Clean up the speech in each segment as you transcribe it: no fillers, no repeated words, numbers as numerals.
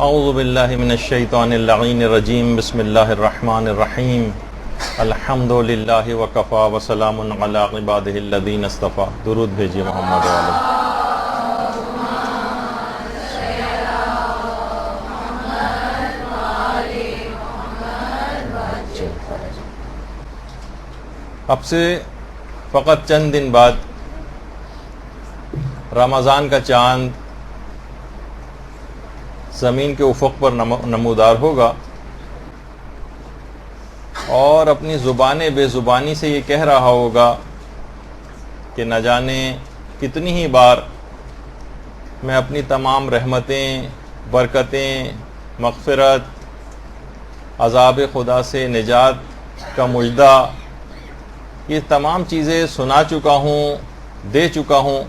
اعوذ باللہ من الشیطان اللعین الرجیم بسم اللہ الرحمن الرحیم الحمد للہ وکفا وسلام علی عبادہ الذین اصطفیٰ. درود بھیجیے محمد علیہ. اب سے فقط چند دن بعد رمضان کا چاند زمین کے افق پر نمودار ہوگا اور اپنی زبان بے زبانی سے یہ کہہ رہا ہوگا کہ نہ جانے کتنی ہی بار میں اپنی تمام رحمتیں، برکتیں، مغفرت، عذاب خدا سے نجات کا مژدہ، یہ تمام چیزیں سنا چکا ہوں، دے چکا ہوں،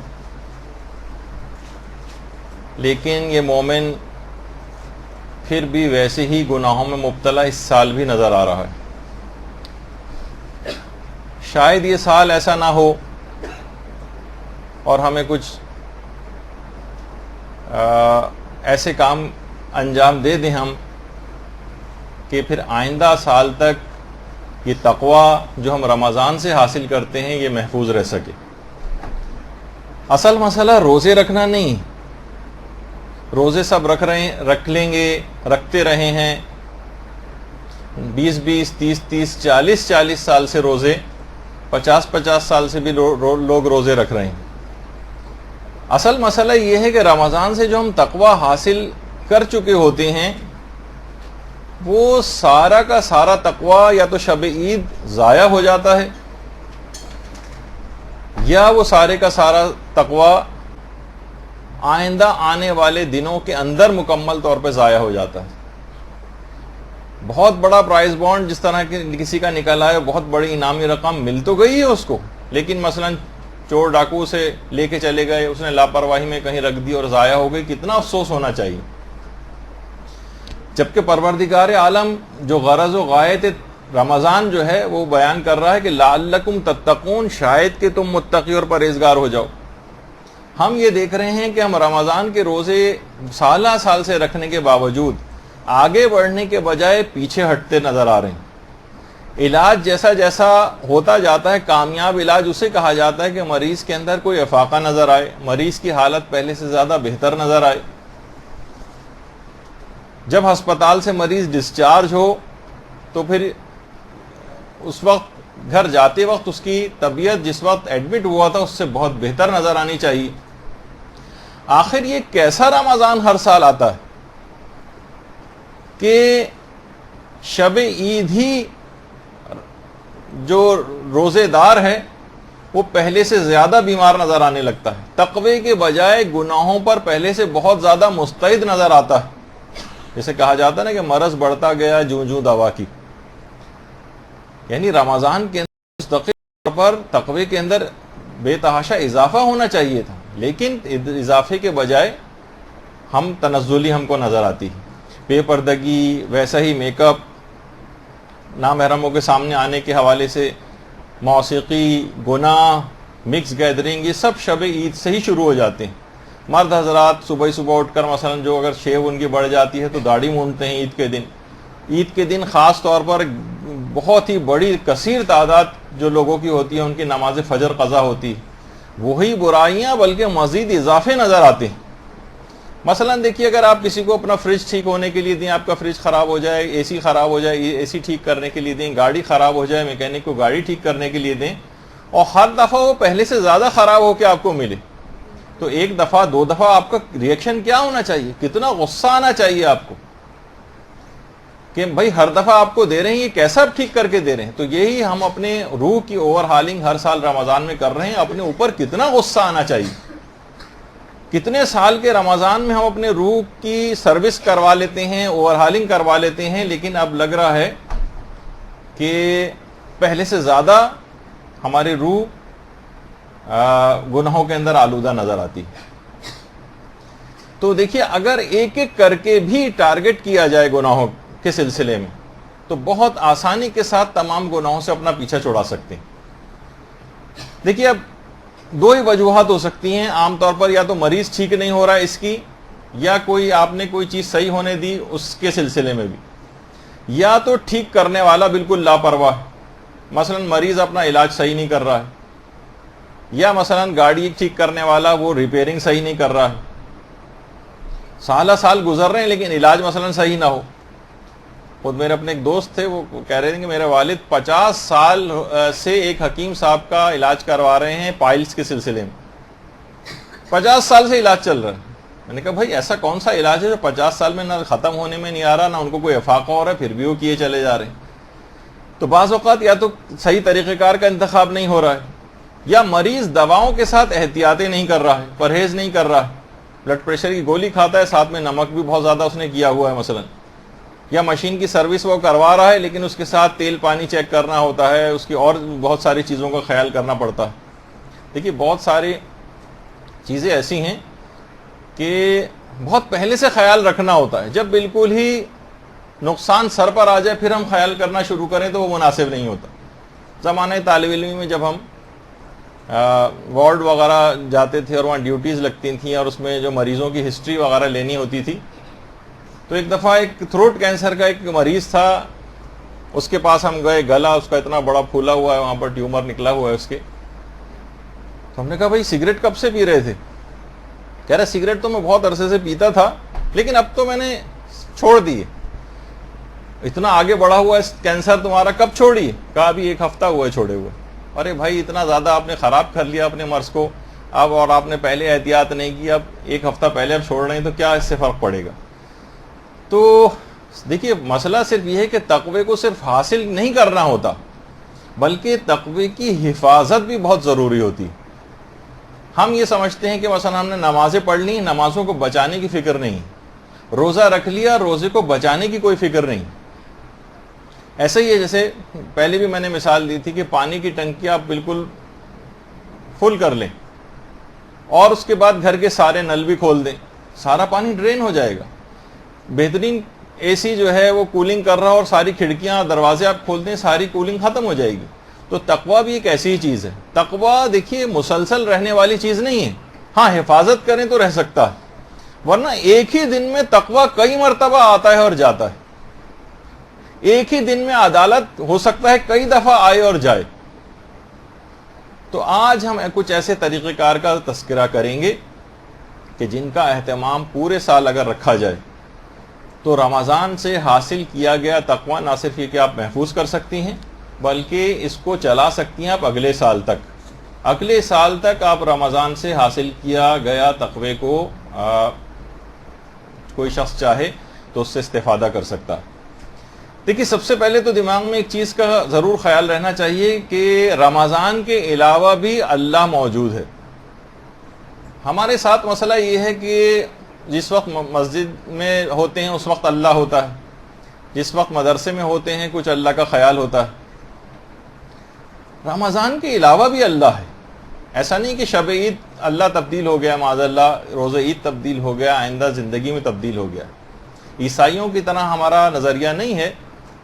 لیکن یہ مومن پھر بھی ویسے ہی گناہوں میں مبتلا اس سال بھی نظر آ رہا ہے. شاید یہ سال ایسا نہ ہو اور ہمیں کچھ ایسے کام انجام دے دیں ہم کہ پھر آئندہ سال تک یہ تقوی جو ہم رمضان سے حاصل کرتے ہیں یہ محفوظ رہ سکے. اصل مسئلہ روزے رکھنا نہیں. روزے سب رکھ لیں گے، رکھتے رہے ہیں 20 30 40 سال سے روزے، 50 سال سے بھی لوگ روزے رکھ رہے ہیں. اصل مسئلہ یہ ہے کہ رمضان سے جو ہم تقوی حاصل کر چکے ہوتے ہیں وہ سارا کا سارا تقوی یا تو شب عید ضائع ہو جاتا ہے یا وہ سارے کا سارا تقوی آئندہ آنے والے دنوں کے اندر مکمل طور پہ ضائع ہو جاتا ہے. بہت بڑا پرائز بانڈ جس طرح کسی کا نکل آئے، بہت بڑی انعامی رقم مل تو گئی ہے اس کو، لیکن مثلا چور ڈاکو سے لے کے چلے گئے، اس نے لاپرواہی میں کہیں رکھ دی اور ضائع ہو گئی. کتنا افسوس ہونا چاہیے. جبکہ پروردگار عالم جو غرض و غایت رمضان جو ہے وہ بیان کر رہا ہے کہ لعلکم تتقون، شاید کہ تم متقی اور پرہیزگار ہو جاؤ. ہم یہ دیکھ رہے ہیں کہ ہم رمضان کے روزے سال سے رکھنے کے باوجود آگے بڑھنے کے بجائے پیچھے ہٹتے نظر آ رہے ہیں. علاج جیسا جیسا ہوتا جاتا ہے، کامیاب علاج اسے کہا جاتا ہے کہ مریض کے اندر کوئی افاقہ نظر آئے، مریض کی حالت پہلے سے زیادہ بہتر نظر آئے. جب ہسپتال سے مریض ڈسچارج ہو تو پھر اس وقت گھر جاتے وقت اس کی طبیعت جس وقت ایڈمٹ ہوا تھا اس سے بہت بہتر نظر آنی چاہیے. آخر یہ کیسا رمضان ہر سال آتا ہے کہ شب عید ہی جو روزے دار ہے وہ پہلے سے زیادہ بیمار نظر آنے لگتا ہے، تقوی کے بجائے گناہوں پر پہلے سے بہت زیادہ مستعد نظر آتا ہے. جیسے کہا جاتا ہے نا کہ مرض بڑھتا گیا جوں دوا کی. یعنی رمضان کے اندر مستقل طور پر تقوی کے اندر بے تحاشا اضافہ ہونا چاہیے تھا، لیکن اضافے کے بجائے ہم تنزلی ہم کو نظر آتی ہے. بے پردگی، ویسا ہی میک اپ، نامحرموں کے سامنے آنے کے حوالے سے موسیقی، گناہ، مکس گیدرنگ، یہ سب شب عید سے ہی شروع ہو جاتے ہیں. مرد حضرات صبح اٹھ کر مثلا جو اگر شیو ان کی بڑھ جاتی ہے تو داڑھی مونڈتے ہیں عید کے دن. عید کے دن خاص طور پر بہت ہی بڑی کثیر تعداد جو لوگوں کی ہوتی ہے ان کی نماز فجر قضا ہوتی ہے. وہی برائیاں بلکہ مزید اضافے نظر آتے ہیں. مثلا دیکھیے، اگر آپ کسی کو اپنا فریج ٹھیک ہونے کے لیے دیں، آپ کا فریج خراب ہو جائے، اے سی خراب ہو جائے، اے سی ٹھیک کرنے کے لیے دیں، گاڑی خراب ہو جائے، میکینک کو گاڑی ٹھیک کرنے کے لیے دیں، اور ہر دفعہ وہ پہلے سے زیادہ خراب ہو کے آپ کو ملے، تو ایک دفعہ 2 دفعہ آپ کا ریئیکشن کیا ہونا چاہیے؟ کتنا غصہ آنا چاہیے آپ کو کہ بھائی ہر دفعہ آپ کو دے رہے ہیں، یہ کیسا ٹھیک کر کے دے رہے ہیں. تو یہی ہم اپنے روح کی اوور ہالنگ ہر سال رمضان میں کر رہے ہیں. اپنے اوپر کتنا غصہ آنا چاہیے. کتنے سال کے رمضان میں ہم اپنے روح کی سروس کروا لیتے ہیں، اوور ہالنگ کروا لیتے ہیں، لیکن اب لگ رہا ہے کہ پہلے سے زیادہ ہماری روح گناہوں کے اندر آلودہ نظر آتی ہے. تو دیکھیے، اگر ایک ایک کر کے بھی ٹارگٹ کیا جائے گناہوں کے سلسلے میں تو بہت آسانی کے ساتھ تمام گناہوں سے اپنا پیچھا چھڑا سکتے ہیں. دیکھیے، اب 2 ہی وجوہات ہو سکتی ہیں عام طور پر. یا تو مریض ٹھیک نہیں ہو رہا ہے اس کی، یا کوئی آپ نے کوئی چیز صحیح ہونے دی اس کے سلسلے میں بھی، یا تو ٹھیک کرنے والا بالکل لاپرواہ، مثلا مریض اپنا علاج صحیح نہیں کر رہا ہے، یا مثلا گاڑی ٹھیک کرنے والا وہ ریپیئرنگ صحیح نہیں کر رہا ہے، سالہ سال گزر رہے ہیں لیکن علاج مثلا صحیح نہ ہو۔ خود میرے اپنے ایک دوست تھے، وہ کہہ رہے تھے کہ میرے والد 50 سال سے ایک حکیم صاحب کا علاج کروا رہے ہیں پائلس کے سلسلے میں، 50 سال سے علاج چل رہا ہے۔ میں نے کہا بھائی ایسا کون سا علاج ہے جو 50 سال میں نہ ختم ہونے میں نہیں آ رہا، نہ ان کو کوئی افاقہ ہو رہا ہے، پھر بھی وہ کیے چلے جا رہے ہیں؟ تو بعض اوقات یا تو صحیح طریقہ کار کا انتخاب نہیں ہو رہا ہے، یا مریض دواؤں کے ساتھ احتیاطیں نہیں کر رہا ہے، پرہیز نہیں کر رہا ہے، بلڈ پریشر کی گولی کھاتا ہے، ساتھ میں نمک بھی بہت زیادہ اس نے کیا ہوا ہے مثلا، یا مشین کی سروس وہ کروا رہا ہے لیکن اس کے ساتھ تیل پانی چیک کرنا ہوتا ہے، اس کی اور بہت ساری چیزوں کا خیال کرنا پڑتا ہے۔ دیکھیے بہت ساری چیزیں ایسی ہیں کہ بہت پہلے سے خیال رکھنا ہوتا ہے، جب بالکل ہی نقصان سر پر آ جائے پھر ہم خیال کرنا شروع کریں تو وہ مناسب نہیں ہوتا۔ زمانہ طالب علمی میں جب ہم وارڈ وغیرہ جاتے تھے اور وہاں ڈیوٹیز لگتی تھیں اور اس میں جو مریضوں کی ہسٹری وغیرہ لینی ہوتی تھی، تو ایک دفعہ ایک تھروٹ کینسر کا ایک مریض تھا، اس کے پاس ہم گئے، گلا اس کا اتنا بڑا پھولا ہوا ہے، وہاں پر ٹیومر نکلا ہوا ہے اس کے۔ تو ہم نے کہا بھائی سگریٹ کب سے پی رہے تھے؟ کہہ رہے سگریٹ تو میں بہت عرصے سے پیتا تھا لیکن اب تو میں نے چھوڑ دی ہے۔ اتنا آگے بڑھا ہوا ہے کینسر تمہارا، کب چھوڑی؟ کہا ابھی 1 ہفتہ ہوا ہے چھوڑے ہوئے۔ ارے بھائی اتنا زیادہ آپ نے خراب کر لیا اپنے مرض کو اب، اور آپ نے پہلے احتیاط نہیں کی، اب 1 ہفتہ پہلے اب چھوڑ رہے ہیں تو کیا اس سے فرق پڑے گا؟ تو دیکھیے مسئلہ صرف یہ ہے کہ تقوی کو صرف حاصل نہیں کرنا ہوتا بلکہ تقوی کی حفاظت بھی بہت ضروری ہوتی۔ ہم یہ سمجھتے ہیں کہ مثلا ہم نے نمازیں پڑھ لی، نمازوں کو بچانے کی فکر نہیں، روزہ رکھ لیا، روزے کو بچانے کی کوئی فکر نہیں۔ ایسا ہی ہے جیسے پہلے بھی میں نے مثال دی تھی کہ پانی کی ٹنکی آپ بالکل فل کر لیں اور اس کے بعد گھر کے سارے نل بھی کھول دیں، سارا پانی ڈرین ہو جائے گا۔ بہترین اے سی جو ہے وہ کولنگ کر رہا اور ساری کھڑکیاں دروازے آپ کھول دیں، ساری کولنگ ختم ہو جائے گی۔ تو تقویٰ بھی ایک ایسی ہی چیز ہے۔ تقویٰ دیکھیے مسلسل رہنے والی چیز نہیں ہے، ہاں حفاظت کریں تو رہ سکتا ہے، ورنہ ایک ہی دن میں تقویٰ کئی مرتبہ آتا ہے اور جاتا ہے، ایک ہی دن میں عدالت ہو سکتا ہے کئی دفعہ آئے اور جائے۔ تو آج ہم کچھ ایسے طریقہ کار کا تذکرہ کریں گے کہ جن کا اہتمام پورے سال اگر رکھا جائے تو رمضان سے حاصل کیا گیا تقویٰ نہ صرف یہ کہ آپ محفوظ کر سکتی ہیں بلکہ اس کو چلا سکتی ہیں آپ اگلے سال تک۔ اگلے سال تک آپ رمضان سے حاصل کیا گیا تقوی کو کوئی شخص چاہے تو اس سے استفادہ کر سکتا ہے۔ دیکھیے سب سے پہلے تو دماغ میں ایک چیز کا ضرور خیال رہنا چاہیے کہ رمضان کے علاوہ بھی اللہ موجود ہے۔ ہمارے ساتھ مسئلہ یہ ہے کہ جس وقت مسجد میں ہوتے ہیں اس وقت اللہ ہوتا ہے، جس وقت مدرسے میں ہوتے ہیں کچھ اللہ کا خیال ہوتا ہے۔ رمضان کے علاوہ بھی اللہ ہے، ایسا نہیں کہ شب عید اللہ تبدیل ہو گیا، معاذ اللہ روز عید تبدیل ہو گیا، آئندہ زندگی میں تبدیل ہو گیا۔ عیسائیوں کی طرح ہمارا نظریہ نہیں ہے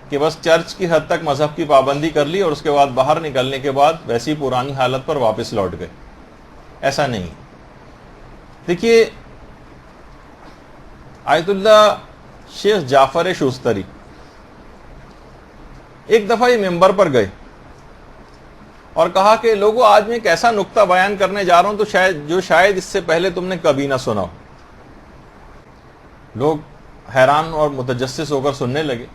کہ بس چرچ کی حد تک مذہب کی پابندی کر لی اور اس کے بعد باہر نکلنے کے بعد ویسی پرانی حالت پر واپس لوٹ گئے، ایسا نہیں۔ دیکھیے آیت اللہ شیخ جعفر شوستری ایک دفعہ یہ ممبر پر گئے اور کہا کہ لوگوں آج میں ایک ایسا نقطہ بیان کرنے جا رہا ہوں تو شاید اس سے پہلے تم نے کبھی نہ سنا ہو۔ لوگ حیران اور متجسس ہو کر سننے لگے۔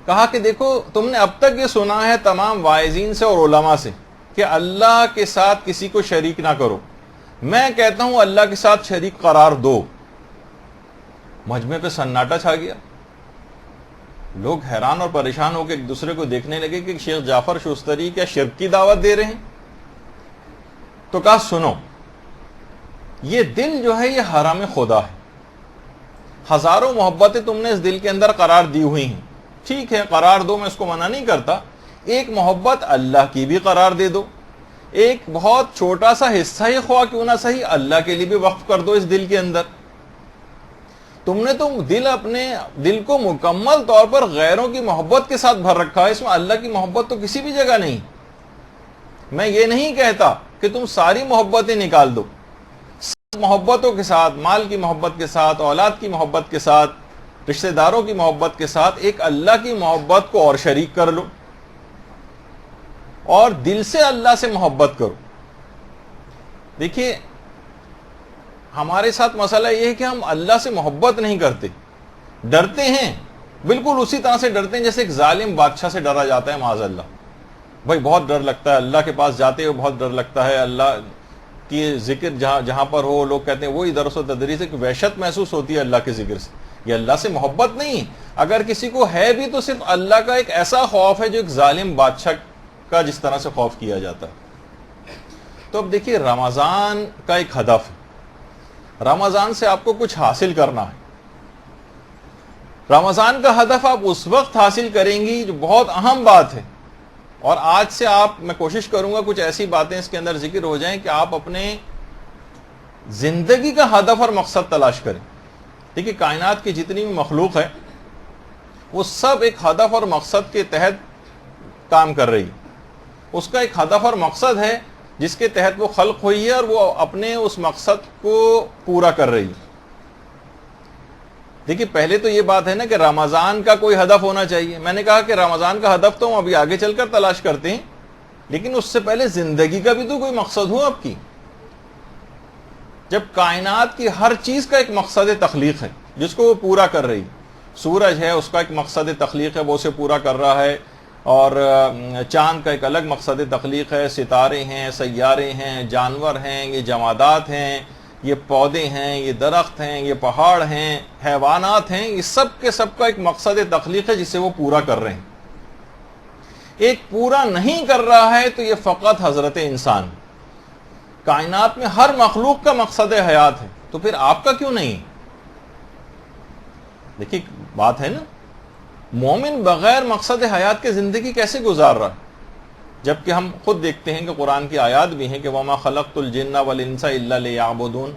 کہا کہ دیکھو تم نے اب تک یہ سنا ہے تمام واعظین سے اور علماء سے کہ اللہ کے ساتھ کسی کو شریک نہ کرو، میں کہتا ہوں اللہ کے ساتھ شریک قرار دو۔ مجمع پہ سناٹا چھا گیا، لوگ حیران اور پریشان ہو کے ایک دوسرے کو دیکھنے لگے کہ شیخ جعفر شوستری کیا شرک کی دعوت دے رہے ہیں؟ تو کہا سنو، یہ دل جو ہے یہ حرم خدا ہے، ہزاروں محبتیں تم نے اس دل کے اندر قرار دی ہوئی ہیں، ٹھیک ہے قرار دو، میں اس کو منع نہیں کرتا، ایک محبت اللہ کی بھی قرار دے دو، ایک بہت چھوٹا سا حصہ ہی خواہ کیوں نہ صحیح اللہ کے لیے بھی وقف کر دو اس دل کے اندر۔ تم نے تو اپنے دل کو مکمل طور پر غیروں کی محبت کے ساتھ بھر رکھا ہے، اس میں اللہ کی محبت تو کسی بھی جگہ نہیں۔ میں یہ نہیں کہتا کہ تم ساری محبتیں نکال دو، محبتوں کے ساتھ، مال کی محبت کے ساتھ، اولاد کی محبت کے ساتھ، رشتہ داروں کی محبت کے ساتھ ایک اللہ کی محبت کو اور شریک کر لو اور دل سے اللہ سے محبت کرو. دیکھیے ہمارے ساتھ مسئلہ یہ ہے کہ ہم اللہ سے محبت نہیں کرتے، ڈرتے ہیں، بالکل اسی طرح سے ڈرتے ہیں جیسے ایک ظالم بادشاہ سے ڈرا جاتا ہے معاذ اللہ. بھائی بہت ڈر لگتا ہے، اللہ کے پاس جاتے ہوئے بہت ڈر لگتا ہے، اللہ کی ذکر جہاں پر ہو لوگ کہتے ہیں وہی درس و تدریس، ایک وحشت محسوس ہوتی ہے اللہ کے ذکر سے. یہ اللہ سے محبت نہیں، اگر کسی کو ہے بھی تو صرف اللہ کا ایک ایسا خوف ہے جو ایک ظالم بادشاہ کا جس طرح سے خوف کیا جاتا ہے. تو اب دیکھیے رمضان کا ایک ہدف ہے، رمضان سے آپ کو کچھ حاصل کرنا ہے. رمضان کا ہدف آپ اس وقت حاصل کریں گی جو بہت اہم بات ہے، اور آج سے میں کوشش کروں گا کچھ ایسی باتیں اس کے اندر ذکر ہو جائیں کہ آپ اپنے زندگی کا ہدف اور مقصد تلاش کریں. دیکھیے کائنات کی جتنی بھی مخلوق ہے وہ سب ایک ہدف اور مقصد کے تحت کام کر رہی ہے. اس کا ایک ہدف اور مقصد ہے جس کے تحت وہ خلق ہوئی ہے اور وہ اپنے اس مقصد کو پورا کر رہی ہے. دیکھیے پہلے تو یہ بات ہے نا کہ رمضان کا کوئی ہدف ہونا چاہیے. میں نے کہا کہ رمضان کا ہدف تو ہم ابھی آگے چل کر تلاش کرتے ہیں، لیکن اس سے پہلے زندگی کا بھی تو کوئی مقصد ہو آپ کی. جب کائنات کی ہر چیز کا ایک مقصد تخلیق ہے جس کو وہ پورا کر رہی، سورج ہے اس کا ایک مقصد تخلیق ہے، وہ اسے پورا کر رہا ہے، اور چاند کا ایک الگ مقصد تخلیق ہے، ستارے ہیں، سیارے ہیں، جانور ہیں، یہ جمادات ہیں، یہ پودے ہیں، یہ درخت ہیں، یہ پہاڑ ہیں، حیوانات ہیں، یہ سب کے سب کا ایک مقصد تخلیق ہے جسے وہ پورا کر رہے ہیں. ایک پورا نہیں کر رہا ہے تو یہ فقط حضرت انسان. کائنات میں ہر مخلوق کا مقصد حیات ہے، تو پھر آپ کا کیوں نہیں؟ دیکھیے بات ہے نا، مومن بغیر مقصد حیات کے زندگی کیسے گزار رہا ہے؟ جبکہ ہم خود دیکھتے ہیں کہ قرآن کی آیات بھی ہیں کہ وَمَا خَلَقْتُ الْجِنَّ وَالْإِنسَ إِلَّا لِيَعْبُدُونَ.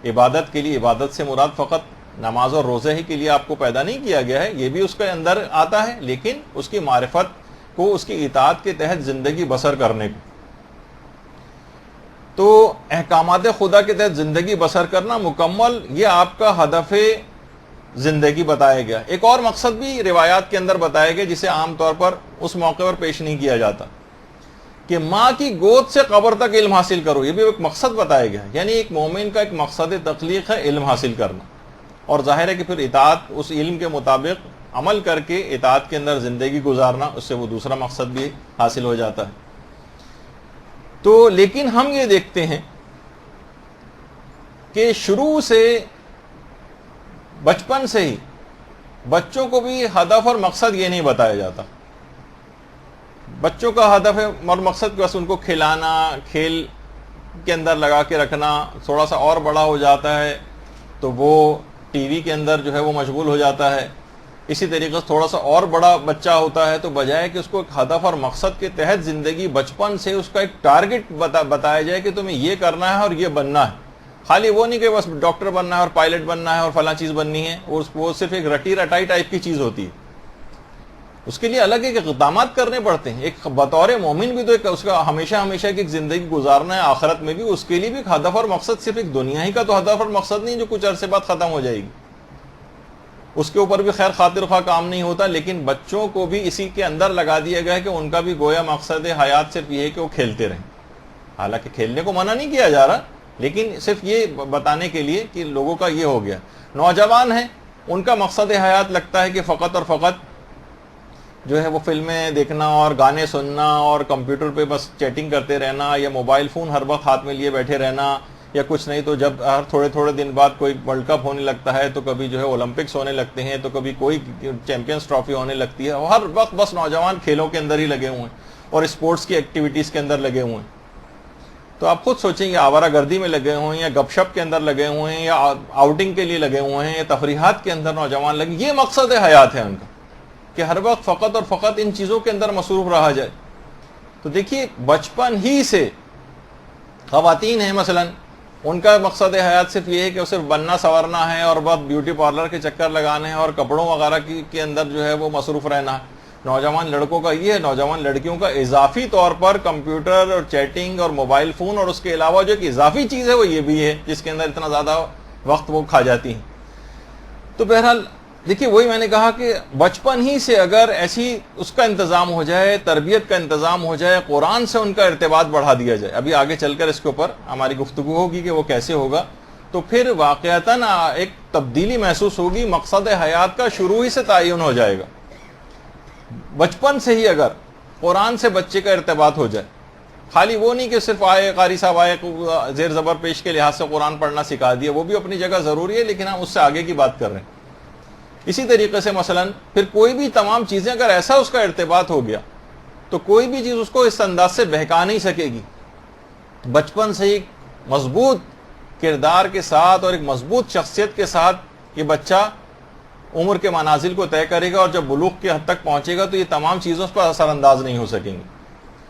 عبادت کے لیے، عبادت سے مراد فقط نماز اور روزے ہی کے لیے آپ کو پیدا نہیں کیا گیا ہے، یہ بھی اس کے اندر آتا ہے، لیکن اس کی معرفت کو، اس کی اطاعت کے تحت زندگی بسر کرنے کو. تو احکامات خدا کے تحت زندگی بسر کرنا مکمل، یہ آپ کا ہدف زندگی بتایا گیا. ایک اور مقصد بھی روایات کے اندر بتایا گیا جسے عام طور پر اس موقع پر پیش نہیں کیا جاتا، کہ ماں کی گود سے قبر تک علم حاصل کرو. یہ بھی ایک مقصد بتایا گیا، یعنی ایک مومن کا ایک مقصد تخلیق ہے علم حاصل کرنا، اور ظاہر ہے کہ پھر اطاعت، اس علم کے مطابق عمل کر کے اطاعت کے اندر زندگی گزارنا، اس سے وہ دوسرا مقصد بھی حاصل ہو جاتا ہے. تو لیکن ہم یہ دیکھتے ہیں کہ شروع سے، بچپن سے ہی بچوں کو بھی ہدف اور مقصد یہ نہیں بتایا جاتا. بچوں کا ہدف اور مقصد بس ان کو کھلانا، کھیل کے اندر لگا کے رکھنا. تھوڑا سا اور بڑا ہو جاتا ہے تو وہ ٹی وی کے اندر جو ہے وہ مشغول ہو جاتا ہے. اسی طریقے سے تھوڑا سا اور بڑا بچہ ہوتا ہے تو بجائے کہ اس کو ایک ہدف اور مقصد کے تحت زندگی بچپن سے اس کا ایک ٹارگٹ بتایا جائے کہ تمہیں یہ کرنا ہے اور یہ بننا ہے. خالی وہ نہیں کہ بس ڈاکٹر بننا ہے اور پائلٹ بننا ہے اور فلاں چیز بننی ہے، اور وہ صرف ایک رٹی رٹائی ٹائپ کی چیز ہوتی ہے. اس کے لیے الگ ایک اقدامات کرنے پڑتے ہیں. ایک بطور مومن بھی تو ایک اس کا ہمیشہ کی ایک زندگی گزارنا ہے، آخرت میں بھی اس کے لیے بھی ایک ہدف اور مقصد، صرف ایک دنیا ہی کا تو ہدف اور مقصد نہیں جو کچھ عرصے بعد ختم ہو جائے گی. اس کے اوپر بھی خیر خاطر خواہ کام نہیں ہوتا، لیکن بچوں کو بھی اسی کے اندر لگا دیا گیا ہے کہ ان کا بھی گویا مقصد حیات صرف یہ ہے کہ وہ کھیلتے رہیں. حالانکہ کھیلنے کو منع نہیں کیا جا رہا، لیکن صرف یہ بتانے کے لیے کہ لوگوں کا یہ ہو گیا. نوجوان ہیں، ان کا مقصد حیات لگتا ہے کہ فقط اور فقط جو ہے وہ فلمیں دیکھنا اور گانے سننا اور کمپیوٹر پہ بس چیٹنگ کرتے رہنا، یا موبائل فون ہر وقت ہاتھ میں لیے بیٹھے رہنا، یا کچھ نہیں تو جب ہر تھوڑے دن بعد کوئی ورلڈ کپ ہونے لگتا ہے تو کبھی جو ہے اولمپکس ہونے لگتے ہیں، تو کبھی کوئی چیمپئنز ٹرافی ہونے لگتی ہے. ہر وقت بس نوجوان کھیلوں کے اندر ہی لگے ہوئے ہیں اور اسپورٹس کی ایکٹیویٹیز کے اندر لگے ہوئے ہیں. تو آپ خود سوچیں کہ آوارہ گردی میں لگے ہوئے ہیں، یا گپ شپ کے اندر لگے ہوئے ہیں، یا آؤٹنگ کے لیے لگے ہوئے ہیں، یا تفریحات کے اندر نوجوان لگے. یہ مقصد حیات ہے ان کا کہ ہر وقت فقط اور فقط ان چیزوں کے اندر مصروف رہا جائے. تو دیکھیے بچپن ہی سے خواتین ہیں مثلا، ان کا مقصد حیات صرف یہ ہے کہ صرف بننا سنورنا ہے اور بہت بیوٹی پارلر کے چکر لگانے ہیں اور کپڑوں وغیرہ کے اندر جو ہے وہ مصروف رہنا ہے. نوجوان لڑکوں کا یہ ہے، نوجوان لڑکیوں کا اضافی طور پر کمپیوٹر اور چیٹنگ اور موبائل فون، اور اس کے علاوہ جو ایک اضافی چیز ہے وہ یہ بھی ہے جس کے اندر اتنا زیادہ وقت وہ کھا جاتی ہیں۔ تو بہرحال دیکھیے، وہی میں نے کہا کہ بچپن ہی سے اگر ایسی اس کا انتظام ہو جائے، تربیت کا انتظام ہو جائے، قرآن سے ان کا ارتباط بڑھا دیا جائے، ابھی آگے چل کر اس کے اوپر ہماری گفتگو ہوگی کہ وہ کیسے ہوگا، تو پھر واقعتاً ایک تبدیلی محسوس ہوگی، مقصد حیات کا شروع ہی سے تعین ہو جائے گا۔ بچپن سے ہی اگر قرآن سے بچے کا ارتباط ہو جائے، خالی وہ نہیں کہ صرف آئے قاری صاحب آئے زیر زبر پیش کے لحاظ سے قرآن پڑھنا سکھا دیا، وہ بھی اپنی جگہ ضروری ہے، لیکن ہم اس سے آگے کی بات کر رہے ہیں۔ اسی طریقے سے مثلا پھر کوئی بھی تمام چیزیں اگر ایسا اس کا ارتباط ہو گیا تو کوئی بھی چیز اس کو اس انداز سے بہکا نہیں سکے گی۔ بچپن سے ہی مضبوط کردار کے ساتھ اور ایک مضبوط شخصیت کے ساتھ یہ بچہ عمر کے منازل کو طے کرے گا، اور جب بلوغ کی حد تک پہنچے گا تو یہ تمام چیزوں پر اثر انداز نہیں ہو سکیں گی،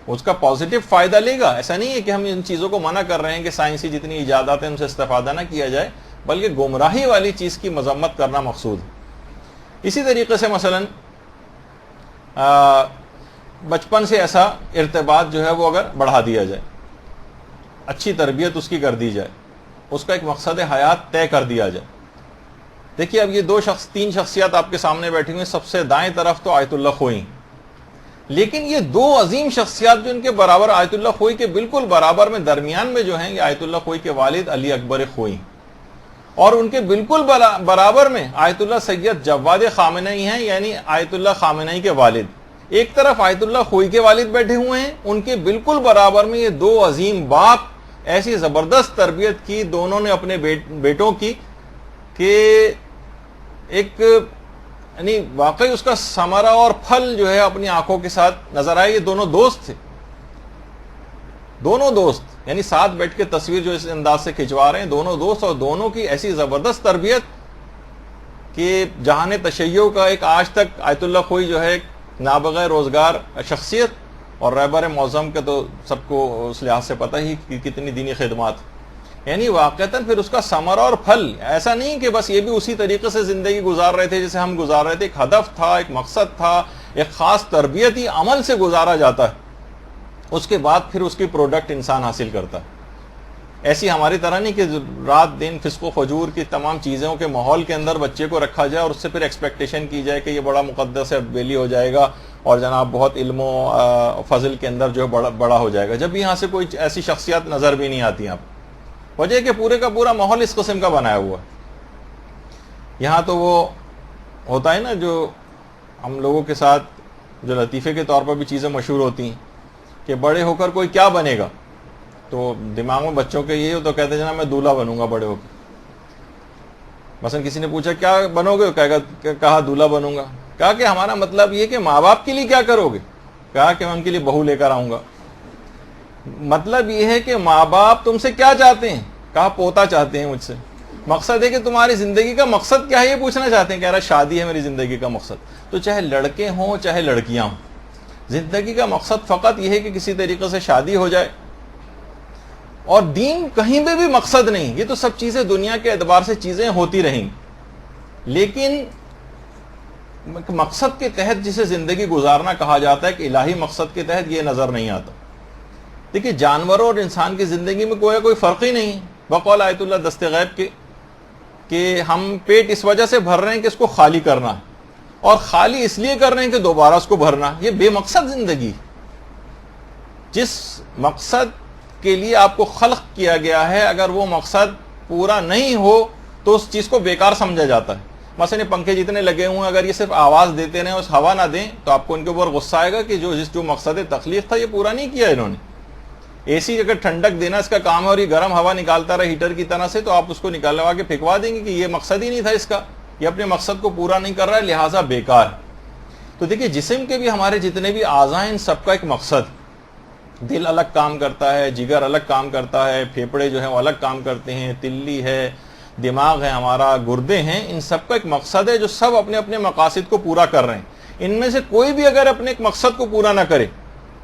اس کا پازیٹو فائدہ لے گا۔ ایسا نہیں ہے کہ ہم ان چیزوں کو منع کر رہے ہیں کہ سائنسی جتنی ایجادات ہیں ان سے استفادہ نہ کیا جائے، بلکہ گمراہی والی چیز کی مذمت کرنا مقصود ہے۔ اسی طریقے سے مثلا بچپن سے ایسا ارتباط جو ہے وہ اگر بڑھا دیا جائے، اچھی تربیت اس کی کر دی جائے، اس کا ایک مقصد حیات طے کر دیا جائے۔ دیکھیے اب یہ تین شخصیات آپ کے سامنے بیٹھی ہوئی، سب سے دائیں طرف تو آیت اللہ خوئی، لیکن یہ دو عظیم شخصیات جو ان کے برابر، آیت اللہ خوئی کے بالکل برابر میں درمیان میں جو ہیں، یہ آیت اللہ خوئی کے والد علی اکبر خوئی، اور ان کے بالکل برابر میں آیت اللہ سید جواد خامنئی ہیں، یعنی آیت اللہ خامنئی کے والد۔ ایک طرف آیت اللہ خوئی کے والد بیٹھے ہوئے ہیں، ان کے بالکل برابر میں یہ دو عظیم باپ، ایسی زبردست تربیت کی دونوں نے اپنے بیٹوں کی کہ ایک یعنی واقعی اس کا ثمرہ اور پھل جو ہے اپنی آنکھوں کے ساتھ نظر آئے۔ یہ دونوں دوست تھے، دونوں دوست، یعنی ساتھ بیٹھ کے تصویر جو اس انداز سے کھنچوا رہے ہیں، دونوں دوست، اور دونوں کی ایسی زبردست تربیت کہ جہان تشیع کا ایک آج تک آیت اللہ خوئی جو ہے نابغہ روزگار شخصیت، اور رہبر معظم کے تو سب کو اس لحاظ سے پتہ ہی کہ کتنی دینی خدمات، یعنی واقعتاً پھر اس کا ثمرہ اور پھل ایسا نہیں کہ بس یہ بھی اسی طریقے سے زندگی گزار رہے تھے جیسے ہم گزار رہے تھے، ایک ہدف تھا، ایک مقصد تھا، ایک خاص تربیتی عمل سے گزارا جاتا ہے، اس کے بعد پھر اس کی پروڈکٹ انسان حاصل کرتا ہے۔ ایسی ہماری طرح نہیں کہ رات دن فسق و فجور کی تمام چیزوں کے ماحول کے اندر بچے کو رکھا جائے اور اس سے پھر ایکسپیکٹیشن کی جائے کہ یہ بڑا مقدس ہے، بیلی ہو جائے گا اور جناب بہت علم و فضل کے اندر جو ہے بڑا ہو جائے گا، جب یہاں سے کوئی ایسی شخصیات نظر بھی نہیں آتی۔ آپ وجہ کہ پورے کا پورا ماحول اس قسم کا بنایا ہوا ہے۔ یہاں تو وہ ہوتا ہے نا جو ہم لوگوں کے ساتھ جو لطیفے کے طور پر بھی چیزیں مشہور ہوتی ہیں کہ بڑے ہو کر کوئی کیا بنے گا، تو دماغ میں بچوں کے یہ تو کہتے ہیں جناب میں دولہا بنوں گا بڑے ہو کے۔ مثلا کسی نے پوچھا کیا بنو گے، کہا دولہا بنوں گا۔ کہا کہ ہمارا مطلب یہ کہ ماں باپ کے لیے کیا کرو گے، کہا کہ میں ان کے لیے بہو لے کر آؤں گا۔ مطلب یہ ہے کہ ماں باپ تم سے کیا چاہتے ہیں، کہا پوتا چاہتے ہیں مجھ سے۔ مقصد ہے کہ تمہاری زندگی کا مقصد کیا ہے یہ پوچھنا چاہتے ہیں، کہہ رہا شادی ہے میری زندگی کا مقصد۔ تو چاہے لڑکے ہوں چاہے لڑکیاں ہوں، زندگی کا مقصد فقط یہ ہے کہ کسی طریقے سے شادی ہو جائے، اور دین کہیں پہ بھی مقصد نہیں۔ یہ تو سب چیزیں دنیا کے اعتبار سے چیزیں ہوتی رہیں، لیکن مقصد کے تحت جسے زندگی گزارنا کہا جاتا ہے کہ الہی مقصد کے تحت، یہ نظر نہیں آتا۔ دیکھیے جانوروں اور انسان کی زندگی میں کوئی فرق ہی نہیں، بقول آیت اللہ دست غیب کے کہ ہم پیٹ اس وجہ سے بھر رہے ہیں کہ اس کو خالی کرنا ہے، اور خالی اس لیے کر رہے ہیں کہ دوبارہ اس کو بھرنا۔ یہ بے مقصد زندگی، جس مقصد کے لیے آپ کو خلق کیا گیا ہے اگر وہ مقصد پورا نہیں ہو تو اس چیز کو بیکار سمجھا جاتا ہے۔ مثلا پنکھے جتنے لگے ہوئے ہیں اگر یہ صرف آواز دیتے رہیں، اس ہوا نہ دیں، تو آپ کو ان کے اوپر غصہ آئے گا کہ جو مقصد تخلیق تھا یہ پورا نہیں کیا انہوں نے۔ اے سی اگر ٹھنڈک دینا اس کا کام ہے اور یہ گرم ہوا نکالتا رہا ہیٹر کی طرح سے، تو آپ اس کو نکالوا کے پھینکوا دیں گے کہ یہ مقصد ہی نہیں تھا اس کا، یہ اپنے مقصد کو پورا نہیں کر رہا ہے لہٰذا بیکار۔ تو دیکھیے جسم کے بھی ہمارے جتنے بھی اعضاء ہیں ان سب کا ایک مقصد، دل الگ کام کرتا ہے، جگر الگ کام کرتا ہے، پھیپڑے جو ہیں وہ الگ کام کرتے ہیں، تلی ہے، دماغ ہے ہمارا، گردے ہیں، ان سب کا ایک مقصد ہے جو سب اپنے اپنے مقاصد کو پورا کر رہے ہیں۔ ان میں سے کوئی بھی اگر اپنے ایک مقصد کو پورا نہ کرے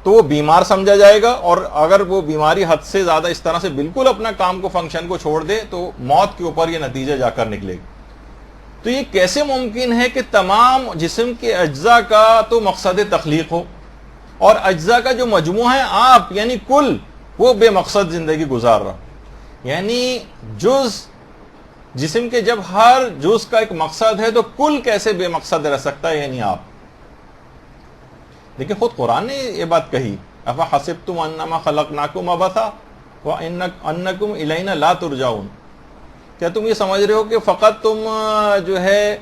تو وہ بیمار سمجھا جائے گا، اور اگر وہ بیماری حد سے زیادہ اس طرح سے بالکل اپنا کام کو فنکشن کو چھوڑ دے تو موت کے اوپر یہ نتیجہ جا کر نکلے گا۔ تو یہ کیسے ممکن ہے کہ تمام جسم کے اجزاء کا تو مقصد تخلیق ہو اور اجزاء کا جو مجموعہ ہے آپ یعنی کل وہ بے مقصد زندگی گزار رہا؟ یعنی جز جسم کے جب ہر جز کا ایک مقصد ہے تو کل کیسے بے مقصد رہ سکتا ہے؟ یعنی آپ دیکھیں خود قرآن نے یہ بات کہی، افحسبتم انما خلقناکم عبثا وانکم الینا لا ترجعون، کیا تم یہ سمجھ رہے ہو کہ فقط تم جو ہے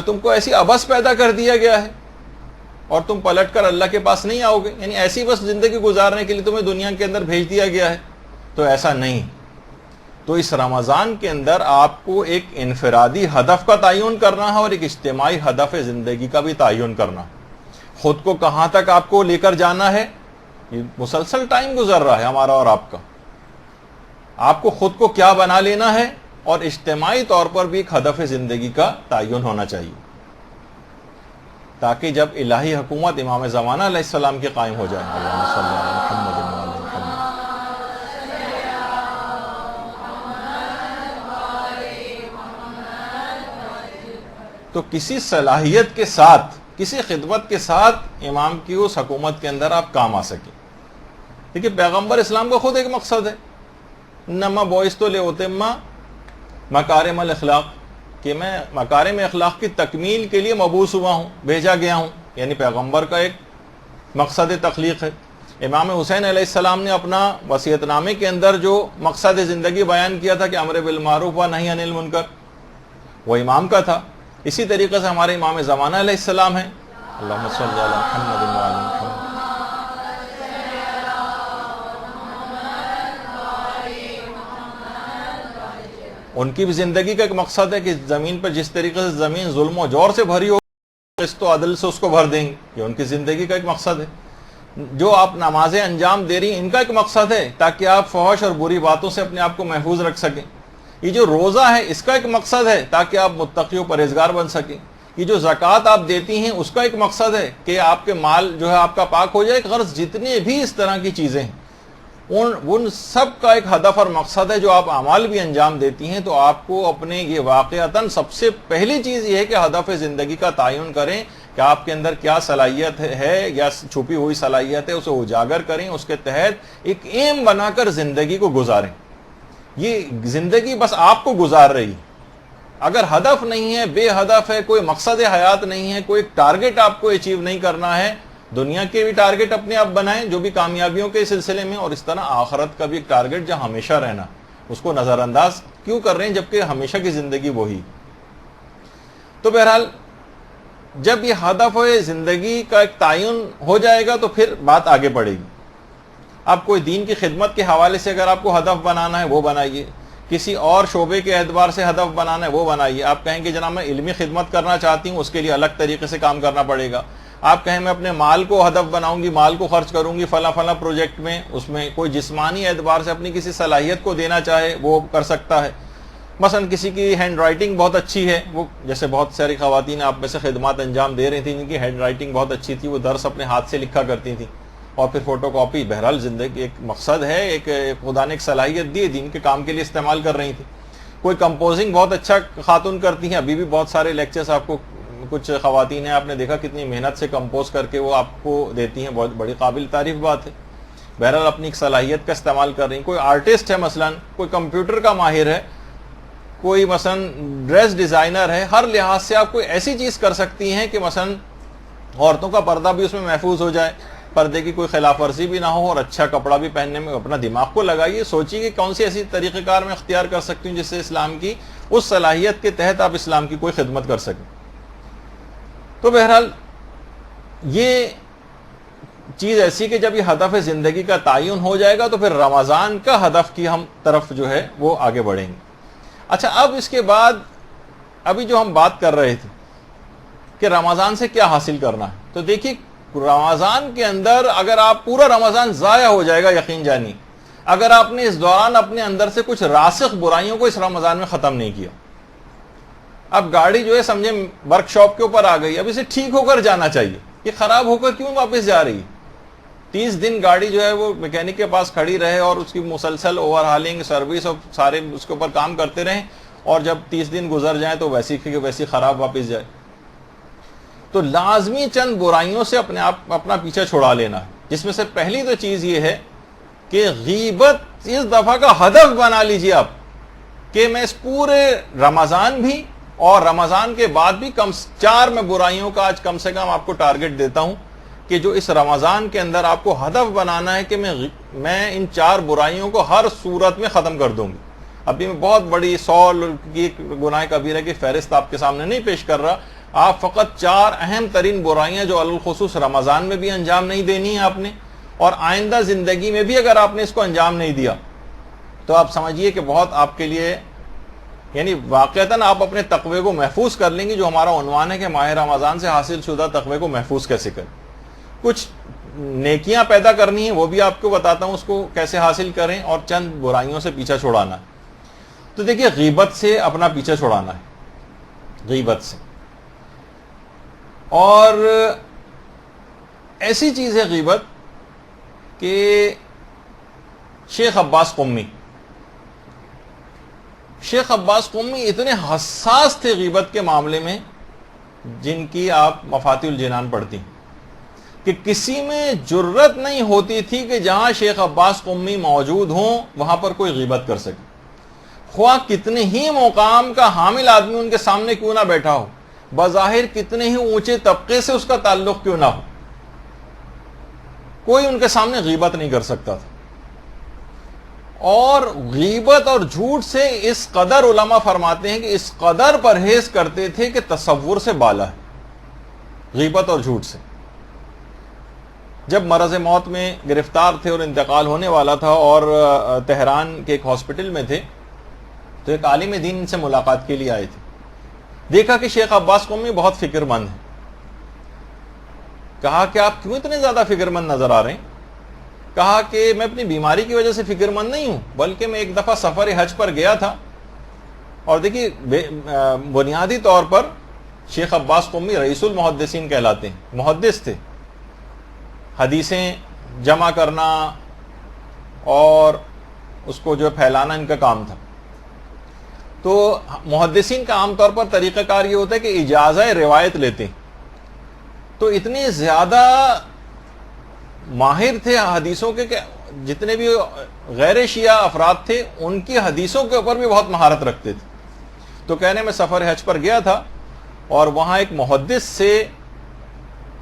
تم کو ایسی عبث پیدا کر دیا گیا ہے اور تم پلٹ کر اللہ کے پاس نہیں آؤ گے؟ یعنی ایسی بس زندگی گزارنے کے لیے تمہیں دنیا کے اندر بھیج دیا گیا ہے؟ تو ایسا نہیں۔ تو اس رمضان کے اندر آپ کو ایک انفرادی ہدف کا تعین کرنا ہے اور ایک اجتماعی ہدف زندگی کا بھی تعین کرنا ہے۔ خود کو کہاں تک آپ کو لے کر جانا ہے، یہ مسلسل ٹائم گزر رہا ہے ہمارا اور آپ کا، آپ کو خود کو کیا بنا لینا ہے اور اجتماعی طور پر بھی ایک ہدف زندگی کا تعین ہونا چاہیے، تاکہ جب الہی حکومت امام زمانہ علیہ السلام کی قائم ہو جائے۔ اللہم صلی علی محمد و علی محمد۔ تو کسی صلاحیت کے ساتھ، کسی خدمت کے ساتھ امام کی اس حکومت کے اندر آپ کام آ سکیں۔ دیکھیے پیغمبر اسلام کا خود ایک مقصد ہے، انما بعثت لاتم مکارم الاخلاق، کہ میں مکارم اخلاق کی تکمیل کے لیے مبعوث ہوا ہوں، بھیجا گیا ہوں، یعنی پیغمبر کا ایک مقصد تخلیق ہے۔ امام حسین علیہ السلام نے اپنا وصیت نامے کے اندر جو مقصد زندگی بیان کیا تھا کہ امر بالمعروف و نہی عن المنکر، وہ امام کا تھا۔ اسی طریقے سے ہمارے امام زمانہ علیہ السلام ہیں، اللہم صلی علی محمد و علی محمد۔ ان کی بھی زندگی کا ایک مقصد ہے کہ زمین پر جس طریقے سے زمین ظلم و جور سے بھری ہو، قسط و عدل سے اس کو بھر دیں گے، یہ ان کی زندگی کا ایک مقصد ہے۔ جو آپ نمازیں انجام دے رہی ہیں ان کا ایک مقصد ہے تاکہ آپ فحش اور بری باتوں سے اپنے آپ کو محفوظ رکھ سکیں۔ یہ جو روزہ ہے اس کا ایک مقصد ہے تاکہ آپ متقی و پرہیزگار بن سکیں۔ یہ جو زکوٰۃ آپ دیتی ہیں اس کا ایک مقصد ہے کہ آپ کے مال جو ہے آپ کا پاک ہو جائے۔ غرض جتنی بھی اس طرح کی چیزیں ہیں ان سب کا ایک ہدف اور مقصد ہے۔ جو آپ اعمال بھی انجام دیتی ہیں تو آپ کو اپنے یہ واقعتاً سب سے پہلی چیز یہ ہے کہ ہدف زندگی کا تعین کریں کہ آپ کے اندر کیا صلاحیت ہے یا چھپی ہوئی صلاحیت ہے، اسے اجاگر کریں، اس کے تحت ایک ایم بنا کر زندگی کو گزاریں۔ یہ زندگی بس آپ کو گزار رہی، اگر ہدف نہیں ہے، بے ہدف ہے، کوئی مقصد حیات نہیں ہے، کوئی ٹارگٹ آپ کو اچیو نہیں کرنا ہے، دنیا کے بھی ٹارگٹ اپنے آپ بنائیں جو بھی کامیابیوں کے سلسلے میں، اور اس طرح آخرت کا بھی ایک ٹارگٹ جہاں ہمیشہ رہنا، اس کو نظر انداز کیوں کر رہے ہیں جبکہ ہمیشہ کی زندگی وہی۔ تو بہرحال جب یہ ہدف زندگی کا ایک تعین ہو جائے گا تو پھر بات آگے بڑھے گی۔ اب کوئی دین کی خدمت کے حوالے سے اگر آپ کو ہدف بنانا ہے وہ بنائیے، کسی اور شعبے کے اعتبار سے ہدف بنانا ہے وہ بنائیے۔ آپ کہیں کہ جناب میں علمی خدمت کرنا چاہتی ہوں، اس کے لیے الگ طریقے سے کام کرنا پڑے گا۔ آپ کہیں میں اپنے مال کو ہدف بناؤں گی، مال کو خرچ کروں گی فلاں فلاں پروجیکٹ میں، اس میں کوئی جسمانی اعتبار سے اپنی کسی صلاحیت کو دینا چاہے وہ کر سکتا ہے۔ مثلا کسی کی ہینڈ رائٹنگ بہت اچھی ہے، وہ جیسے بہت ساری خواتین آپ میں سے خدمات انجام دے رہی تھیں جن کی ہینڈ رائٹنگ بہت اچھی تھی، وہ درس اپنے ہاتھ سے لکھا کرتی تھیں اور پھر فوٹو کاپی۔ بہرحال زندگی ایک مقصد ہے، ایک خدا نے ایک صلاحیت دی، دین کے کام کے لیے استعمال کر رہی تھی۔ کوئی کمپوزنگ بہت اچھا خاتون کرتی ہیں، ابھی بھی بہت سارے لیکچرز آپ کو، کچھ خواتین ہیں آپ نے دیکھا کتنی محنت سے کمپوز کر کے وہ آپ کو دیتی ہیں، بہت بڑی قابل تعریف بات ہے۔ بہرحال اپنی ایک صلاحیت کا استعمال کر رہی ہیں۔ کوئی آرٹسٹ ہے، مثلا کوئی کمپیوٹر کا ماہر ہے، کوئی مثلا ڈریس ڈیزائنر ہے، ہر لحاظ سے آپ کوئی ایسی چیز کر سکتی ہیں کہ مثلا عورتوں کا پردہ بھی اس میں محفوظ ہو جائے، پردے کی کوئی خلاف ورزی بھی نہ ہو، اور اچھا کپڑا بھی پہننے میں اپنا دماغ کو لگائیے، سوچیے کہ کون سی ایسی طریقہ کار میں اختیار کر سکتی ہوں جس سے اسلام کی اس صلاحیت کے تحت آپ اسلام کی کوئی خدمت کر سکیں۔ تو بہرحال یہ چیز ایسی کہ جب یہ ہدف زندگی کا تعین ہو جائے گا تو پھر رمضان کا ہدف کی ہم طرف جو ہے وہ آگے بڑھیں گے۔ اچھا، اب اس کے بعد ابھی جو ہم بات کر رہے تھے کہ رمضان سے کیا حاصل کرنا ہے، تو دیکھیے رمضان کے اندر اگر آپ پورا رمضان ضائع ہو جائے گا، یقین جانی اگر آپ نے اس دوران اپنے اندر سے کچھ راسخ برائیوں کو اس رمضان میں ختم نہیں کیا۔ اب گاڑی جو ہے سمجھے ورک شاپ کے اوپر آ گئی، اب اسے ٹھیک ہو کر جانا چاہیے، یہ خراب ہو کر کیوں واپس جا رہی ہے؟ 30 دن گاڑی جو ہے وہ میکینک کے پاس کھڑی رہے اور اس کی مسلسل اوور ہالنگ سروس اور سارے اس کے اوپر کام کرتے رہیں، اور جب 30 دن گزر جائیں تو ویسی کہ ویسی خراب واپس جائے. تو لازمی چند برائیوں سے اپنا پیچھا چھڑا لینا ہے، جس میں سے پہلی تو چیز یہ ہے کہ غیبت اس دفعہ کا ہدف بنا لیجیے آپ کہ میں اس پورے رمضان بھی اور رمضان کے بعد بھی 4 میں برائیوں کا آج کم سے کم آپ کو ٹارگٹ دیتا ہوں کہ جو اس رمضان کے اندر آپ کو ہدف بنانا ہے کہ میں ان 4 برائیوں کو ہر صورت میں ختم کر دوں گی. ابھی میں بہت بڑی 100 کی گناہ کبیرہ کی فہرست آپ کے سامنے نہیں پیش کر رہا. آپ فقط 4 اہم ترین برائیاں جو الخصوص رمضان میں بھی انجام نہیں دینی ہے آپ نے، اور آئندہ زندگی میں بھی اگر آپ نے اس کو انجام نہیں دیا تو آپ سمجھیے کہ بہت آپ کے لیے یعنی واقعتاً آپ اپنے تقوی کو محفوظ کر لیں گے، جو ہمارا عنوان ہے کہ ماہ رمضان سے حاصل شدہ تقوی کو محفوظ کیسے کریں. کچھ نیکیاں پیدا کرنی ہیں، وہ بھی آپ کو بتاتا ہوں اس کو کیسے حاصل کریں، اور چند برائیوں سے پیچھا چھڑانا ہے. تو دیکھیے غیبت سے اپنا پیچھا چھڑانا ہے، غیبت سے. اور ایسی چیز ہے غیبت کہ شیخ عباس قمی اتنے حساس تھے غیبت کے معاملے میں، جن کی آپ مفاتیح الجنان پڑھتی کہ کسی میں جرت نہیں ہوتی تھی کہ جہاں شیخ عباس قمی موجود ہوں وہاں پر کوئی غیبت کر سکے، خواہ کتنے ہی مقام کا حامل آدمی ان کے سامنے کیوں نہ بیٹھا ہو، بظاہر کتنے ہی اونچے طبقے سے اس کا تعلق کیوں نہ ہو، کوئی ان کے سامنے غیبت نہیں کر سکتا تھا. اور غیبت اور جھوٹ سے اس قدر علماء فرماتے ہیں کہ اس قدر پرہیز کرتے تھے کہ تصور سے بالا ہے غیبت اور جھوٹ سے. جب مرض موت میں گرفتار تھے اور انتقال ہونے والا تھا اور تہران کے ایک ہاسپٹل میں تھے، تو ایک عالم دین ان سے ملاقات کے لیے آئے تھے. دیکھا کہ شیخ عباس قمی بہت فکر مند ہیں. کہا کہ آپ کیوں اتنے زیادہ فکر مند نظر آ رہے ہیں؟ کہا کہ میں اپنی بیماری کی وجہ سے فکر مند نہیں ہوں، بلکہ میں ایک دفعہ سفر حج پر گیا تھا. اور دیکھیے بنیادی طور پر شیخ عباس قمی رئیس المحدثین کہلاتے ہیں، محدث تھے. حدیثیں جمع کرنا اور اس کو جو پھیلانا ان کا کام تھا. تو محدثین کا عام طور پر طریقہ کار یہ ہوتا ہے کہ اجازہ روایت لیتے ہیں. تو اتنے زیادہ ماہر تھے حدیثوں کے کہ جتنے بھی غیر شیعہ افراد تھے ان کی حدیثوں کے اوپر بھی بہت مہارت رکھتے تھے. تو کہنے میں سفر حج پر گیا تھا اور وہاں ایک محدث سے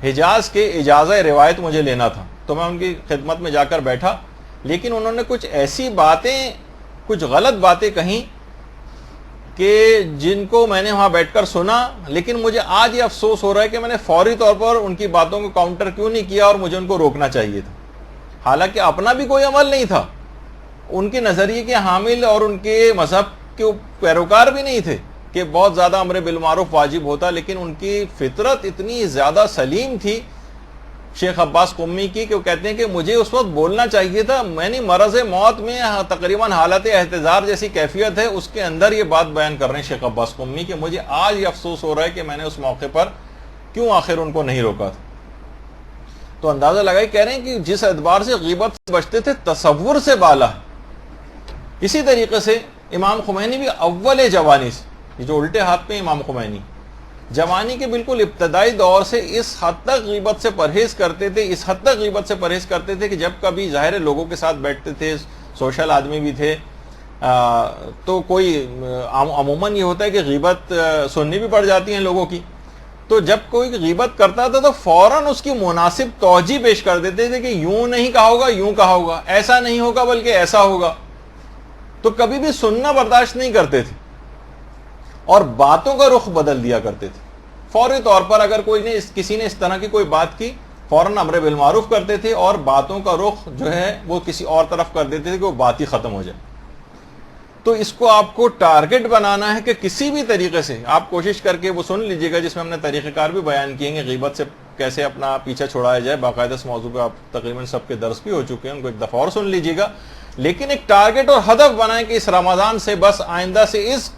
حجاز کے اجازہ روایت مجھے لینا تھا، تو میں ان کی خدمت میں جا کر بیٹھا. لیکن انہوں نے کچھ ایسی باتیں، کچھ غلط باتیں کہیں کہ جن کو میں نے وہاں بیٹھ کر سنا، لیکن مجھے آج یہ افسوس ہو رہا ہے کہ میں نے فوری طور پر ان کی باتوں کو کاؤنٹر کیوں نہیں کیا اور مجھے ان کو روکنا چاہیے تھا. حالانکہ اپنا بھی کوئی عمل نہیں تھا، ان کے نظریے کے حامل اور ان کے مذہب کے پیروکار بھی نہیں تھے کہ بہت زیادہ امر بالمعروف واجب ہوتا، لیکن ان کی فطرت اتنی زیادہ سلیم تھی شیخ عباس قمی کی کہ وہ کہتے ہیں کہ مجھے اس وقت بولنا چاہیے تھا. میں نے مرض موت میں تقریباً حالت احتضار جیسی کیفیت ہے، اس کے اندر یہ بات بیان کر رہے ہیں شیخ عباس قمی کہ مجھے آج یہ افسوس ہو رہا ہے کہ میں نے اس موقع پر کیوں آخر ان کو نہیں روکا تھا. تو اندازہ لگائی، کہہ رہے ہیں کہ جس اعتبار سے غیبت سے بچتے تھے تصور سے بالا ہے. اسی طریقے سے امام خمینی بھی اول جوانی سے، یہ جو الٹے ہاتھ پہ امام خمینی جوانی کے بالکل ابتدائی دور سے اس حد تک غیبت سے پرہیز کرتے تھے کہ جب کبھی ظاہر لوگوں کے ساتھ بیٹھتے تھے، سوشل آدمی بھی تھے، تو کوئی عموماً یہ ہوتا ہے کہ غیبت سننی بھی پڑ جاتی ہیں لوگوں کی. تو جب کوئی غیبت کرتا تھا تو فوراً اس کی مناسب توجیہ پیش کر دیتے تھے کہ یوں نہیں کہا ہوگا، یوں کہا ہوگا، ایسا نہیں ہوگا بلکہ ایسا ہوگا. تو کبھی بھی سننا برداشت نہیں کرتے تھے اور باتوں کا رخ بدل دیا کرتے تھے. فوری طور پر اگر کسی نے اس طرح کی کوئی بات کی، فوراً امر بالمعروف کرتے تھے اور باتوں کا رخ جو ہے وہ کسی اور طرف کر دیتے تھے کہ وہ بات ہی ختم ہو جائے. تو اس کو آپ کو ٹارگٹ بنانا ہے کہ کسی بھی طریقے سے آپ کوشش کر کے وہ سن لیجیے گا، جس میں ہم نے طریقہ کار بھی بیان کیے ہیں غیبت سے کیسے اپنا پیچھا چھڑایا جائے. باقاعدہ اس موضوع پہ آپ تقریباً سب کے درس بھی ہو چکے ہیں، ان کو ایک دفعہ اور سن لیجیے گا. لیکن ایک ٹارگٹ اور ہدف بنائیں کہ اس رمضان سے بس آئندہ سے اس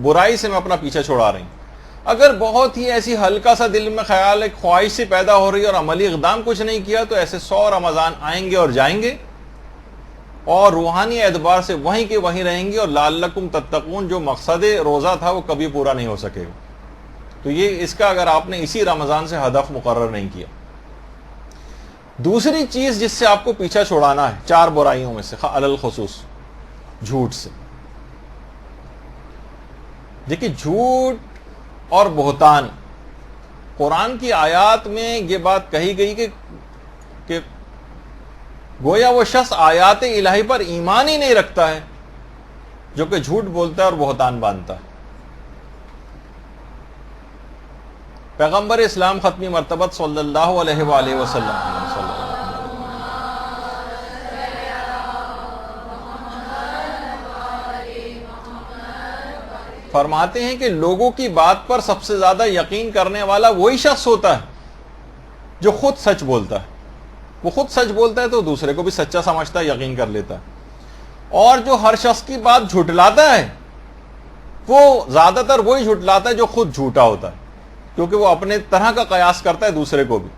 برائی سے میں اپنا پیچھا چھڑا رہی ہوں. اگر بہت ہی ایسی ہلکا سا دل میں خیال ایک خواہش سے پیدا ہو رہی ہے اور عملی اقدام کچھ نہیں کیا، تو ایسے 100 رمضان آئیں گے اور جائیں گے اور روحانی اعتبار سے وہیں کے وہیں رہیں گی، اور لعلکم تتقون جو مقصد روزہ تھا وہ کبھی پورا نہیں ہو سکے گا۔ تو یہ اس کا اگر آپ نے اسی رمضان سے ہدف مقرر نہیں کیا۔ دوسری چیز جس سے آپ کو پیچھا چھڑانا ہے 4 برائیوں میں سے علی الخصوص، جھوٹ سے۔ دیکھیے جھوٹ اور بہتان، قرآن کی آیات میں یہ بات کہی گئی کہ گویا وہ شخص آیات الہی پر ایمان ہی نہیں رکھتا ہے جو کہ جھوٹ بولتا ہے اور بہتان باندھتا ہے۔ پیغمبر اسلام ختمی مرتبت صلی اللہ علیہ وآلہ وسلم فرماتے ہیں کہ لوگوں کی بات پر سب سے زیادہ یقین کرنے والا وہی شخص ہوتا ہے جو خود سچ بولتا ہے۔ وہ خود سچ بولتا ہے تو دوسرے کو بھی سچا سمجھتا ہے، یقین کر لیتا ہے۔ اور جو ہر شخص کی بات جھٹلاتا ہے وہ زیادہ تر وہی جھٹلاتا ہے جو خود جھوٹا ہوتا ہے، کیونکہ وہ اپنے طرح کا قیاس کرتا ہے دوسرے کو بھی،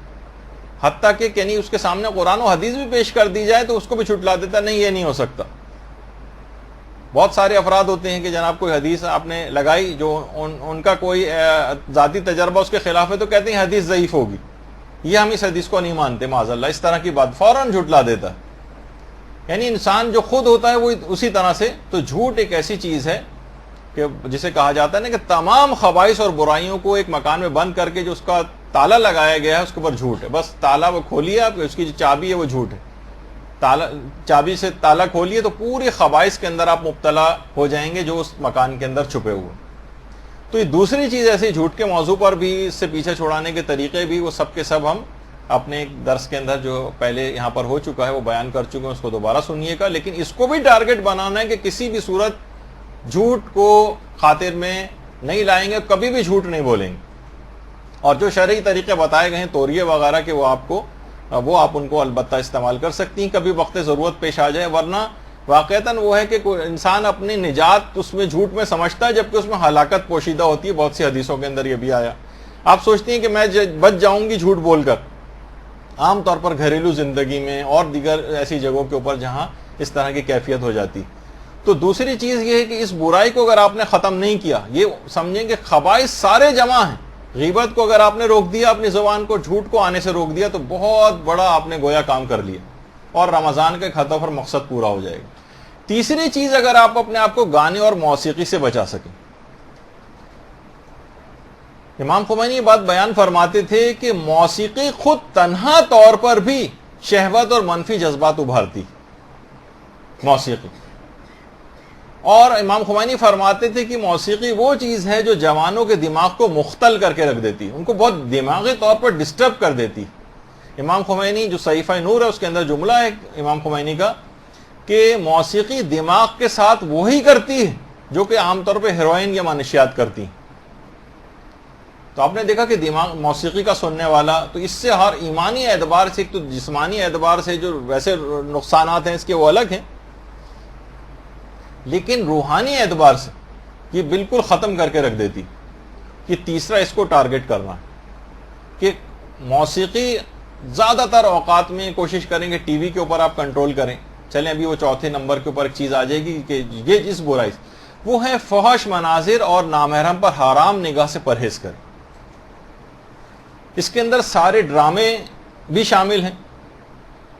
حتیٰ کہ یعنی اس کے سامنے قرآن و حدیث بھی پیش کر دی جائے تو اس کو بھی جھٹلا دیتا ہے، نہیں یہ نہیں ہو سکتا۔ بہت سارے افراد ہوتے ہیں کہ جناب کوئی حدیث آپ نے لگائی جو ان کا کوئی ذاتی تجربہ اس کے خلاف ہے تو کہتے ہیں حدیث ضعیف ہوگی، یہ ہم اس حدیث کو نہیں مانتے معاذ اللہ، اس طرح کی بات فوراً جھٹلا دیتا ہے۔ یعنی انسان جو خود ہوتا ہے وہ اسی طرح سے، تو جھوٹ ایک ایسی چیز ہے کہ جسے کہا جاتا ہے نا کہ تمام خبائث اور برائیوں کو ایک مکان میں بند کر کے جو اس کا تالا لگایا گیا ہے اس کے اوپر جھوٹ ہے، بس تالا وہ کھولیے آپ، اس کی جو چابی ہے وہ جھوٹ ہے، چابی سے تالا کھولیے تو پوری خبائث کے اندر آپ مبتلا ہو جائیں گے جو اس مکان کے اندر چھپے ہوئے۔ تو یہ دوسری چیز ایسی جھوٹ کے موضوع پر بھی، اس سے پیچھے چھڑانے کے طریقے بھی، وہ سب کے سب ہم اپنے ایک درس کے اندر جو پہلے یہاں پر ہو چکا ہے وہ بیان کر چکے ہیں، اس کو دوبارہ سنیے گا، لیکن اس کو بھی ٹارگٹ بنانا ہے کہ کسی بھی صورت جھوٹ کو خاطر میں نہیں لائیں گے، کبھی بھی جھوٹ نہیں بولیں گے، اور جو شرعی طریقے بتائے گئے ہیں توریے وغیرہ کے وہ آپ ان کو البتہ استعمال کر سکتی ہیں کبھی وقت ضرورت پیش آ جائے، ورنہ واقعتاً وہ ہے کہ کوئی انسان اپنی نجات اس میں جھوٹ میں سمجھتا ہے جبکہ اس میں ہلاکت پوشیدہ ہوتی ہے۔ بہت سی حدیثوں کے اندر یہ بھی آیا، آپ سوچتی ہیں کہ میں بچ جاؤں گی جھوٹ بول کر، عام طور پر گھریلو زندگی میں اور دیگر ایسی جگہوں کے اوپر جہاں اس طرح کی کیفیت ہو جاتی۔ تو دوسری چیز یہ ہے کہ اس برائی کو اگر آپ نے ختم نہیں کیا، یہ سمجھیں کہ خبائث سارے جمع ہیں، غیبت کو اگر آپ نے روک دیا اپنی زبان کو، جھوٹ کو آنے سے روک دیا تو بہت بڑا آپ نے گویا کام کر لیا، اور رمضان کے ہدف اور مقصد پورا ہو جائے گا۔ تیسری چیز، اگر آپ اپنے آپ کو گانے اور موسیقی سے بچا سکیں، امام خمینی یہ بات بیان فرماتے تھے کہ موسیقی خود تنہا طور پر بھی شہوت اور منفی جذبات ابھارتی موسیقی، اور امام خمینی فرماتے تھے کہ موسیقی وہ چیز ہے جو جوانوں کے دماغ کو مختل کر کے رکھ دیتی، ان کو بہت دماغی طور پر ڈسٹرب کر دیتی۔ امام خمینی جو صحیفہ نور ہے اس کے اندر جملہ ہے امام خمینی کا کہ موسیقی دماغ کے ساتھ وہی کرتی ہے جو کہ عام طور پہ ہیروئن یا منشیات کرتی ہیں۔ تو آپ نے دیکھا کہ دماغ موسیقی کا سننے والا، تو اس سے ہر ایمانی اعتبار سے، ایک تو جسمانی اعتبار سے جو ویسے نقصانات ہیں اس کے وہ الگ ہیں، لیکن روحانی اعتبار سے یہ بالکل ختم کر کے رکھ دیتی۔ یہ تیسرا اس کو ٹارگٹ کرنا ہے کہ موسیقی زیادہ تر اوقات میں کوشش کریں کہ ٹی وی کے اوپر آپ کنٹرول کریں۔ چلیں ابھی وہ چوتھے نمبر کے اوپر ایک چیز آ جائے گی کہ یہ جس برائی وہ ہے فحش مناظر اور نامحرم پر حرام نگاہ سے پرہیز کریں۔ اس کے اندر سارے ڈرامے بھی شامل ہیں۔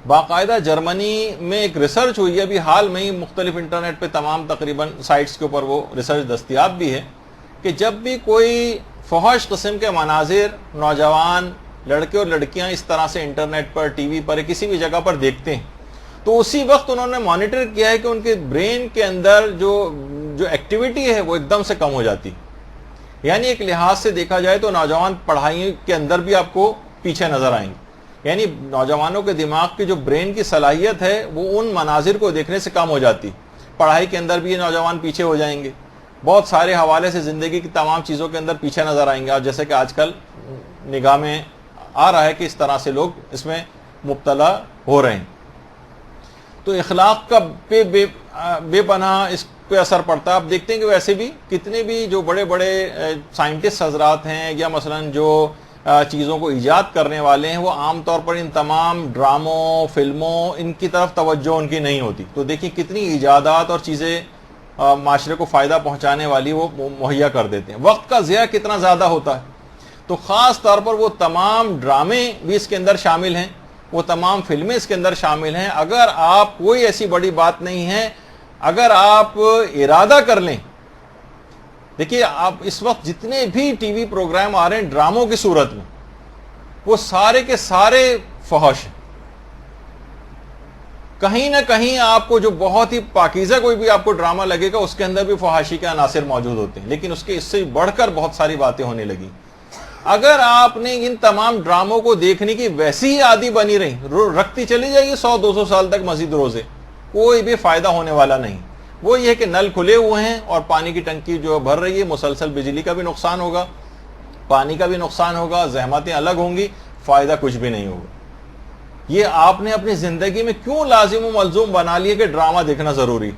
باقاعدہ جرمنی میں ایک ریسرچ ہوئی ہے ابھی حال میں ہی، مختلف انٹرنیٹ پہ تمام تقریباً سائٹس کے اوپر وہ ریسرچ دستیاب بھی ہے کہ جب بھی کوئی فحش قسم کے مناظر نوجوان لڑکے اور لڑکیاں اس طرح سے انٹرنیٹ پر، ٹی وی پر، کسی بھی جگہ پر دیکھتے ہیں تو اسی وقت انہوں نے مانیٹر کیا ہے کہ ان کے برین کے اندر جو ایکٹیویٹی ہے وہ ایک دم سے کم ہو جاتی، یعنی ایک لحاظ سے دیکھا جائے تو نوجوان پڑھائی کے اندر بھی آپ کو پیچھے نظر آئیں گے، یعنی نوجوانوں کے دماغ کی جو برین کی صلاحیت ہے وہ ان مناظر کو دیکھنے سے کم ہو جاتی، پڑھائی کے اندر بھی یہ نوجوان پیچھے ہو جائیں گے، بہت سارے حوالے سے زندگی کی تمام چیزوں کے اندر پیچھے نظر آئیں گے، اور جیسے کہ آج کل نگاہ میں آ رہا ہے کہ اس طرح سے لوگ اس میں مبتلا ہو رہے ہیں۔ تو اخلاق کا بے پناہ اس پہ اثر پڑتا ہے۔ آپ دیکھتے ہیں کہ ویسے بھی کتنے بھی جو بڑے بڑے سائنٹسٹ حضرات ہیں یا مثلا جو چیزوں کو ایجاد کرنے والے ہیں، وہ عام طور پر ان تمام ڈراموں، فلموں، ان کی طرف توجہ ان کی نہیں ہوتی. تو دیکھیں کتنی ایجادات اور چیزیں معاشرے کو فائدہ پہنچانے والی وہ مہیا کر دیتے ہیں. وقت کا ضیاع کتنا زیادہ ہوتا ہے. تو خاص طور پر وہ تمام ڈرامے بھی اس کے اندر شامل ہیں، وہ تمام فلمیں اس کے اندر شامل ہیں. اگر آپ کوئی ایسی بڑی بات نہیں ہے، اگر آپ ارادہ کر لیں. دیکھیے آپ اس وقت جتنے بھی ٹی وی پروگرام آ رہے ہیں ڈراموں کی صورت میں، وہ سارے کے سارے فحش ہیں. کہیں نہ کہیں آپ کو جو بہت ہی پاکیزہ کوئی بھی آپ کو ڈرامہ لگے گا اس کے اندر بھی فحاشی کے عناصر موجود ہوتے ہیں، لیکن اس کے اس سے بڑھ کر بہت ساری باتیں ہونے لگی. اگر آپ نے ان تمام ڈراموں کو دیکھنے کی ویسی ہی عادی بنی رہی، رکھتی چلی جائے گی 100-200 سال تک مزید روزے، کوئی بھی فائدہ ہونے والا نہیں. وہ یہ کہ نل کھلے ہوئے ہیں اور پانی کی ٹنکی جو بھر رہی ہے، مسلسل بجلی کا بھی نقصان ہوگا، پانی کا بھی نقصان ہوگا، زحمتیں الگ ہوں گی، فائدہ کچھ بھی نہیں ہوگا. یہ آپ نے اپنی زندگی میں کیوں لازم و ملزوم بنا لیا کہ ڈرامہ دیکھنا ضروری،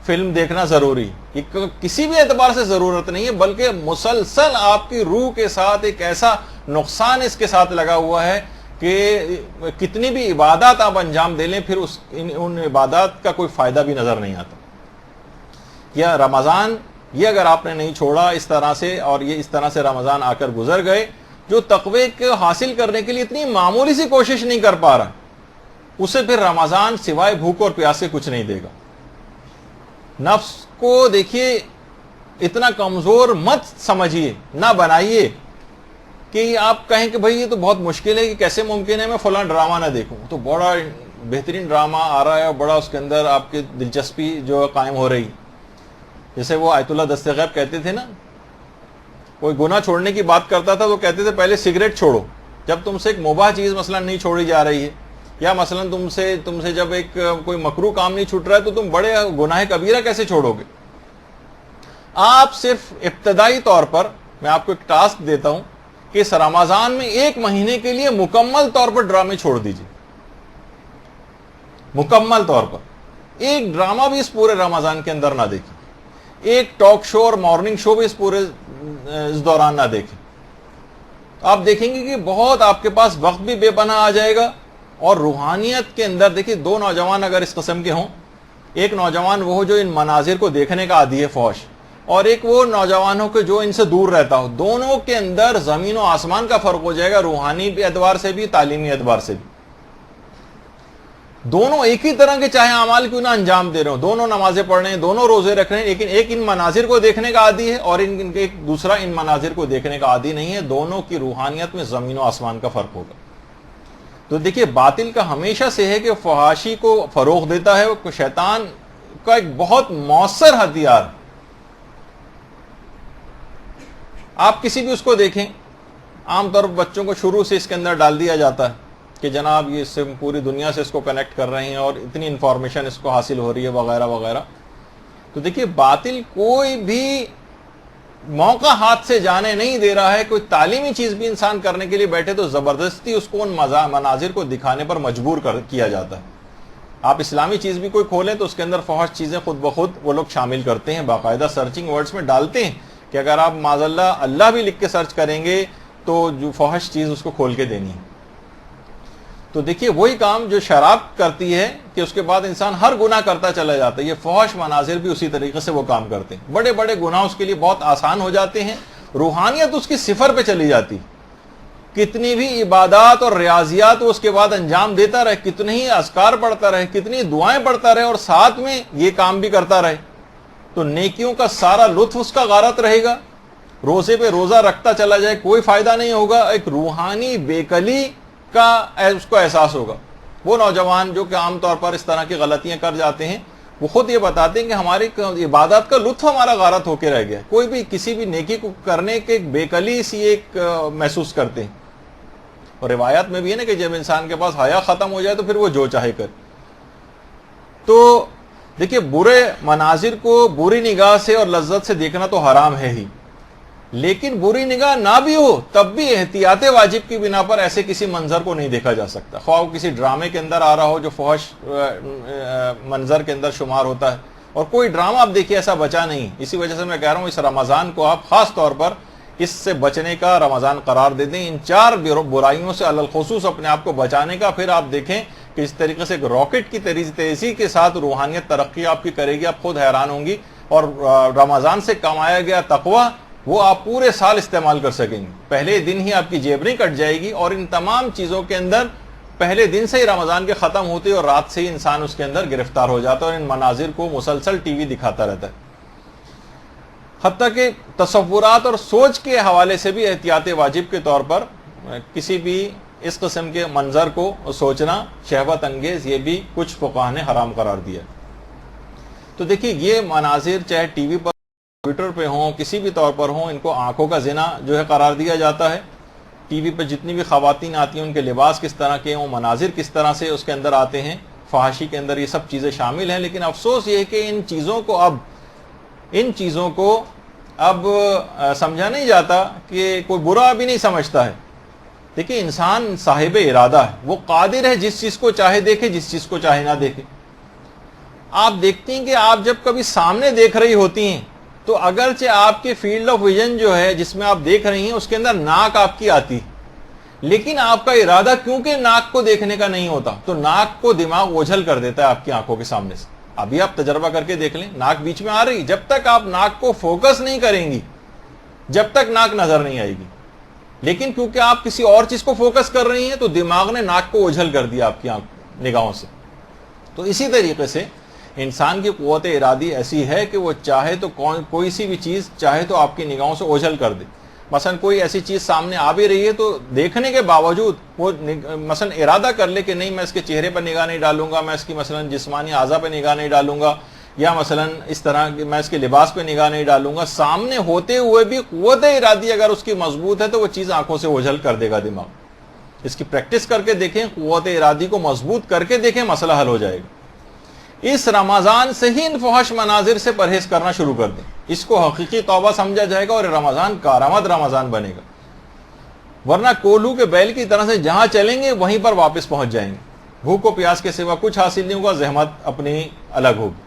فلم دیکھنا ضروری؟ یہ کسی بھی اعتبار سے ضرورت نہیں ہے، بلکہ مسلسل آپ کی روح کے ساتھ ایک ایسا نقصان اس کے ساتھ لگا ہوا ہے کہ کتنی بھی عبادات آپ انجام دے لیں پھر ان عبادات کا کوئی فائدہ بھی نظر نہیں آتا. یا رمضان، یہ اگر آپ نے نہیں چھوڑا اس طرح سے، اور یہ اس طرح سے رمضان آ کر گزر گئے، جو تقوی کو حاصل کرنے کے لیے اتنی معمولی سی کوشش نہیں کر پا رہا، اسے پھر رمضان سوائے بھوک اور پیاس سے کچھ نہیں دے گا. نفس کو دیکھیے اتنا کمزور مت سمجھیے، نہ بنائیے کہ آپ کہیں کہ بھئی یہ تو بہت مشکل ہے، کہ کیسے ممکن ہے میں فلاں ڈرامہ نہ دیکھوں. تو بڑا بہترین ڈرامہ آ رہا ہے اور بڑا اس کے اندر آپ کی دلچسپی جو قائم ہو رہی. جیسے وہ آیت اللہ دستغیب کہتے تھے نا، کوئی گناہ چھوڑنے کی بات کرتا تھا تو کہتے تھے پہلے سگریٹ چھوڑو. جب تم سے ایک مباح چیز مثلا نہیں چھوڑی جا رہی ہے، یا مثلا تم سے جب ایک کوئی مکروہ کام نہیں چھوٹ رہا ہے، تو تم بڑے گناہ کبیرہ کیسے چھوڑو گے؟ آپ صرف ابتدائی طور پر میں آپ کو ایک ٹاسک دیتا ہوں کہ اس رمضان میں 1 مہینے کے لیے مکمل طور پر ڈرامے چھوڑ دیجیے. مکمل طور پر ایک ڈرامہ بھی اس پورے رمضان کے اندر نہ دیکھیں، ایک ٹاک شو اور مارننگ شو بھی اس دوران نہ دیکھیں. آپ دیکھیں گے کہ بہت آپ کے پاس وقت بھی بے پناہ آ جائے گا. اور روحانیت کے اندر دیکھیے 2 نوجوان اگر اس قسم کے ہوں، ایک نوجوان وہ جو ان مناظر کو دیکھنے کا عادی ہے فحش، اور ایک وہ نوجوان ہو کہ جو ان سے دور رہتا ہو، دونوں کے اندر زمین و آسمان کا فرق ہو جائے گا، روحانی اعتبار سے بھی، تعلیمی اعتبار سے بھی. دونوں ایک ہی طرح کے چاہے اعمال کیوں نہ انجام دے رہے ہوں، دونوں نمازیں پڑھ رہے ہیں، دونوں روزے رکھ رہے ہیں، لیکن ایک ان مناظر کو دیکھنے کا عادی ہے اور ایک دوسرا ان مناظر کو دیکھنے کا عادی نہیں ہے. دونوں کی روحانیت میں زمین و آسمان کا فرق ہوگا. تو دیکھیے باطل کا ہمیشہ سے ہے کہ فحاشی کو فروغ دیتا ہے، وہ شیطان کا ایک بہت مؤثر ہتھیار. آپ کسی بھی اس کو دیکھیں، عام طور پر بچوں کو شروع سے اس کے اندر ڈال دیا جاتا ہے کہ جناب یہ اس سے پوری دنیا سے اس کو کنیکٹ کر رہے ہیں اور اتنی انفارمیشن اس کو حاصل ہو رہی ہے وغیرہ وغیرہ. تو دیکھیے باطل کوئی بھی موقع ہاتھ سے جانے نہیں دے رہا ہے. کوئی تعلیمی چیز بھی انسان کرنے کے لیے بیٹھے تو زبردستی اس کو ان مناظر کو دکھانے پر مجبور کیا جاتا ہے. آپ اسلامی چیز بھی کوئی کھولیں تو اس کے اندر فحش چیزیں خود بخود وہ لوگ شامل کرتے ہیں، باقاعدہ سرچنگ ورڈز میں ڈالتے ہیں کہ اگر آپ معاذ اللہ بھی لکھ کے سرچ کریں گے تو جو فحش چیز اس کو کھول کے دینی ہے. تو دیکھیے وہی کام جو شراب کرتی ہے کہ اس کے بعد انسان ہر گناہ کرتا چلا جاتا ہے، یہ فحش مناظر بھی اسی طریقے سے وہ کام کرتے ہیں. بڑے بڑے گناہ اس کے لیے بہت آسان ہو جاتے ہیں، روحانیت اس کی صفر پہ چلی جاتی. کتنی بھی عبادات اور ریاضیات وہ اس کے بعد انجام دیتا رہے، کتنے ہی اذکار پڑھتا رہے، کتنی دعائیں پڑھتا رہے اور ساتھ میں یہ کام بھی کرتا رہے، تو نیکیوں کا سارا لطف اس کا غارت رہے گا. روزے پہ روزہ رکھتا چلا جائے کوئی فائدہ نہیں ہوگا. ایک روحانی بیکلی کا اس کو احساس ہوگا. وہ نوجوان جو کہ عام طور پر اس طرح کی غلطیاں کر جاتے ہیں، وہ خود یہ بتاتے ہیں کہ ہماری عبادات کا لطف ہمارا غارت ہو کے رہ گیا. کوئی بھی کسی بھی نیکی کو کرنے کے ایک بیکلی سی ایک محسوس کرتے ہیں. اور روایات میں بھی ہے نا کہ جب انسان کے پاس حیا ختم ہو جائے تو پھر وہ جو چاہے کر. تو دیکھیے برے مناظر کو بری نگاہ سے اور لذت سے دیکھنا تو حرام ہے ہی، لیکن بری نگاہ نہ بھی ہو تب بھی احتیاط واجب کی بنا پر ایسے کسی منظر کو نہیں دیکھا جا سکتا. خواہ وہ کسی ڈرامے کے اندر آ رہا ہو جو فحش منظر کے اندر شمار ہوتا ہے، اور کوئی ڈرامہ آپ دیکھیے ایسا بچا نہیں. اسی وجہ سے میں کہہ رہا ہوں اس رمضان کو آپ خاص طور پر اس سے بچنے کا رمضان قرار دے دیں، ان 4 برائیوں سے علالخصوص اپنے آپ کو بچانے کا. پھر آپ دیکھیں کہ اس طریقے سے ایک راکٹ کی تیزی کے ساتھ روحانیت ترقی آپ کی کرے گی، آپ خود حیران ہوں گی. اور رمضان سے کمایا گیا تقوی وہ آپ پورے سال استعمال کر سکیں گے. پہلے دن ہی آپ کی جیبری کٹ جائے گی. اور ان تمام چیزوں کے اندر پہلے دن سے ہی رمضان کے ختم ہوتے اور رات سے ہی انسان اس کے اندر گرفتار ہو جاتا ہے اور ان مناظر کو مسلسل ٹی وی دکھاتا رہتا ہے. حتیٰ کہ تصورات اور سوچ کے حوالے سے بھی احتیاط واجب کے طور پر کسی بھی اس قسم کے منظر کو سوچنا شہوت انگیز، یہ بھی کچھ فقہاء نے حرام قرار دیا. تو دیکھیے یہ مناظر چاہے ٹی وی پر، کمپیوٹر پہ ہوں، کسی بھی طور پر ہوں، ان کو آنکھوں کا زنا جو ہے قرار دیا جاتا ہے. ٹی وی پہ جتنی بھی خواتین آتی ہیں ان کے لباس کس طرح کے ہیں، مناظر کس طرح سے اس کے اندر آتے ہیں، فحاشی کے اندر یہ سب چیزیں شامل ہیں. لیکن افسوس یہ ہے کہ ان چیزوں کو اب سمجھا نہیں جاتا، کہ کوئی برا بھی نہیں سمجھتا ہے. دیکھیں انسان صاحب ارادہ ہے، وہ قادر ہے جس چیز کو چاہے دیکھے، جس چیز کو چاہے نہ دیکھے. آپ دیکھتی ہیں کہ آپ جب کبھی سامنے دیکھ رہی ہوتی ہیں تو اگرچہ آپ کے فیلڈ آف ویژن جو ہے جس میں آپ دیکھ رہی ہیں اس کے اندر ناک آپ کی آتی، لیکن آپ کا ارادہ کیونکہ ناک کو دیکھنے کا نہیں ہوتا تو ناک کو دماغ اوجھل کر دیتا ہے آپ کی آنکھوں کے سامنے سے. ابھی آپ تجربہ کر کے دیکھ لیں، ناک بیچ میں آ رہی، جب تک آپ ناک کو فوکس نہیں کریں گی جب تک ناک نظر نہیں آئے گی. لیکن کیونکہ آپ کسی اور چیز کو فوکس کر رہی ہیں تو دماغ نے ناک کو اوجھل کر دیا آپ کی نگاہوں سے. تو اسی طریقے سے انسان کی قوت ارادی ایسی ہے کہ وہ چاہے تو کوئی سی بھی چیز چاہے تو آپ کی نگاہوں سے اوجھل کر دے. مثلا کوئی ایسی چیز سامنے آ بھی رہی ہے تو دیکھنے کے باوجود وہ مثلا ارادہ کر لے کہ نہیں میں اس کے چہرے پر نگاہ نہیں ڈالوں گا، میں اس کی مثلا جسمانی اعضاء پہ نگاہ نہیں ڈالوں گا، یا مثلا اس طرح میں اس کے لباس پہ نگاہ نہیں ڈالوں گا. سامنے ہوتے ہوئے بھی قوت ارادی اگر اس کی مضبوط ہے تو وہ چیز آنکھوں سے اوجھل کر دے گا دماغ. اس کی پریکٹس کر کے دیکھیں، قوت ارادی کو مضبوط کر کے دیکھیں، مسئلہ حل ہو جائے گا. اس رمضان سے ہی ان فحش مناظر سے پرہیز کرنا شروع کر دیں. اس کو حقیقی توبہ سمجھا جائے گا اور رمضان کارآمد رمضان بنے گا. ورنہ کولو کے بیل کی طرح سے جہاں چلیں گے وہیں پر واپس پہنچ جائیں گے. بھوک و پیاس کے سوا کچھ حاصل نہیں ہوگا، زحمت اپنی الگ ہوگی.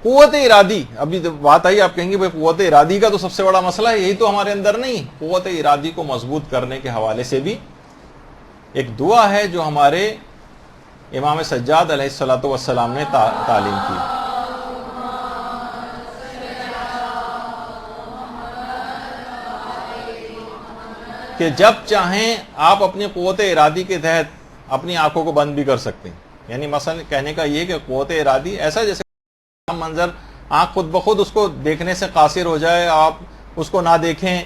قوت ارادی، ابھی بات آئی، آپ کہیں گے بھائی قوت ارادی کا تو سب سے بڑا مسئلہ ہے، یہی تو ہمارے اندر نہیں. قوت ارادی کو مضبوط کرنے کے حوالے سے بھی ایک دعا ہے جو ہمارے امام سجاد علیہ الصلوۃ والسلام نے تعلیم کی. کہ جب چاہیں آپ اپنی قوت ارادی کے تحت اپنی آنکھوں کو بند بھی کر سکتے ہیں. یعنی مثلا کہنے کا یہ کہ قوت ارادی ایسا جیسے منظر آنکھ خود بخود اس کو دیکھنے سے قاصر ہو جائے، آپ اس کو نہ دیکھیں،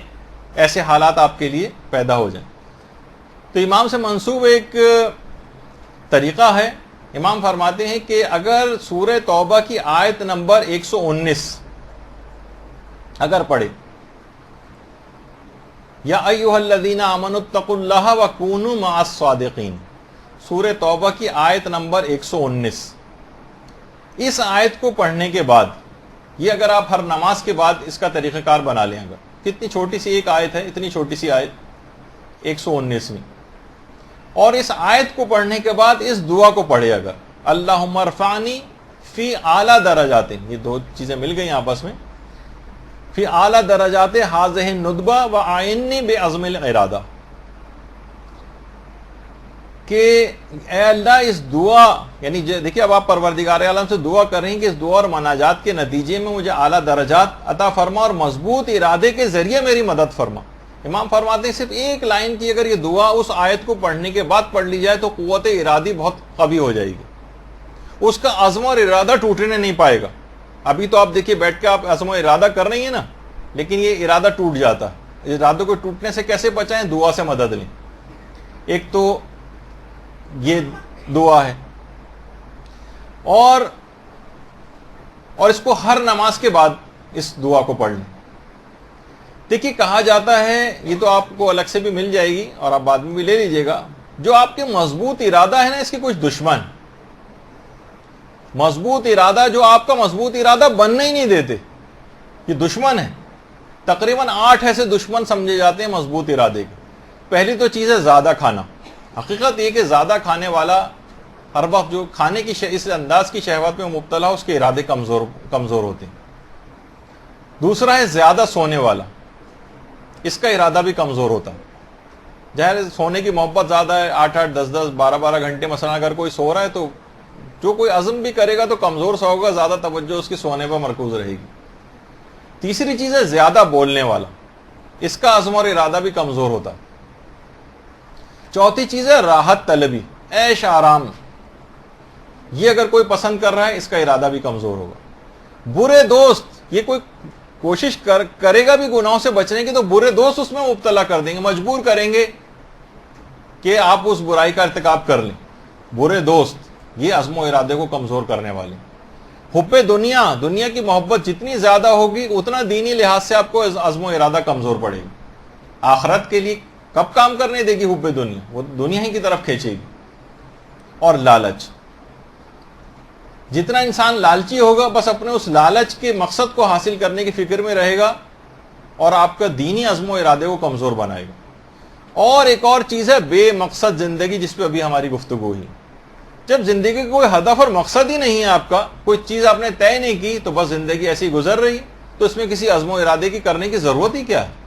ایسے حالات آپ کے لیے پیدا ہو جائیں. تو امام سے منسوب ایک طریقہ ہے. امام فرماتے ہیں کہ اگر سورہ توبہ کی آیت نمبر 119 اگر پڑھے، یا ایھا الذین آمنوا اتقوا اللہ وکونوا مع الصادقین، سورہ توبہ کی آیت نمبر 119، اس آیت کو پڑھنے کے بعد، یہ اگر آپ ہر نماز کے بعد اس کا طریقہ کار بنا لیں، اگر کتنی چھوٹی سی ایک آیت ہے، اتنی چھوٹی سی آیت 119ویں، اور اس آیت کو پڑھنے کے بعد اس دعا کو پڑھے اگر، اللہم ارفعنی فی اعلی درجات، یہ دو چیزیں مل گئی آپس میں، فی اعلی درجات ہذہ الندبہ وأعنی بعزم الارادہ، کہ اے اللہ اس دعا، یعنی دیکھیں اب آپ پروردگار عالم سے دعا کر رہی ہیں کہ اس دعا اور مناجات کے نتیجے میں مجھے اعلیٰ درجات عطا فرما اور مضبوط ارادے کے ذریعے میری مدد فرما. امام فرماتے ہیں صرف ایک لائن کی اگر یہ دعا اس آیت کو پڑھنے کے بعد پڑھ لی جائے تو قوت ارادی بہت قوی ہو جائے گی، اس کا عزم اور ارادہ ٹوٹنے نہیں پائے گا. ابھی تو آپ دیکھیے بیٹھ کے آپ عزم و ارادہ کر رہی ہیں نا، لیکن یہ ارادہ ٹوٹ جاتا ہے. ارادوں کو ٹوٹنے سے کیسے بچائیں؟ دعا سے مدد لیں. ایک تو یہ دعا ہے، اور اس کو ہر نماز کے بعد اس دعا کو پڑھ لیں. دیکھیے کہا جاتا ہے، یہ تو آپ کو الگ سے بھی مل جائے گی اور آپ بعد میں بھی لے لیجئے گا، جو آپ کے مضبوط ارادہ ہے نا، اس کے کچھ دشمن، مضبوط ارادہ جو آپ کا مضبوط ارادہ بننا ہی نہیں دیتے، یہ دشمن ہے. تقریباً 8 ایسے دشمن سمجھے جاتے ہیں مضبوط ارادے کے. پہلی تو چیز ہے زیادہ کھانا. حقیقت یہ کہ زیادہ کھانے والا ہر وقت جو کھانے کی اس انداز کی شہوت میں مبتلا، اس کے ارادے کمزور ہوتے ہیں. دوسرا ہے زیادہ سونے والا. اس کا ارادہ بھی کمزور ہوتا ہے. ظاہر سونے کی محبت زیادہ ہے, 8-8 10-10 12-12 گھنٹے مثلا اگر کوئی سو رہا ہے تو جو کوئی عزم بھی کرے گا تو کمزور سا ہوگا, زیادہ توجہ اس کی سونے پر مرکوز رہے گی. تیسری چیز ہے زیادہ بولنے والا, اس کا عزم اور ارادہ بھی کمزور ہوتا ہے. چوتھی چیز ہے راحت طلبی, عیش آرام, یہ اگر کوئی پسند کر رہا ہے اس کا ارادہ بھی کمزور ہوگا. برے دوست, یہ کوئی کوشش کرے گا بھی گناہوں سے بچنے کی تو برے دوست اس میں مبتلا کر دیں گے, مجبور کریں گے کہ آپ اس برائی کا ارتکاب کر لیں. برے دوست یہ عزم و ارادے کو کمزور کرنے والے. حب دنیا, دنیا کی محبت جتنی زیادہ ہوگی اتنا دینی لحاظ سے آپ کو عزم و ارادہ کمزور پڑے گی. آخرت کے لیے کب کام کرنے دے گی حب دنیا, وہ دنیا ہی کی طرف کھینچے گی. اور لالچ, جتنا انسان لالچی ہوگا بس اپنے اس لالچ کے مقصد کو حاصل کرنے کی فکر میں رہے گا اور آپ کا دینی عزم و ارادے کو کمزور بنائے گا. اور ایک اور چیز ہے بے مقصد زندگی, جس پہ ابھی ہماری گفتگو ہوئی. جب زندگی کا کوئی ہدف اور مقصد ہی نہیں ہے, آپ کا کوئی چیز آپ نے طے نہیں کی, تو بس زندگی ایسی گزر رہی, تو اس میں کسی عزم و ارادے کی کرنے کی ضرورت ہی کیا ہے.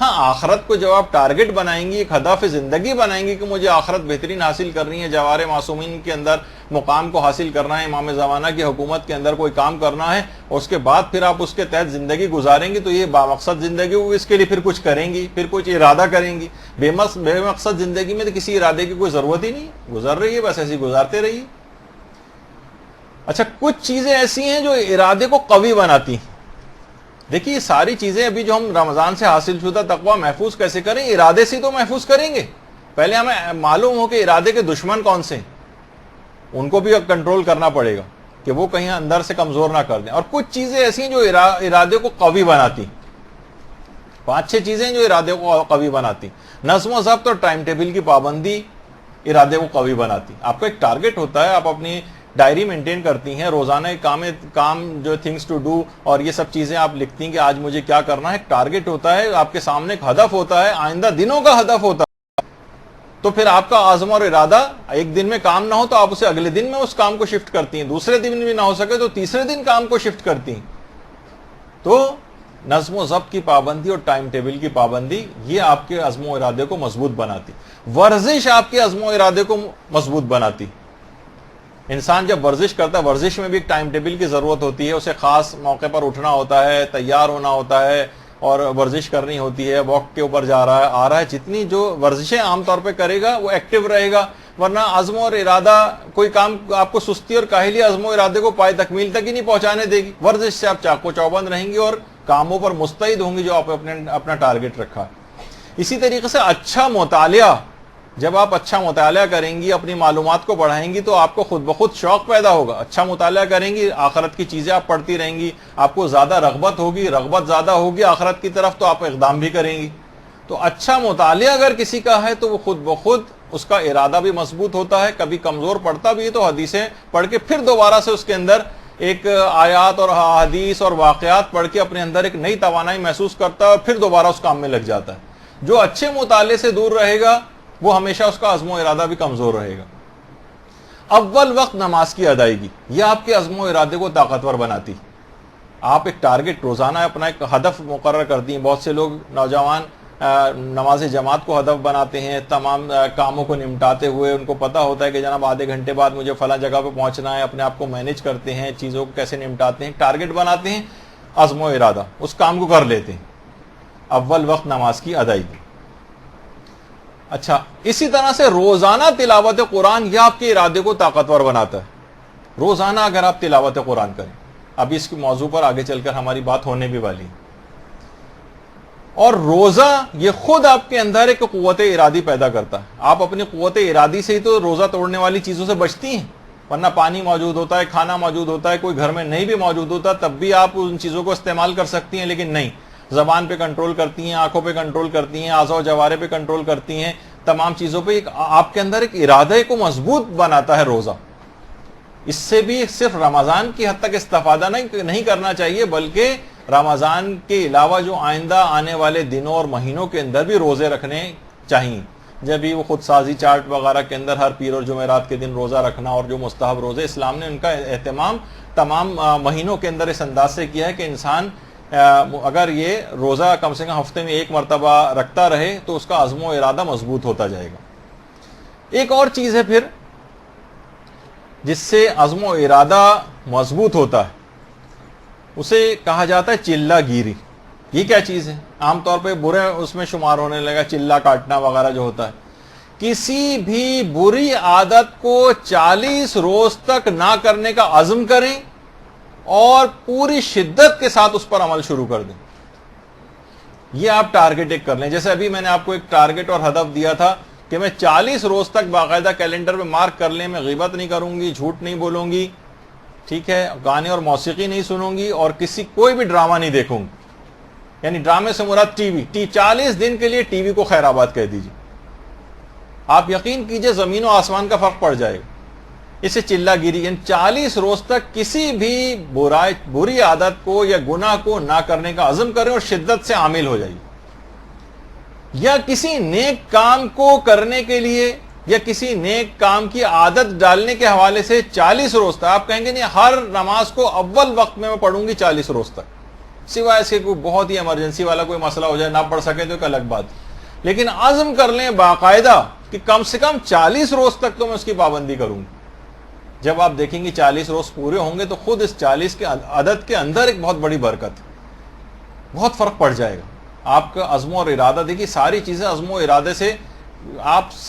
ہاں, آخرت کو جب آپ ٹارگٹ بنائیں گی, ایک ہدف زندگی بنائیں گی کہ مجھے آخرت بہترین حاصل کرنی ہے, جوار معصومین کے اندر مقام کو حاصل کرنا ہے, امام زمانہ کی حکومت کے اندر کوئی کام کرنا ہے, اور اس کے بعد پھر آپ اس کے تحت زندگی گزاریں گی, تو یہ بامقصد زندگی ہوگی. اس کے لیے پھر کچھ کریں گی, پھر کچھ ارادہ کریں گی. بے مقصد زندگی میں تو کسی ارادے کی کوئی ضرورت ہی نہیں, گزر رہی ہے, بس ایسی گزارتے رہیے. اچھا, کچھ چیزیں ایسی ہیں جو ارادے کو قوی بناتی ہیں. دیکھیے, یہ ساری چیزیں ابھی جو ہم رمضان سے حاصل شدہ تقویٰ محفوظ کیسے کریں, ارادے سے تو محفوظ کریں گے. پہلے ہمیں معلوم ہو کہ ارادے کے دشمن کون سے ہیں, ان کو بھی کنٹرول کرنا پڑے گا کہ وہ کہیں اندر سے کمزور نہ کر دیں. اور کچھ چیزیں ایسی ہیں جو ارادے کو قوی بناتی, 5-6 چیزیں جو ارادے کو قوی بناتی. نظم و ضبط اور ٹائم ٹیبل کی پابندی ارادے کو قوی بناتی. آپ کا ایک ٹارگٹ ہوتا ہے, آپ اپنی ڈائری مینٹین کرتی ہیں, روزانہ کام جو تھنگس ٹو ڈو اور یہ سب چیزیں آپ لکھتی ہیں کہ آج مجھے کیا کرنا ہے. ایک ٹارگٹ ہوتا ہے, آپ کے سامنے ایک ہدف ہوتا ہے, آئندہ دنوں کا ہدف ہوتا ہے. تو پھر آپ کا عزم اور ارادہ, ایک دن میں کام نہ ہو تو آپ اسے اگلے دن میں اس کام کو شفٹ کرتی ہیں, دوسرے دن بھی نہ ہو سکے تو تیسرے دن کام کو شفٹ کرتی ہیں. تو نظم و ضبط کی پابندی اور ٹائم ٹیبل کی پابندی یہ آپ کے عزم و ارادے کو مضبوط بناتی. ورزش آپ کے عزم و ارادے کو مضبوط بناتی. انسان جب ورزش کرتا ہے, ورزش میں بھی ایک ٹائم ٹیبل کی ضرورت ہوتی ہے, اسے خاص موقع پر اٹھنا ہوتا ہے, تیار ہونا ہوتا ہے اور ورزش کرنی ہوتی ہے, واک کے اوپر جا رہا ہے, آ رہا ہے. جتنی جو ورزشیں عام طور پہ کرے گا وہ ایکٹیو رہے گا, ورنہ عزم اور ارادہ کوئی کام آپ کو سستی اور کاہلی عزم و ارادے کو پائے تکمیل تک ہی نہیں پہنچانے دے گی. ورزش سے آپ چاق و چوبند رہیں گی اور کاموں پر مستعد ہوں گی جو آپ اپنا ٹارگٹ رکھا. اسی طریقے سے اچھا مطالعہ, جب آپ اچھا مطالعہ کریں گی, اپنی معلومات کو بڑھائیں گی, تو آپ کو خود بخود شوق پیدا ہوگا. اچھا مطالعہ کریں گی, آخرت کی چیزیں آپ پڑھتی رہیں گی, آپ کو زیادہ رغبت ہوگی, رغبت زیادہ ہوگی آخرت کی طرف, تو آپ اقدام بھی کریں گی. تو اچھا مطالعہ اگر کسی کا ہے تو وہ خود بخود اس کا ارادہ بھی مضبوط ہوتا ہے. کبھی کمزور پڑتا بھی ہے تو حدیثیں پڑھ کے پھر دوبارہ سے اس کے اندر ایک آیات اور حدیث اور واقعات پڑھ کے اپنے اندر ایک نئی توانائی محسوس کرتا ہے اور پھر دوبارہ اس کام میں لگ جاتا ہے. جو اچھے مطالعے سے دور رہے گا وہ ہمیشہ اس کا عزم و ارادہ بھی کمزور رہے گا. اول وقت نماز کی ادائیگی, یہ آپ کے عزم و ارادے کو طاقتور بناتی. آپ ایک ٹارگٹ روزانہ اپنا ایک ہدف مقرر کرتی ہیں. بہت سے لوگ نوجوان نماز جماعت کو ہدف بناتے ہیں, تمام کاموں کو نمٹاتے ہوئے ان کو پتہ ہوتا ہے کہ جناب آدھے گھنٹے بعد مجھے فلاں جگہ پہ پہنچنا ہے, اپنے آپ کو مینیج کرتے ہیں, چیزوں کو کیسے نمٹاتے ہیں, ٹارگٹ بناتے ہیں, عزم و ارادہ, اس کام کو کر لیتے ہیں. اول وقت نماز کی ادائیگی. اچھا, اسی طرح سے روزانہ تلاوت قرآن, یہ آپ کے ارادے کو طاقتور بناتا ہے. روزانہ اگر آپ تلاوت قرآن کریں, ابھی اس کے موضوع پر آگے چل کر ہماری بات ہونے بھی والی ہے. اور روزہ یہ خود آپ کے اندر ایک قوت ارادی پیدا کرتا ہے. آپ اپنی قوت ارادی سے ہی تو روزہ توڑنے والی چیزوں سے بچتی ہیں, ورنہ پانی موجود ہوتا ہے, کھانا موجود ہوتا ہے, کوئی گھر میں نہیں بھی موجود ہوتا تب بھی آپ ان چیزوں کو استعمال کر سکتی ہیں, لیکن نہیں, زبان پہ کنٹرول کرتی ہیں, آنکھوں پہ کنٹرول کرتی ہیں, اعضاء و جوارے پہ کنٹرول کرتی ہیں, تمام چیزوں پہ آپ کے اندر ایک ارادے کو مضبوط بناتا ہے روزہ. اس سے بھی صرف رمضان کی حد تک استفادہ نہیں کرنا چاہیے, بلکہ رمضان کے علاوہ جو آئندہ آنے والے دنوں اور مہینوں کے اندر بھی روزے رکھنے چاہیے. جب بھی وہ خود سازی چارٹ وغیرہ کے اندر ہر پیر اور جمعرات کے دن روزہ رکھنا اور جو مستحب روزے, اسلام نے ان کا اہتمام تمام مہینوں کے اندر اس انداز سے کیا ہے کہ انسان اگر یہ روزہ کم سے کم ہفتے میں 1 مرتبہ رکھتا رہے تو اس کا عزم و ارادہ مضبوط ہوتا جائے گا۔ ایک اور چیز ہے پھر جس سے عزم و ارادہ مضبوط ہوتا ہے، اسے کہا جاتا ہے چلہ گیری۔ یہ کیا چیز ہے؟ عام طور پہ برے اس میں شمار ہونے لگا، چلہ کاٹنا وغیرہ جو ہوتا ہے۔ کسی بھی بری عادت کو 40 روز تک نہ کرنے کا عزم کریں اور پوری شدت کے ساتھ اس پر عمل شروع کر دیں۔ یہ آپ ٹارگٹ ایک کر لیں، جیسے ابھی میں نے آپ کو ایک ٹارگٹ اور ہدف دیا تھا کہ میں 40 روز تک باقاعدہ کیلنڈر میں مارک کر لیں، میں غیبت نہیں کروں گی، جھوٹ نہیں بولوں گی، ٹھیک ہے، گانے اور موسیقی نہیں سنوں گی، اور کوئی بھی ڈرامہ نہیں دیکھوں گی۔ یعنی ڈرامے سے مراد ٹی وی، 40 دن کے لیے ٹی وی کو خیر آباد کہہ دیجیے۔ آپ یقین کیجئے زمین و آسمان کا فرق پڑ جائے گا۔ اسے چلہ گیری، یعنی 40 روز تک کسی بھی بری عادت کو یا گناہ کو نہ کرنے کا عزم کریں اور شدت سے عامل ہو جائیے۔ یا کسی نیک کام کو کرنے کے لیے یا کسی نیک کام کی عادت ڈالنے کے حوالے سے 40 روز تک آپ کہیں گے نہیں ہر نماز کو اول وقت میں پڑھوں گی 40 روز تک، سوائے سے کوئی بہت ہی ایمرجنسی والا کوئی مسئلہ ہو جائے نہ پڑھ سکے تو ایک الگ بات، لیکن عزم کر لیں باقاعدہ کہ کم سے کم 40 روز تک تو میں اس کی پابندی کروں گی۔ جب آپ دیکھیں گے 40 روز پورے ہوں گے تو خود اس 40 کے عدد کے اندر ایک بہت بڑی برکت ہے، بہت فرق پڑ جائے گا آپ کا عزم اور ارادہ۔ دیکھیے ساری چیزیں عزم و ارادے سے،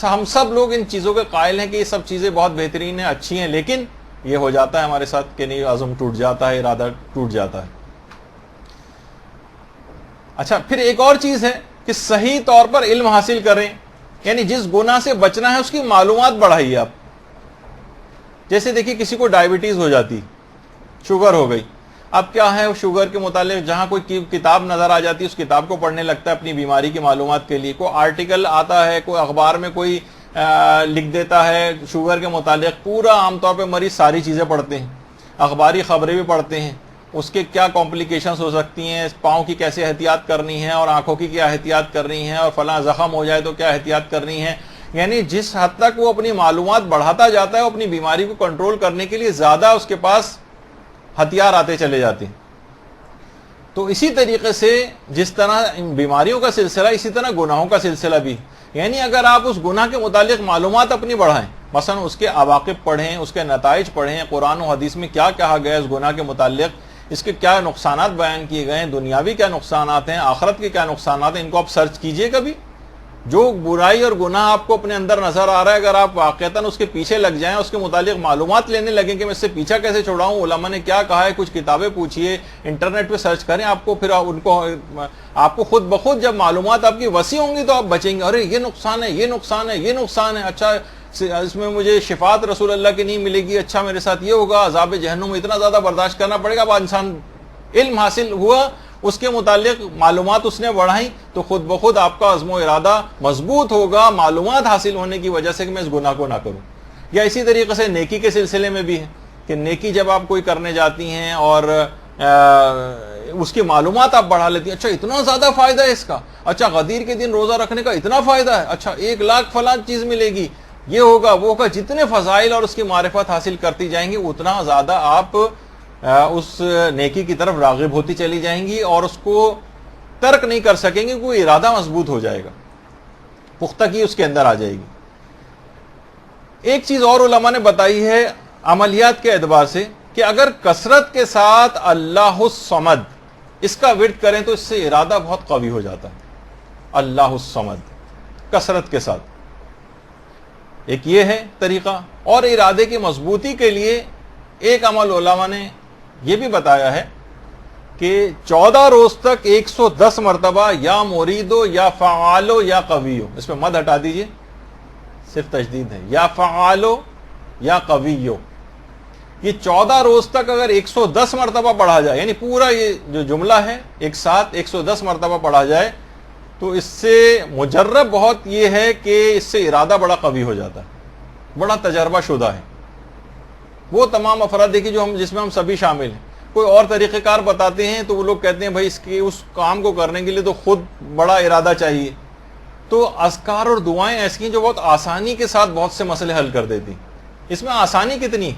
ہم سب لوگ ان چیزوں کے قائل ہیں کہ یہ سب چیزیں بہت بہترین ہیں، اچھی ہیں، لیکن یہ ہو جاتا ہے ہمارے ساتھ کہ نہیں، عزم ٹوٹ جاتا ہے، ارادہ ٹوٹ جاتا ہے۔ اچھا، پھر ایک اور چیز ہے کہ صحیح طور پر علم حاصل کریں، یعنی جس گناہ سے بچنا ہے اس کی معلومات بڑھائیے آپ۔ جیسے دیکھیے کسی کو ڈائبٹیز ہو جاتی، شوگر ہو گئی، اب کیا ہے شوگر کے متعلق جہاں کوئی کتاب نظر آ جاتی ہے اس کتاب کو پڑھنے لگتا ہے اپنی بیماری کی معلومات کے لیے، کوئی آرٹیکل آتا ہے، کوئی اخبار میں کوئی لکھ دیتا ہے شوگر کے متعلق، پورا عام طور پہ مریض ساری چیزیں پڑھتے ہیں، اخباری خبریں بھی پڑھتے ہیں، اس کے کیا کمپلیکیشنز ہو سکتی ہیں، پاؤں کی کیسے احتیاط کرنی ہے اور آنکھوں کی کیا احتیاط کرنی ہے، اور فلاں زخم ہو جائے تو کیا احتیاط کرنی ہے۔ یعنی جس حد تک وہ اپنی معلومات بڑھاتا جاتا ہے وہ اپنی بیماری کو کنٹرول کرنے کے لیے زیادہ اس کے پاس ہتھیار آتے چلے جاتے ہیں۔ تو اسی طریقے سے جس طرح ان بیماریوں کا سلسلہ، اسی طرح گناہوں کا سلسلہ بھی، یعنی اگر آپ اس گناہ کے متعلق معلومات اپنی بڑھائیں، مثلا اس کے عواقب پڑھیں، اس کے نتائج پڑھیں، قرآن و حدیث میں کیا کہا گیا اس گناہ کے متعلق، اس کے کیا نقصانات بیان کیے گئے ہیں، دنیاوی کیا نقصانات ہیں، آخرت کے کیا نقصانات ہیں، ان کو آپ سرچ کیجئے کبھی۔ جو برائی اور گناہ آپ کو اپنے اندر نظر آ رہا ہے، اگر آپ واقعتاً اس کے پیچھے لگ جائیں، اس کے متعلق معلومات لینے لگیں کہ میں اس سے پیچھا کیسے چھڑاؤں، علماء نے کیا کہا ہے، کچھ کتابیں پوچھیے، انٹرنیٹ پہ سرچ کریں، آپ کو پھر آپ کو خود بخود جب معلومات آپ کی وسیع ہوں گی تو آپ بچیں گے، ارے یہ نقصان ہے، یہ نقصان ہے، یہ نقصان ہے، اچھا اس میں مجھے شفاعت رسول اللہ کی نہیں ملے گی، اچھا میرے ساتھ یہ ہوگا، عذاب جہنم میں اتنا زیادہ برداشت کرنا پڑے گا۔ اب انسان علم حاصل ہوا، اس کے متعلق معلومات اس نے بڑھائیں تو خود بخود آپ کا عزم و ارادہ مضبوط ہوگا، معلومات حاصل ہونے کی وجہ سے کہ میں اس گناہ کو نہ کروں۔ یا اسی طریقے سے نیکی کے سلسلے میں بھی ہے کہ نیکی جب آپ کوئی کرنے جاتی ہیں اور اس کی معلومات آپ بڑھا لیتی ہیں، اچھا اتنا زیادہ فائدہ ہے اس کا، اچھا غدیر کے دن روزہ رکھنے کا اتنا فائدہ ہے، اچھا 1,00,000 فلاں چیز ملے گی، یہ ہوگا وہ ہوگا، جتنے فضائل اور اس کی معرفت حاصل کرتی جائیں گی اتنا زیادہ آپ اس نیکی کی طرف راغب ہوتی چلی جائیں گی اور اس کو ترک نہیں کر سکیں گے، کوئی ارادہ مضبوط ہو جائے گا، پختگی اس کے اندر آ جائے گی۔ ایک چیز اور علماء نے بتائی ہے عملیات کے اعتبار سے کہ اگر کثرت کے ساتھ اللہ الصمد اس کا ورد کریں تو اس سے ارادہ بہت قوی ہو جاتا ہے۔ اللہ الصمد کثرت کے ساتھ ایک یہ ہے طریقہ، اور ارادے کی مضبوطی کے لیے ایک عمل علماء نے یہ بھی بتایا ہے کہ 14 روز تک 110 مرتبہ یا مریدو یا فعالو یا قویو، اس میں مد ہٹا دیجئے، صرف تشدید ہے، یا فعالو یا قویو، یہ 14 روز تک اگر 110 مرتبہ پڑھا جائے، یعنی پورا یہ جو جملہ ہے ایک ساتھ 110 مرتبہ پڑھا جائے تو اس سے مجرب بہت یہ ہے کہ اس سے ارادہ بڑا قوی ہو جاتا ہے، بڑا تجربہ شدہ ہے۔ وہ تمام افراد دیکھیے جو جس میں ہم سبھی شامل ہیں، کوئی اور طریقہ کار بتاتے ہیں تو وہ لوگ کہتے ہیں بھائی اس کام کو کرنے کے لیے تو خود بڑا ارادہ چاہیے، تو اذکار اور دعائیں ایسی ہیں جو بہت آسانی کے ساتھ بہت سے مسئلے حل کر دیتی، اس میں آسانی کتنی،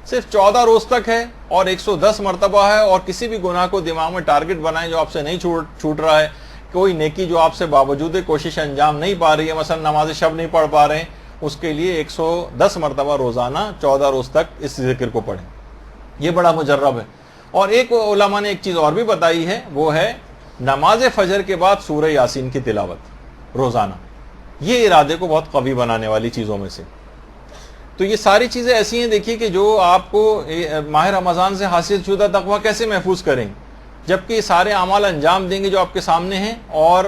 صرف 14 روز تک ہے اور 110 مرتبہ ہے، اور کسی بھی گناہ کو دماغ میں ٹارگٹ بنائیں جو آپ سے نہیں چھوٹ رہا ہے، کوئی نیکی جو آپ سے باوجود کوشش انجام نہیں پا رہی ہے، مثلا نماز شب نہیں پڑھ پا رہے ہیں، اس کے لیے 110 مرتبہ روزانہ 14 روز تک اس ذکر کو پڑھیں، یہ بڑا مجرب ہے۔ اور ایک علماء نے ایک چیز اور بھی بتائی ہے، وہ ہے نماز فجر کے بعد سورہ یاسین کی تلاوت روزانہ، یہ ارادے کو بہت قوی بنانے والی چیزوں میں سے۔ تو یہ ساری چیزیں ایسی ہیں، دیکھیے کہ جو آپ کو ماہ رمضان سے حاصل شدہ تقویٰ کیسے محفوظ کریں، جبکہ سارے اعمال انجام دیں گے جو آپ کے سامنے ہیں، اور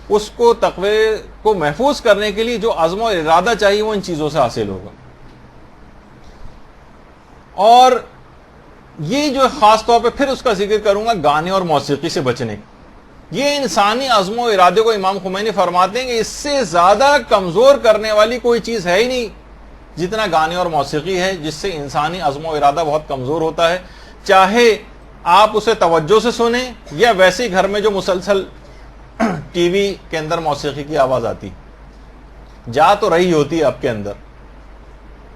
اس کو تقوی کو محفوظ کرنے کے لیے جو عزم و ارادہ چاہیے وہ ان چیزوں سے حاصل ہوگا۔ اور یہ جو خاص طور پہ پھر اس کا ذکر کروں گا گانے اور موسیقی سے بچنے کا، یہ انسانی عزم و ارادے کو امام خمینی فرماتے ہیں کہ اس سے زیادہ کمزور کرنے والی کوئی چیز ہے ہی نہیں جتنا گانے اور موسیقی ہے، جس سے انسانی عزم و ارادہ بہت کمزور ہوتا ہے، چاہے آپ اسے توجہ سے سنیں یا ویسے ہی گھر میں جو مسلسل ٹی وی کے اندر موسیقی کی آواز آتی جا تو رہی ہوتی ہے آپ کے اندر،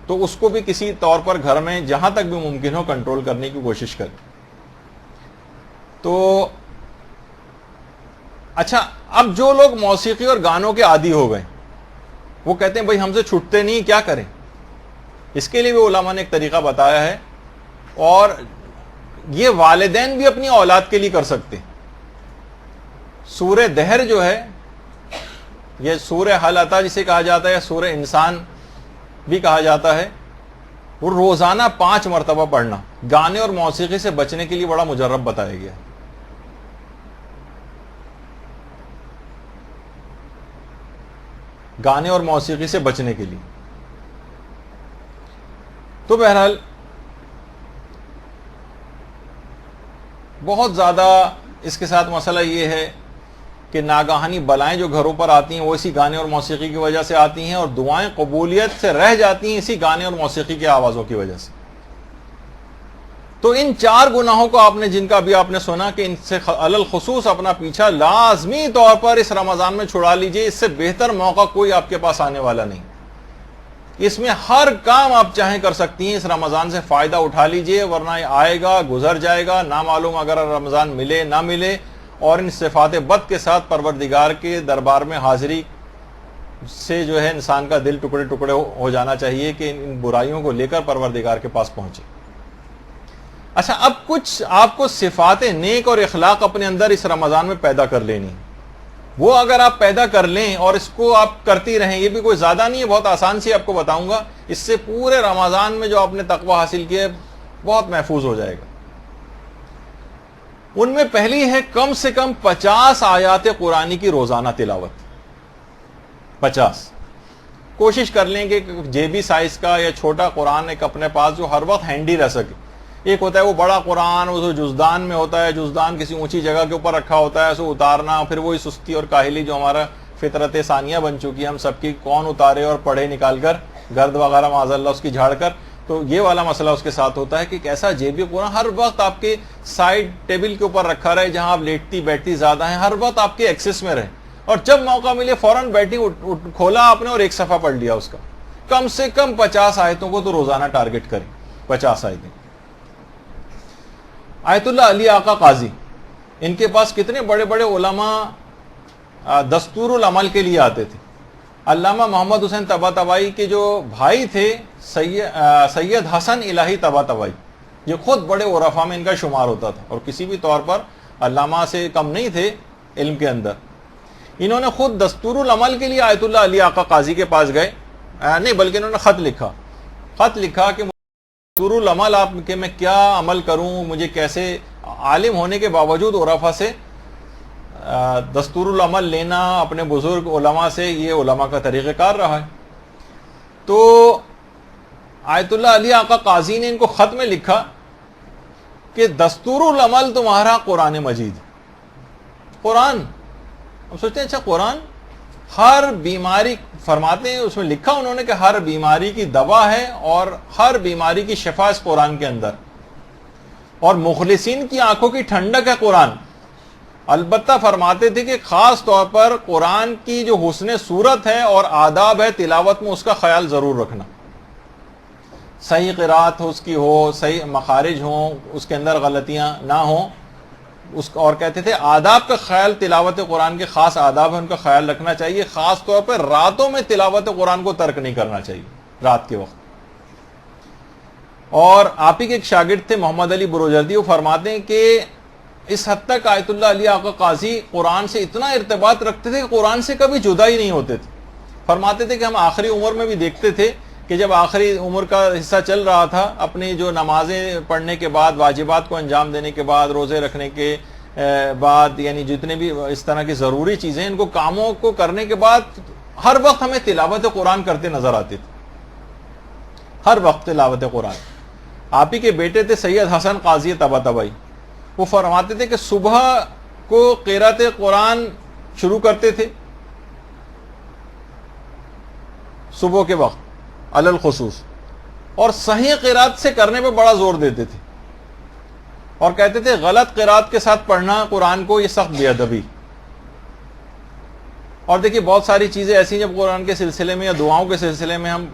تو اس کو بھی کسی طور پر گھر میں جہاں تک بھی ممکن ہو کنٹرول کرنے کی کوشش کریں۔ تو اچھا، اب جو لوگ موسیقی اور گانوں کے عادی ہو گئے، وہ کہتے ہیں بھائی ہم سے چھوٹتے نہیں، کیا کریں؟ اس کے لیے بھی علماء نے ایک طریقہ بتایا ہے، اور یہ والدین بھی اپنی اولاد کے لیے کر سکتے ہیں۔ سورہ دہر جو ہے، یہ سورہ حل اتی جسے کہا جاتا ہے، سورہ انسان بھی کہا جاتا ہے، وہ روزانہ 5 مرتبہ پڑھنا گانے اور موسیقی سے بچنے کے لیے بڑا مجرب بتایا گیا ہے۔ گانے اور موسیقی سے بچنے کے لیے۔ تو بہرحال بہت زیادہ اس کے ساتھ مسئلہ یہ ہے کہ ناگہانی بلائیں جو گھروں پر آتی ہیں وہ اسی گانے اور موسیقی کی وجہ سے آتی ہیں، اور دعائیں قبولیت سے رہ جاتی ہیں اسی گانے اور موسیقی کی آوازوں کی وجہ سے۔ تو ان 4 گناہوں کو آپ نے، جن کا بھی آپ نے سنا کہ ان سے علل خصوص اپنا پیچھا لازمی طور پر اس رمضان میں چھڑا لیجئے، اس سے بہتر موقع کوئی آپ کے پاس آنے والا نہیں۔ اس میں ہر کام آپ چاہیں کر سکتی ہیں، اس رمضان سے فائدہ اٹھا لیجئے، ورنہ یہ آئے گا گزر جائے گا، نہ معلوم اگر رمضان ملے نہ ملے۔ اور ان صفات بد کے ساتھ پروردگار کے دربار میں حاضری سے جو ہے انسان کا دل ٹکڑے ٹکڑے ہو جانا چاہیے کہ ان برائیوں کو لے کر پروردگار کے پاس پہنچے۔ اچھا، اب کچھ آپ کو صفات نیک اور اخلاق اپنے اندر اس رمضان میں پیدا کر لینی، وہ اگر آپ پیدا کر لیں اور اس کو آپ کرتی رہیں، یہ بھی کوئی زیادہ نہیں ہے، بہت آسان سی آپ کو بتاؤں گا، اس سے پورے رمضان میں جو آپ نے تقوی حاصل کیا ہے بہت محفوظ ہو جائے گا۔ ان میں پہلی ہے کم سے کم 50 آیات قرآنی کی روزانہ تلاوت۔ 50 کوشش کر لیں کہ جیبی سائز کا یا چھوٹا قرآن ایک اپنے پاس جو ہر وقت ہینڈی رہ سکے۔ ایک ہوتا ہے وہ بڑا قرآن، وہ جزدان میں ہوتا ہے، جزدان کسی اونچی جگہ کے اوپر رکھا ہوتا ہے، اسے اتارنا، پھر وہی سستی اور کاہلی جو ہمارا فطرت ثانیہ بن چکی ہے ہم سب کی، کون اتارے اور پڑھے نکال کر گرد وغیرہ معاذ اللہ اس کی جھاڑ کر۔ تو یہ والا مسئلہ اس کے ساتھ ہوتا ہے کہ ایک ایسا جیبی قرآن ہر وقت آپ کے سائڈ ٹیبل کے اوپر رکھا رہے، جہاں آپ لیٹتی بیٹھتی زیادہ ہیں، ہر وقت آپ کے ایکسس میں رہے، اور جب موقع ملے فوراً بیٹھی کھولا آپ نے اور ایک صفحہ پڑھ لیا اس کا۔ کم سے کم 50 آیتوں کو تو روزانہ ٹارگٹ کریں، 50 آیتیں۔ آیت اللہ علی آقا قاضی، ان کے پاس کتنے بڑے بڑے علماء دستور العمل کے لیے آتے تھے۔ علامہ محمد حسین طباطبائی کے جو بھائی تھے سید حسن الہی طباطبائی، یہ خود بڑے عرفاء میں ان کا شمار ہوتا تھا، اور کسی بھی طور پر علامہ سے کم نہیں تھے علم کے اندر۔ انہوں نے خود دستور العمل کے لیے آیت اللہ علی آقا قاضی کے پاس گئے، نہیں بلکہ انہوں نے خط لکھا کہ دستور العمل آپ کہ میں کیا عمل کروں، مجھے کیسے، عالم ہونے کے باوجود عرفاء سے دستور العمل لینا اپنے بزرگ علماء سے، یہ علماء کا طریقہ کار رہا ہے۔ تو آیت اللہ علی آقا قاضی نے ان کو خط میں لکھا کہ دستور العمل تمہارا قرآن مجید۔ قرآن، اب سوچتے ہیں اچھا قرآن ہر بیماری، فرماتے ہیں اس میں لکھا انہوں نے کہ ہر بیماری کی دوا ہے اور ہر بیماری کی شفا اس قرآن کے اندر، اور مخلصین کی آنکھوں کی ٹھنڈک ہے قرآن۔ البتہ فرماتے تھے کہ خاص طور پر قرآن کی جو حسن صورت ہے اور آداب ہے تلاوت میں، اس کا خیال ضرور رکھنا۔ صحیح قرات اس کی ہو، صحیح مخارج ہوں، اس کے اندر غلطیاں نہ ہوں، اور کہتے تھے آداب کا خیال، تلاوت قرآن کے خاص آداب ہیں، ان کا خیال رکھنا چاہیے، خاص طور پہ راتوں میں تلاوت قرآن کو ترک نہیں کرنا چاہیے رات کے وقت۔ اور آپ ہی کے ایک شاگرد تھے محمد علی بروجردی، وہ فرماتے ہیں کہ اس حد تک آیت اللہ علی آقا قاضی قرآن سے اتنا ارتباط رکھتے تھے کہ قرآن سے کبھی جدا ہی نہیں ہوتے تھے۔ فرماتے تھے کہ ہم آخری عمر میں بھی دیکھتے تھے کہ جب آخری عمر کا حصہ چل رہا تھا، اپنی جو نمازیں پڑھنے کے بعد، واجبات کو انجام دینے کے بعد، روزے رکھنے کے بعد، یعنی جتنے بھی اس طرح کی ضروری چیزیں، ان کو کاموں کو کرنے کے بعد ہر وقت ہمیں تلاوت قرآن کرتے نظر آتے تھے، ہر وقت تلاوت قرآن۔ آپ ہی کے بیٹے تھے سید حسن قاضی طباطبائی، وہ فرماتے تھے کہ صبح کو قرات قرآن شروع کرتے تھے، صبح کے وقت علی الخصوص، اور صحیح قرات سے کرنے پہ بڑا زور دیتے تھے، اور کہتے تھے غلط قرات کے ساتھ پڑھنا قرآن کو یہ سخت بے ادبی۔ اور دیکھیے بہت ساری چیزیں ایسی جب قرآن کے سلسلے میں یا دعاؤں کے سلسلے میں ہم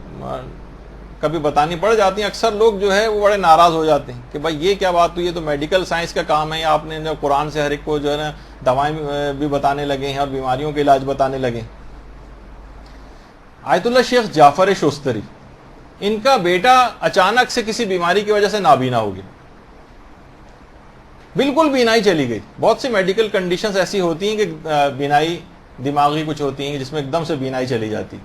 کبھی بتانی پڑ جاتی ہیں، اکثر لوگ جو ہے وہ بڑے ناراض ہو جاتے ہیں کہ بھائی یہ کیا بات ہوئی، یہ تو میڈیکل سائنس کا کام ہے، آپ نے جو قرآن سے ہر ایک کو جو ہے نا دوائیں بھی بتانے لگے ہیں اور بیماریوں کے علاج بتانے لگے ہیں۔ آیت اللہ شیخ جعفر شستری، ان کا بیٹا اچانک سے کسی بیماری کی وجہ سے نابینا ہو گیا، بالکل بینائی چلی گئی۔ بہت سی میڈیکل کنڈیشنز ایسی ہوتی ہیں کہ بینائی دماغی کچھ ہوتی ہیں جس میں ایک دم سے بینائی چلی جاتی۔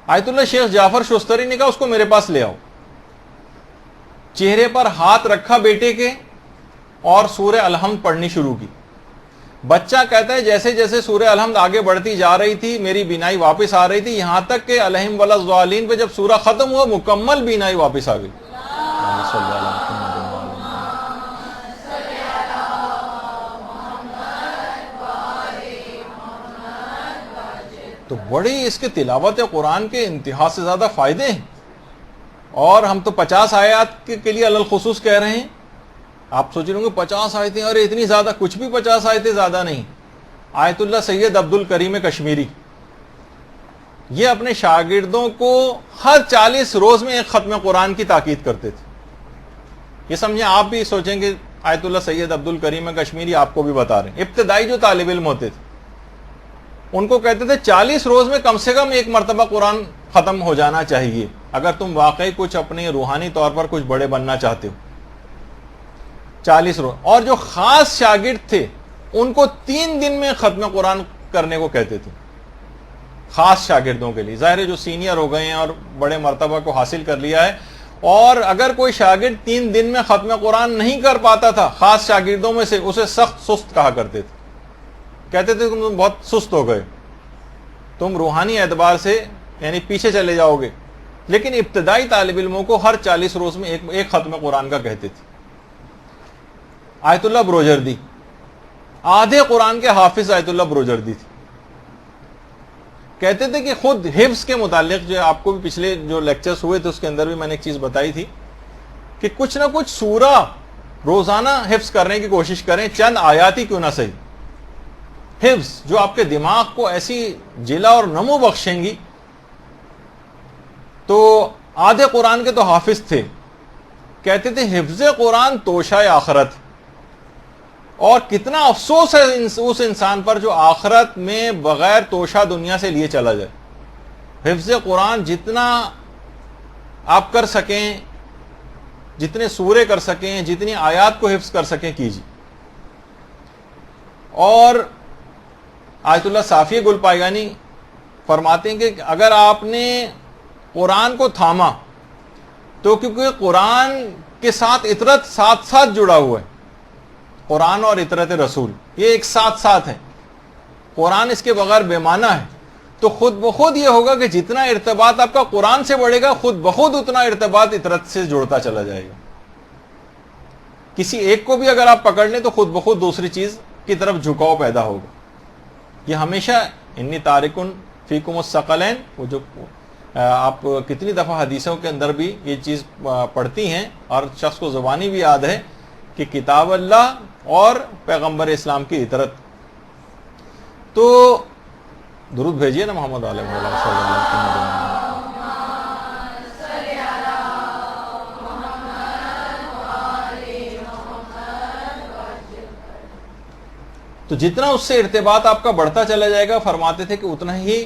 آیت اللہ شیخ جعفر شستری نے کہا اس کو میرے پاس لے آؤ، چہرے پر ہاتھ رکھا بیٹے کے اور سورہ الحمد پڑھنی شروع کی۔ بچہ کہتا ہے جیسے جیسے سورہ الحمد آگے بڑھتی جا رہی تھی میری بینائی واپس آ رہی تھی، یہاں تک کہ علیہم ولا الضالین پہ جب سورہ ختم ہوا مکمل بینائی واپس آ گئی۔ تو بڑی اس کے تلاوت قرآن کے انتہا سے زیادہ فائدے ہیں، اور ہم تو 50 آیات کے لیے علی الخصوص کہہ رہے ہیں۔ آپ سوچ رہے ہوں گے 50 آیتیں، ارے اتنی زیادہ، کچھ بھی 50 آیتیں زیادہ نہیں۔ آیت اللہ سید عبد الکریم کشمیری یہ اپنے شاگردوں کو ہر 40 روز میں ایک ختم قرآن کی تاکید کرتے تھے۔ یہ سمجھیں، آپ بھی سوچیں کہ آیت اللہ سید عبد الکریم کشمیری آپ کو بھی بتا رہے ہیں، ابتدائی جو طالب علم ہوتے تھے ان کو کہتے تھے 40 روز میں کم سے کم ایک مرتبہ قرآن ختم ہو جانا چاہیے اگر تم واقعی کچھ اپنے روحانی طور پر کچھ بڑے بننا چاہتے ہو۔ 40 روز۔ اور جو خاص شاگرد تھے ان کو 3 دن میں ختم قرآن کرنے کو کہتے تھے، خاص شاگردوں کے لیے۔ ظاہر ہے جو سینئر ہو گئے ہیں اور بڑے مرتبہ کو حاصل کر لیا ہے، اور اگر کوئی شاگرد 3 دن میں ختم قرآن نہیں کر پاتا تھا خاص شاگردوں میں سے، اسے سخت سست کہا کرتے تھے، کہتے تھے تم بہت سست ہو گئے، تم روحانی اعتبار سے یعنی پیچھے چلے جاؤ گے۔ لیکن ابتدائی طالب علموں کو ہر 40 روز میں ایک ختم قرآن کا کہتے تھے۔ آیت اللہ بروجردی آدھے قرآن کے حافظ آیت اللہ بروجردی تھے، کہتے تھے کہ خود حفظ کے متعلق، جو آپ کو بھی پچھلے جو لیکچرز ہوئے تھے اس کے اندر بھی میں نے ایک چیز بتائی تھی کہ کچھ نہ کچھ سورہ روزانہ حفظ کرنے کی کوشش کریں، چند آیات ہی کیوں نہ صحیح، حفظ جو آپ کے دماغ کو ایسی جلا اور نمو بخشیں گی۔ تو آدھے قرآن کے تو حافظ تھے، کہتے تھے حفظ قرآن توشہ آخرت، اور کتنا افسوس ہے اس انسان پر جو آخرت میں بغیر توشہ دنیا سے لیے چلا جائے۔ حفظ قرآن جتنا آپ کر سکیں، جتنے سورے کر سکیں، جتنی آیات کو حفظ کر سکیں کیجیے۔ اور آیت اللہ صافی گل پائگانی فرماتے ہیں کہ اگر آپ نے قرآن کو تھاما تو کیونکہ قرآن کے ساتھ اطرت ساتھ ساتھ جڑا ہوا ہے، قرآن اور اطرت رسول یہ ایک ساتھ ساتھ ہے، قرآن اس کے بغیر بے معنی ہے، تو خود بخود یہ ہوگا کہ جتنا ارتباط آپ کا قرآن سے بڑھے گا خود بخود اتنا ارتباط اطرت سے جڑتا چلا جائے گا۔ کسی ایک کو بھی اگر آپ پکڑ لیں تو خود بخود دوسری چیز کی طرف جھکاؤ پیدا ہوگا۔ یہ ہمیشہ انی تارکن فیکم الثقلین، وہ جو آپ کتنی دفعہ حدیثوں کے اندر بھی یہ چیز پڑھتی ہیں اور شخص کو زبانی بھی یاد ہے کہ کتاب اللہ اور پیغمبر اسلام کی اطرت۔ تو درود بھیجیے نا محمد علیہ وسلم صلی اللہ علیہ وسلم۔ تو جتنا اس سے ارتباط آپ کا بڑھتا چلا جائے گا، فرماتے تھے کہ اتنا ہی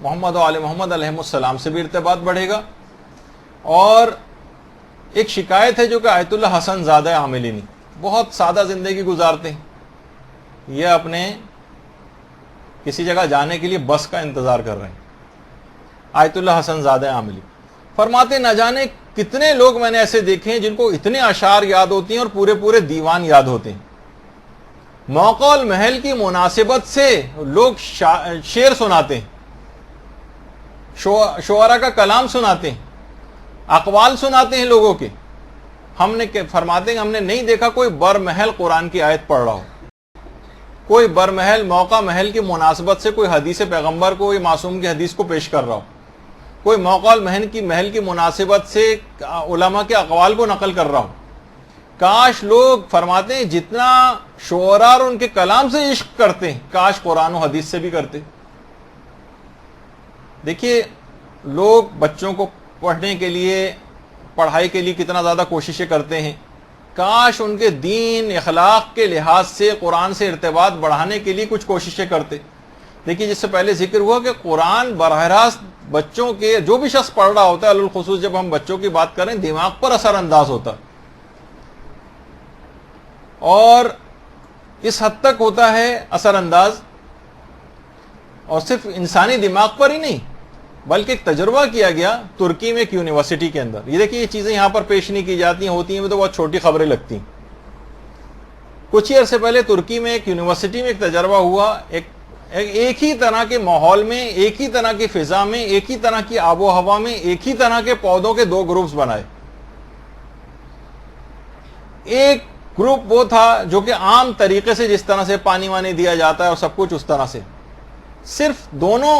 محمد و آل محمد علیہ السلام سے بھی ارتباط بڑھے گا. اور ایک شکایت ہے جو کہ آیت اللہ حسن زادہ عاملینی بہت سادہ زندگی گزارتے ہیں. یہ اپنے کسی جگہ جانے کے لیے بس کا انتظار کر رہے ہیں. آیت اللہ حسن زادہ عاملی فرماتے نہ جانے کتنے لوگ میں نے ایسے دیکھے ہیں جن کو اتنے اشعار یاد ہوتی ہیں اور پورے پورے دیوان یاد ہوتے ہیں. موقع المحل کی مناسبت سے لوگ شعر سناتے ہیں، شعراء کا کلام سناتے ہیں، اقوال سناتے ہیں لوگوں کے. ہم نے فرماتے ہیں ہم نے نہیں دیکھا کوئی برمحل قرآن کی آیت پڑھ رہا ہو، کوئی برمحل موقع محل کی مناسبت سے کوئی حدیث پیغمبر کو یا معصوم کی حدیث کو پیش کر رہا ہو، کوئی موقع محل کی مناسبت سے علماء کے اقوال کو نقل کر رہا ہو. کاش لوگ فرماتے ہیں جتنا شعراء اور ان کے کلام سے عشق کرتے ہیں کاش قرآن و حدیث سے بھی کرتے. دیکھیے لوگ بچوں کو پڑھنے کے لیے، پڑھائی کے لیے کتنا زیادہ کوششیں کرتے ہیں. کاش ان کے دین اخلاق کے لحاظ سے قرآن سے ارتباط بڑھانے کے لیے کچھ کوششیں کرتے. دیکھیے جس سے پہلے ذکر ہوا کہ قرآن براہ راست بچوں کے، جو بھی شخص پڑھ رہا ہوتا ہے، الخصوص جب ہم بچوں کی بات کریں، دماغ پر اثر انداز ہوتا ہے. اور اس حد تک ہوتا ہے اثر انداز، اور صرف انسانی دماغ پر ہی نہیں بلکہ ایک تجربہ کیا گیا ترکی میں ایک یونیورسٹی کے اندر. یہ دیکھیے یہ چیزیں یہاں پر پیش نہیں کی جاتی ہیں، ہوتی ہیں تو بہت چھوٹی خبریں لگتی ہیں. کچھ ہی عرصے پہلے ترکی میں ایک یونیورسٹی میں ایک تجربہ ہوا. ایک ہی طرح کے ماحول میں، ایک ہی طرح کی فضا میں، ایک ہی طرح کی آب و ہوا میں، ایک ہی طرح کے پودوں کے دو گروپس بنائے. ایک گروپ وہ تھا جو کہ عام طریقے سے جس طرح سے پانی وانی دیا جاتا ہے اور سب کچھ اس طرح سے، صرف دونوں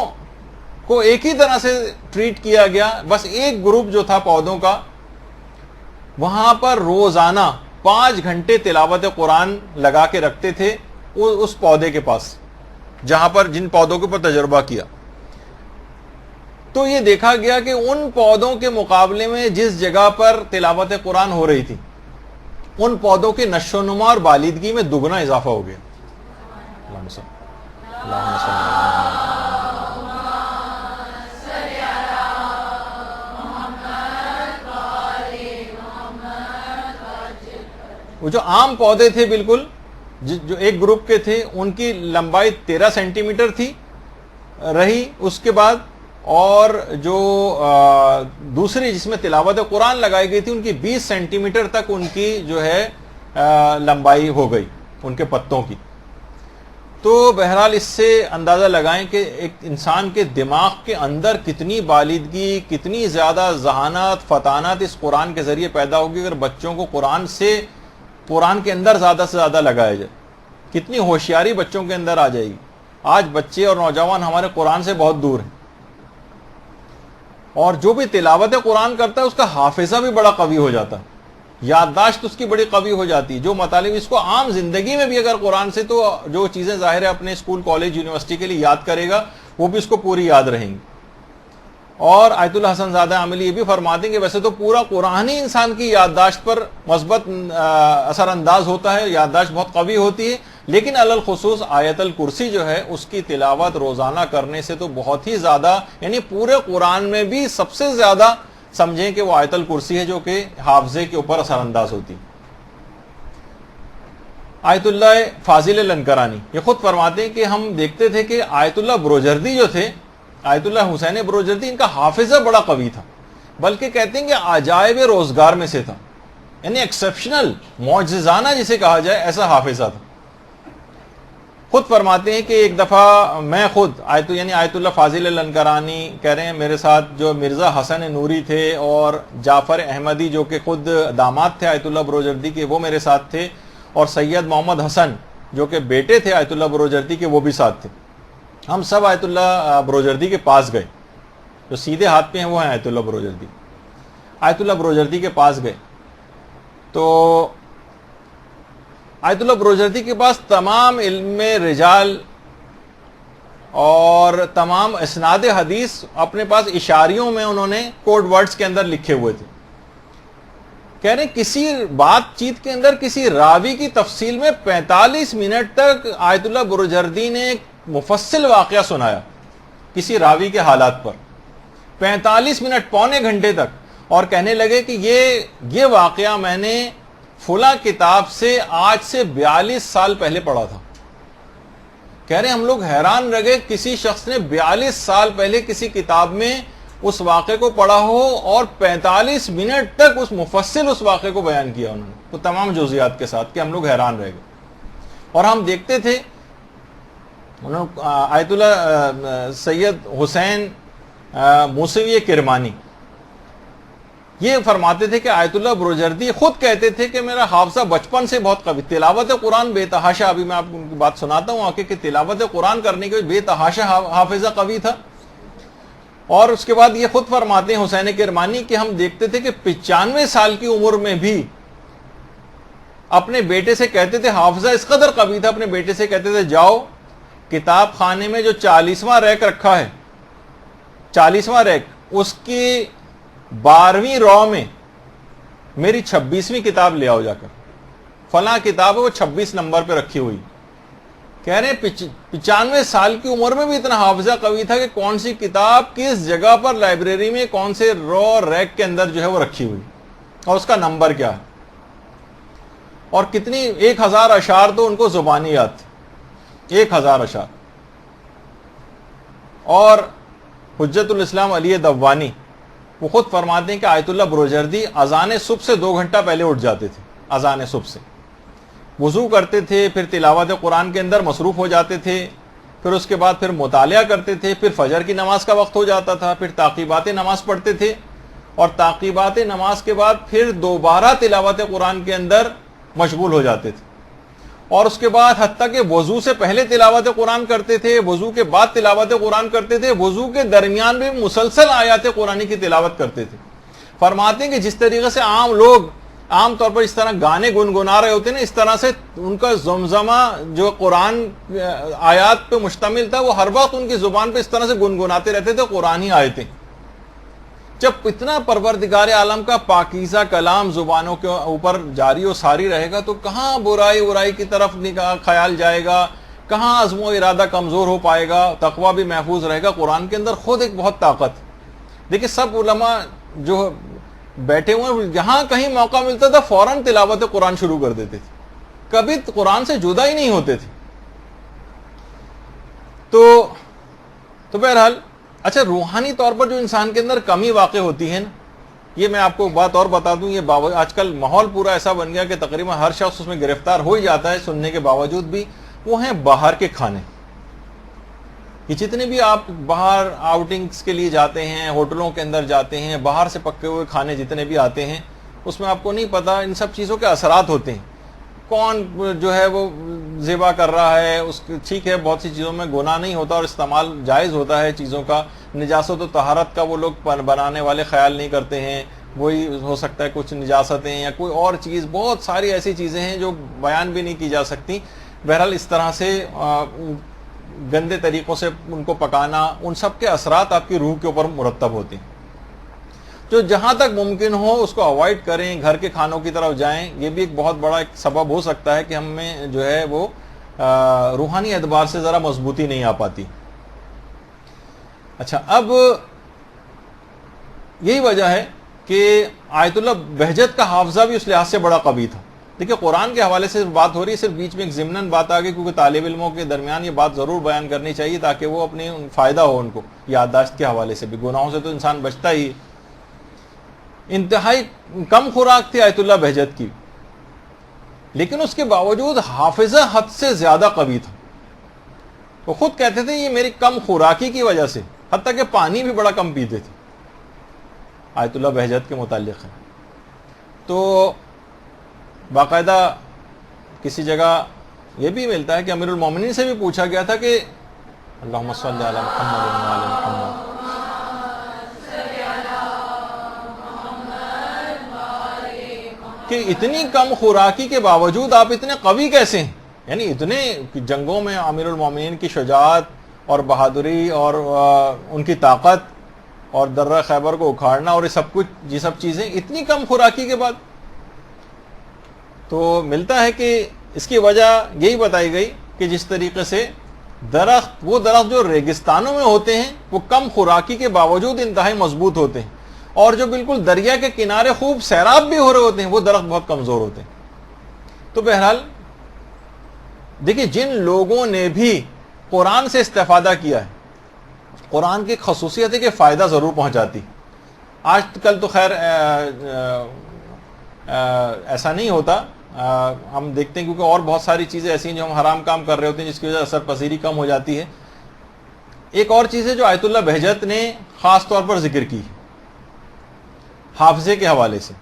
کو ایک ہی طرح سے ٹریٹ کیا گیا. بس ایک گروپ جو تھا پودوں کا، وہاں پر روزانہ 5 گھنٹے تلاوت قرآن لگا کے رکھتے تھے اس پودے کے پاس جہاں پر جن پودوں کے اوپر تجربہ کیا. تو یہ دیکھا گیا کہ ان پودوں کے مقابلے میں جس جگہ پر تلاوت قرآن ہو رہی تھی، ان پودوں کے نشو و نما اور بالندگی میں دگنا اضافہ ہو گیا. اللہم صل وہ جو عام پودے تھے بالکل جو ایک گروپ کے تھے، ان کی لمبائی 13 سینٹی میٹر تھی رہی اس کے بعد، اور جو دوسری جس میں تلاوت قرآن لگائی گئی تھی ان کی 20 سینٹی میٹر تک ان کی جو ہے لمبائی ہو گئی ان کے پتوں کی. تو بہرحال اس سے اندازہ لگائیں کہ ایک انسان کے دماغ کے اندر کتنی بالندگی، کتنی زیادہ ذہانت، فطانت اس قرآن کے ذریعے پیدا ہوگی اگر بچوں کو قرآن کے اندر زیادہ سے زیادہ لگایا جائے. کتنی ہوشیاری بچوں کے اندر آ جائے گی. آج بچے اور نوجوان ہمارے قرآن سے بہت دور ہیں، اور جو بھی تلاوت قرآن کرتا ہے اس کا حافظہ بھی بڑا قوی ہو جاتا ہے، یادداشت اس کی بڑی قوی ہو جاتی ہے. جو مطالب اس کو عام زندگی میں بھی اگر قرآن سے، تو جو چیزیں ظاہر ہے اپنے اسکول کالج یونیورسٹی کے لیے یاد کرے گا وہ بھی اس کو پوری یاد رہیں گی. اور آیت اللہ حسن زادہ عاملی یہ بھی فرماتے ہیں کہ ویسے تو پورا قرآن ہی انسان کی یادداشت پر مثبت اثر انداز ہوتا ہے، یادداشت بہت قوی ہوتی ہے، لیکن علل خصوص آیت الکرسی جو ہے اس کی تلاوت روزانہ کرنے سے تو بہت ہی زیادہ، یعنی پورے قرآن میں بھی سب سے زیادہ سمجھیں کہ وہ آیت الکرسی ہے جو کہ حافظے کے اوپر اثر انداز ہوتی. آیت اللہ فاضل لنکرانی یہ خود فرماتے ہیں کہ ہم دیکھتے تھے کہ آیت اللہ بروجردی جو تھے، آیت اللہ حسین بروجردی، ان کا حافظہ بڑا قوی تھا، بلکہ کہتے ہیں کہ عجائب روزگار میں سے تھا، یعنی ایکسیپشنل، معجزانہ جسے کہا جائے ایسا حافظہ تھا. خود فرماتے ہیں کہ ایک دفعہ میں خود آیت اللہ فاضل لنکرانی کہہ رہے ہیں میرے ساتھ جو مرزا حسن نوری تھے اور جعفر احمدی جو کہ خود داماد تھے آیت اللہ بروجردی کے، وہ میرے ساتھ تھے، اور سید محمد حسن جو کہ بیٹے تھے آیت اللہ بروجردی کے وہ بھی ساتھ تھے. ہم سب آیت اللہ بروجردی کے پاس گئے، جو سیدھے ہاتھ پہ ہیں وہ ہیں آیت اللہ بروجردی. آیت اللہ بروجردی کے پاس گئے تو آیت اللہ بروجردی کے پاس تمام علم رجال اور تمام اسناد حدیث اپنے پاس اشاریوں میں انہوں نے کوڈ ورڈز کے اندر لکھے ہوئے تھے. کہہ رہے کسی بات چیت کے اندر کسی راوی کی تفصیل میں 45 منٹ تک آیت اللہ برجردی نے ایک مفصل واقعہ سنایا کسی راوی کے حالات پر، 45 منٹ، پونے گھنٹے تک، اور کہنے لگے کہ یہ واقعہ میں نے فلاں کتاب سے آج سے 42 سال پہلے پڑھا تھا۔ کہہ رہے ہم لوگ حیران رہ گئے، کسی شخص نے 42 سال پہلے کسی کتاب میں اس واقعے کو پڑھا ہو اور 45 منٹ تک اس مفصل اس واقعے کو بیان کیا انہوں نے، تو تمام جزئیات کے ساتھ، کہ ہم لوگ حیران رہ گئے۔ اور ہم دیکھتے تھے آیت اللہ سید حسین موسوی کرمانی یہ فرماتے تھے کہ آیت اللہ بروجردی خود کہتے تھے کہ میرا حافظہ بچپن سے بہت قوی، تلاوت قرآن بے تحاشا، ابھی میں آپ کو بات سناتا ہوں آگے کہ تلاوت قرآن کرنے کے بے تحاشا حافظہ قوی تھا۔ اور اس کے بعد یہ خود فرماتے ہیں حسین کرمانی کہ ہم دیکھتے تھے کہ 95 سال کی عمر میں بھی اپنے بیٹے سے کہتے تھے، حافظہ اس قدر قوی تھا، اپنے بیٹے سے کہتے تھے جاؤ کتاب خانے میں جو 40واں ریک رکھا ہے، 40واں ریک، اس کی 12ویں رو میں میری 26ویں کتاب لے آؤ جا کر، فلاں کتاب ہے وہ 26 نمبر پہ رکھی ہوئی۔ کہہ رہے ہیں 95 سال کی عمر میں بھی اتنا حافظہ قوی تھا کہ کون سی کتاب کس جگہ پر لائبریری میں کون سے رو ریک کے اندر جو ہے وہ رکھی ہوئی اور اس کا نمبر کیا ہے، اور کتنی 1000 اشعار تو ان کو زبانی یاد تھے، 1000 اشعار۔ اور حجت الاسلام علی دوانی وہ خود فرماتے ہیں کہ آیت اللہ بروجردی اذان صبح سے 2 گھنٹہ پہلے اٹھ جاتے تھے، اذان صبح سے وضو کرتے تھے، پھر تلاوت قرآن کے اندر مصروف ہو جاتے تھے، پھر اس کے بعد پھر مطالعہ کرتے تھے، پھر فجر کی نماز کا وقت ہو جاتا تھا، پھر تعقیبات نماز پڑھتے تھے، اور تعقیبات نماز کے بعد پھر دوبارہ تلاوت قرآن کے اندر مشغول ہو جاتے تھے، اور اس کے بعد حتیٰ کہ وضو سے پہلے تلاوت قرآن کرتے تھے، وضو کے بعد تلاوت قرآن کرتے تھے، وضو کے درمیان بھی مسلسل آیات قرآنی کی تلاوت کرتے تھے۔ فرماتے ہیں کہ جس طریقے سے عام لوگ عام طور پر اس طرح گانے گنگنا رہے ہوتے ہیں، اس طرح سے ان کا زمزمہ جو قرآن آیات پہ مشتمل تھا وہ ہر وقت ان کی زبان پہ اس طرح سے گنگناتے رہتے تھے قرآن ہی آیتیں۔ جب اتنا پروردگار عالم کا پاکیزہ کلام زبانوں کے اوپر جاری و ساری رہے گا تو کہاں برائی کی طرف خیال جائے گا، کہاں عزم و ارادہ کمزور ہو پائے گا، تقویٰ بھی محفوظ رہے گا۔ قرآن کے اندر خود ایک بہت طاقت ہے۔ دیکھیں سب علماء جو بیٹھے ہوئے جہاں کہیں موقع ملتا تھا فوراً تلاوت قرآن شروع کر دیتے تھے، کبھی قرآن سے جدا ہی نہیں ہوتے تھے۔ تو بہرحال اچھا، روحانی طور پر جو انسان کے اندر کمی واقع ہوتی ہے نا، یہ میں آپ کو بات اور بتا دوں، یہ آج کل ماحول پورا ایسا بن گیا کہ تقریباً ہر شخص اس میں گرفتار ہو ہی جاتا ہے سننے کے باوجود بھی، وہ ہیں باہر کے کھانے۔ یہ جتنے بھی آپ باہر آؤٹنگز کے لیے جاتے ہیں، ہوٹلوں کے اندر جاتے ہیں، باہر سے پکے ہوئے کھانے جتنے بھی آتے ہیں، اس میں آپ کو نہیں پتا ان سب چیزوں کے اثرات ہوتے ہیں۔ کون جو ہے وہ ذبح کر رہا ہے، اس ٹھیک ہے بہت سی چیزوں میں گناہ نہیں ہوتا اور استعمال جائز ہوتا ہے چیزوں کا، نجاست و طہارت کا وہ لوگ بنانے والے خیال نہیں کرتے ہیں، وہی ہو سکتا ہے کچھ نجاستیں یا کوئی اور چیز، بہت ساری ایسی چیزیں ہیں جو بیان بھی نہیں کی جا سکتی۔ بہرحال اس طرح سے گندے طریقوں سے ان کو پکانا، ان سب کے اثرات آپ کی روح کے اوپر مرتب ہوتے ہیں۔ جو جہاں تک ممکن ہو اس کو اوائڈ کریں، گھر کے کھانوں کی طرف جائیں۔ یہ بھی ایک بہت بڑا ایک سبب ہو سکتا ہے کہ ہم میں جو ہے وہ روحانی اعتبار سے ذرا مضبوطی نہیں آ پاتی۔ اچھا، اب یہی وجہ ہے کہ آیت اللہ بہجت کا حافظہ بھی اس لحاظ سے بڑا قوی تھا۔ دیکھیں قرآن کے حوالے سے بات ہو رہی ہے، صرف بیچ میں ایک ضمناً بات آ گئی کیونکہ طالب علموں کے درمیان یہ بات ضرور بیان کرنی چاہیے تاکہ وہ اپنے فائدہ ہو ان کو یادداشت کے حوالے سے بھی۔ گناہوں سے تو انسان بچتا ہی۔ انتہائی کم خوراک تھی آیت اللہ بہجت کی، لیکن اس کے باوجود حافظہ حد سے زیادہ قوی تھا۔ وہ خود کہتے تھے یہ میری کم خوراکی کی وجہ سے، حتیٰ کہ پانی بھی بڑا کم پیتے تھے، آیت اللہ بہجت کے متعلق ہے۔ تو باقاعدہ کسی جگہ یہ بھی ملتا ہے کہ امیر المومنین سے بھی پوچھا گیا تھا کہ اللہم صلی علی محمد و علی محمد، کہ اتنی کم خوراکی کے باوجود آپ اتنے قوی کیسے ہیں؟ یعنی اتنے جنگوں میں امیر المومنین کی شجاعت اور بہادری اور ان کی طاقت اور درہ خیبر کو اکھاڑنا اور یہ سب کچھ، یہ سب چیزیں اتنی کم خوراکی کے بعد تو ملتا ہے کہ اس کی وجہ یہی بتائی گئی کہ جس طریقے سے وہ درخت جو ریگستانوں میں ہوتے ہیں وہ کم خوراکی کے باوجود انتہائی مضبوط ہوتے ہیں، اور جو بالکل دریا کے کنارے خوب سیراب بھی ہو رہے ہوتے ہیں وہ درخت بہت کمزور ہوتے ہیں۔ تو بہرحال دیکھیں، جن لوگوں نے بھی قرآن سے استفادہ کیا ہے، قرآن کی خصوصیت ہے کہ فائدہ ضرور پہنچاتی۔ آج کل تو خیر ایسا نہیں ہوتا، ہم دیکھتے ہیں کیونکہ اور بہت ساری چیزیں ایسی ہیں جو ہم حرام کام کر رہے ہوتے ہیں جس کی وجہ سے اثر پذیری کم ہو جاتی ہے۔ ایک اور چیز ہے جو آیت اللہ بہجت نے خاص طور پر ذکر کی حافظے کے حوالے سے،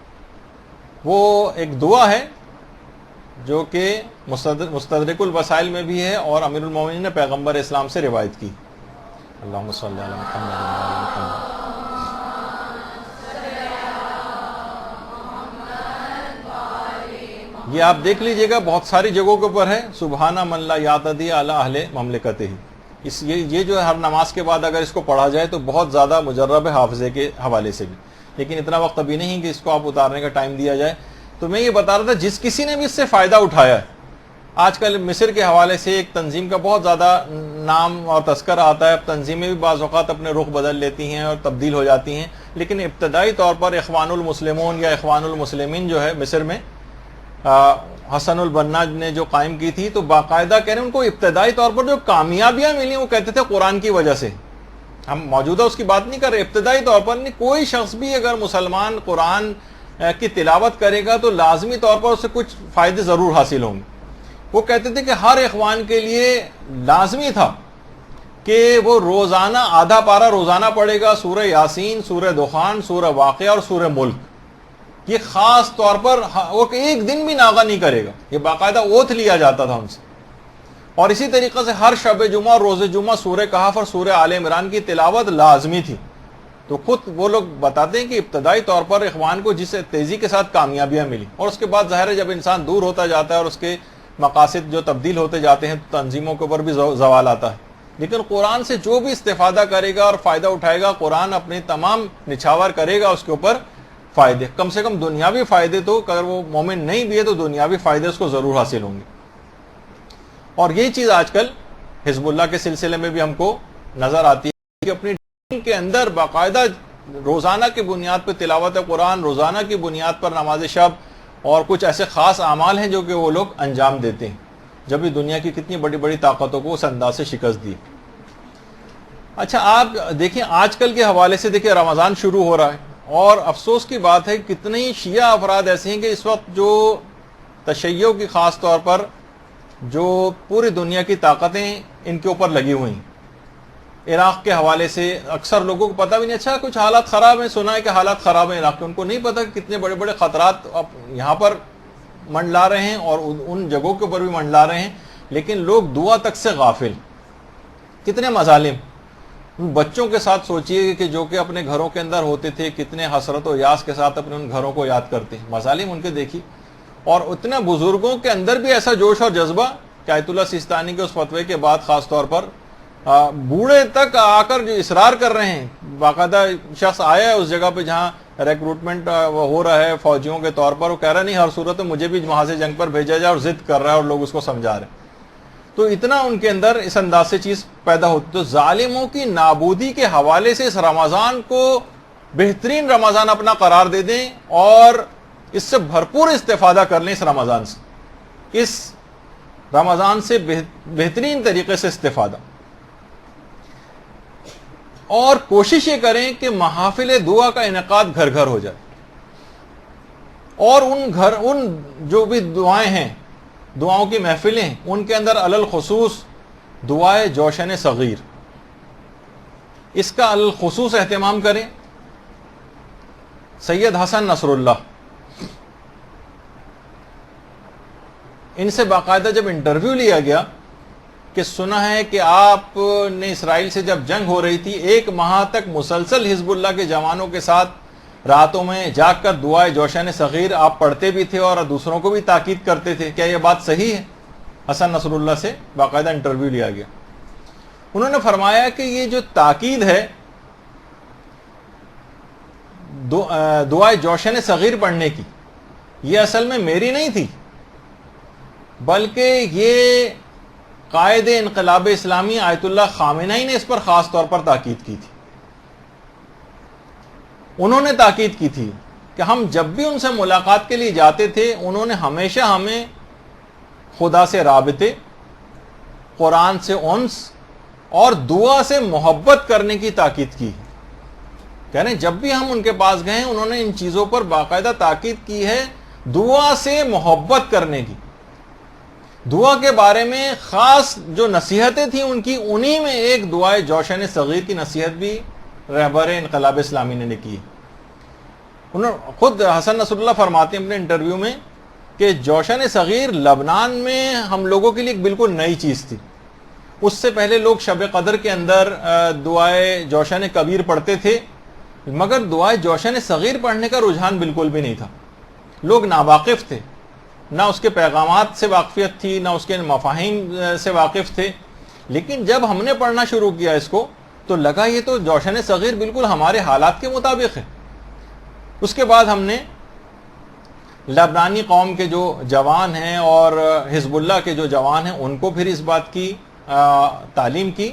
وہ ایک دعا ہے جو کہ مستدرک الوسائل میں بھی ہے اور امیر المومنین نے پیغمبر اسلام سے روایت کی۔ اللہم صلی علی محمد وعلی آل محمد۔ یہ آپ دیکھ لیجئے گا بہت ساری جگہوں کے اوپر ہے، سبحانہ من لا یعتدی علی اہل مملکتہ۔ یہ جو ہے ہر نماز کے بعد اگر اس کو پڑھا جائے تو بہت زیادہ مجرب ہے حافظے کے حوالے سے بھی، لیکن اتنا وقت ابھی نہیں کہ اس کو آپ اتارنے کا ٹائم دیا جائے۔ تو میں یہ بتا رہا تھا جس کسی نے بھی اس سے فائدہ اٹھایا ہے، آج کل مصر کے حوالے سے ایک تنظیم کا بہت زیادہ نام اور تذکرہ آتا ہے، اب تنظیمیں بھی بعض اوقات اپنے رخ بدل لیتی ہیں اور تبدیل ہو جاتی ہیں، لیکن ابتدائی طور پر اخوان المسلمون یا اخوان المسلمین جو ہے مصر میں حسن البنا نے جو قائم کی تھی، تو باقاعدہ کہہ رہے ہیں ان کو ابتدائی طور پر جو کامیابیاں ملی وہ کہتے تھے قرآن کی وجہ سے۔ ہم موجودہ اس کی بات نہیں کر رہے، ابتدائی طور پر نہیں، کوئی شخص بھی اگر مسلمان قرآن کی تلاوت کرے گا تو لازمی طور پر اسے کچھ فائدے ضرور حاصل ہوں گے۔ وہ کہتے تھے کہ ہر اخوان کے لیے لازمی تھا کہ وہ روزانہ آدھا پارہ روزانہ پڑھے گا، سورہ یاسین، سورہ دخان، سورہ واقعہ اور سورہ ملک۔ یہ خاص طور پر وہ کہ ایک دن بھی ناغہ نہیں کرے گا، یہ باقاعدہ اوتھ لیا جاتا تھا ان سے۔ اور اسی طریقے سے ہر شب جمعہ اور روز جمعہ سورہ کہف اور سورہ آل عمران کی تلاوت لازمی تھی۔ تو خود وہ لوگ بتاتے ہیں کہ ابتدائی طور پر اخوان کو جس تیزی کے ساتھ کامیابیاں ملی، اور اس کے بعد ظاہر ہے جب انسان دور ہوتا جاتا ہے اور اس کے مقاصد جو تبدیل ہوتے جاتے ہیں تو تنظیموں کے اوپر بھی زوال آتا ہے، لیکن قرآن سے جو بھی استفادہ کرے گا اور فائدہ اٹھائے گا، قرآن اپنے تمام نچھاور کرے گا اس کے اوپر فائدے، کم سے کم دنیاوی فائدے، تو اگر وہ مومن نہیں بھی ہے تو دنیاوی فائدے اس کو ضرور حاصل ہوں گے۔ اور یہی چیز آج کل حزب اللہ کے سلسلے میں بھی ہم کو نظر آتی ہے کہ اپنی دین کے اندر باقاعدہ روزانہ کی بنیاد پر تلاوت قرآن، روزانہ کی بنیاد پر نماز شب اور کچھ ایسے خاص اعمال ہیں جو کہ وہ لوگ انجام دیتے ہیں، جب بھی دنیا کی کتنی بڑی بڑی طاقتوں کو اس انداز سے شکست دی۔ اچھا آپ دیکھیں آج کل کے حوالے سے، دیکھیں رمضان شروع ہو رہا ہے، اور افسوس کی بات ہے کتنے شیعہ افراد ایسے ہیں کہ اس وقت جو تشیع کی خاص طور پر جو پوری دنیا کی طاقتیں ان کے اوپر لگی ہوئی ہیں، عراق کے حوالے سے اکثر لوگوں کو پتہ بھی نہیں، اچھا کچھ حالات خراب ہیں، سنا ہے کہ حالات خراب ہیں عراق کے، ان کو نہیں پتہ کہ کتنے بڑے بڑے خطرات اب یہاں پر منڈلا رہے ہیں اور ان جگہوں کے اوپر بھی منڈلا رہے ہیں، لیکن لوگ دعا تک سے غافل۔ کتنے مظالم ان بچوں کے ساتھ سوچئے کہ جو کہ اپنے گھروں کے اندر ہوتے تھے، کتنے حسرت و یاس کے ساتھ اپنے ان گھروں کو یاد کرتے ہیں، مظالم ان کے دیکھی۔ اور اتنے بزرگوں کے اندر بھی ایسا جوش اور جذبہ کہ آیت اللہ سیستانی کے اس فتوے کے بعد خاص طور پر بوڑھے تک آ کر جو اصرار کر رہے ہیں، باقاعدہ شخص آیا ہے اس جگہ پہ جہاں ریکروٹمنٹ ہو رہا ہے فوجیوں کے طور پر، وہ کہہ رہا نہیں ہر صورت میں مجھے بھی وہاں سے جنگ پر بھیجا جائے، اور ضد کر رہا ہے اور لوگ اس کو سمجھا رہے ہیں۔ تو اتنا ان کے اندر اس انداز سے چیز پیدا ہوتی، تو ظالموں کی نابودی کے حوالے سے اس رمضان کو بہترین رمضان اپنا قرار دے دیں اور اس سے بھرپور استفادہ کر لیں۔ اس رمضان سے بہترین طریقے سے استفادہ، اور کوشش یہ کریں کہ محافل دعا کا انعقاد گھر گھر ہو جائے، اور ان جو بھی دعائیں ہیں، دعاؤں کی محفلیں، ان کے اندر علی الخصوص دعائے جوشن صغیر، اس کا علی الخصوص اہتمام کریں۔ سید حسن نصر اللہ، ان سے باقاعدہ جب انٹرویو لیا گیا کہ سنا ہے کہ آپ نے اسرائیل سے جب جنگ ہو رہی تھی 1 ماہ تک مسلسل حزب اللہ کے جوانوں کے ساتھ راتوں میں جاگ کر دعائے جوشن صغیر آپ پڑھتے بھی تھے اور دوسروں کو بھی تاکید کرتے تھے، کیا یہ بات صحیح ہے؟ حسن نصر اللہ سے باقاعدہ انٹرویو لیا گیا۔ انہوں نے فرمایا کہ یہ جو تاکید ہے دعائے جوشن صغیر پڑھنے کی، یہ اصل میں میری نہیں تھی، بلکہ یہ قائد انقلاب اسلامی آیت اللہ خامنہ نے اس پر خاص طور پر تاکید کی تھی. انہوں نے تاکید کی تھی کہ ہم جب بھی ان سے ملاقات کے لیے جاتے تھے انہوں نے ہمیشہ ہمیں خدا سے رابطے، قرآن سے انس اور دعا سے محبت کرنے کی تاکید کی. کہہ رہے ہیں جب بھی ہم ان کے پاس گئے انہوں نے ان چیزوں پر باقاعدہ تاکید کی ہے، دعا سے محبت کرنے کی. دعا کے بارے میں خاص جو نصیحتیں تھیں ان کی، انہی میں ایک دعائے جوشن صغیر کی نصیحت بھی رہبر انقلاب اسلامی نے کی. انہوں خود حسن نصر اللہ فرماتے ہیں اپنے انٹرویو میں کہ جوشن صغیر لبنان میں ہم لوگوں کے لیے ایک بالکل نئی چیز تھی. اس سے پہلے لوگ شب قدر کے اندر دعائے جوشن کبیر پڑھتے تھے، مگر دعائے جوشن صغیر پڑھنے کا رجحان بالکل بھی نہیں تھا. لوگ ناواقف تھے، نہ اس کے پیغامات سے واقفیت تھی، نہ اس کے مفاہیم سے واقف تھے. لیکن جب ہم نے پڑھنا شروع کیا اس کو تو لگا یہ تو جوشن صغیر بالکل ہمارے حالات کے مطابق ہے. اس کے بعد ہم نے لبنانی قوم کے جو جوان ہیں اور حزب اللہ کے جو جوان ہیں ان کو پھر اس بات کی تعلیم کی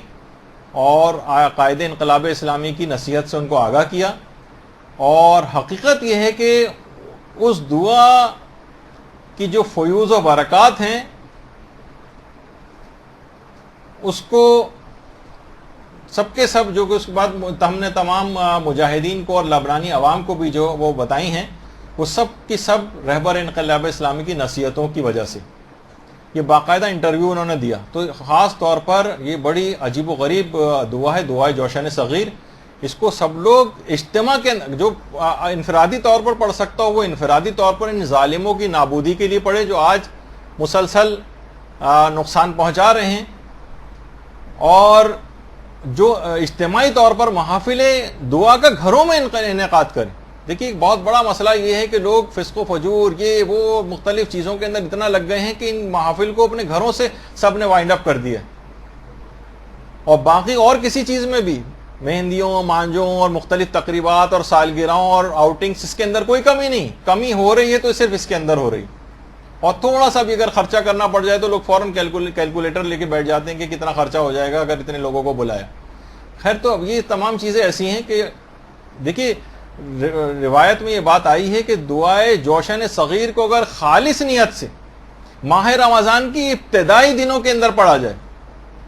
اور قائد انقلاب اسلامی کی نصیحت سے ان کو آگاہ کیا. اور حقیقت یہ ہے کہ اس دعا کی جو فیوز و برکات ہیں اس کو سب کے سب جو کہ اس کے بعد ہم نے تمام مجاہدین کو اور لبنانی عوام کو بھی جو وہ بتائی ہیں، وہ سب کی سب رہبر انقلاب اسلامی کی نصیحتوں کی وجہ سے. یہ باقاعدہ انٹرویو انہوں نے دیا. تو خاص طور پر یہ بڑی عجیب و غریب دعا ہے، دعائے جوشن صغیر. اس کو سب لوگ اجتماع کے جو انفرادی طور پر پڑھ سکتا ہو وہ انفرادی طور پر ان ظالموں کی نابودی کے لیے پڑھے جو آج مسلسل نقصان پہنچا رہے ہیں. اور جو اجتماعی طور پر محافل دعا کا گھروں میں انعقاد کریں. دیکھیے ایک بہت بڑا مسئلہ یہ ہے کہ لوگ فسق و فجور یہ وہ مختلف چیزوں کے اندر اتنا لگ گئے ہیں کہ ان محافل کو اپنے گھروں سے سب نے وائنڈ اپ کر دیا. اور باقی اور کسی چیز میں بھی مہندیوں، مانجوں اور مختلف تقریبات اور سالگرہوں اور آؤٹنگز، اس کے اندر کوئی کمی نہیں. کمی ہو رہی ہے تو صرف اس کے اندر ہو رہی. اور تھوڑا سا بھی اگر خرچہ کرنا پڑ جائے تو لوگ فوراً کیلکولیٹر لے کے بیٹھ جاتے ہیں کہ کتنا خرچہ ہو جائے گا اگر اتنے لوگوں کو بلایا. خیر تو اب یہ تمام چیزیں ایسی ہیں کہ دیکھیے روایت میں یہ بات آئی ہے کہ دعائے جوشن صغیر کو اگر خالص نیت سے ماہ رمضان کی ابتدائی دنوں کے اندر پڑھا جائے،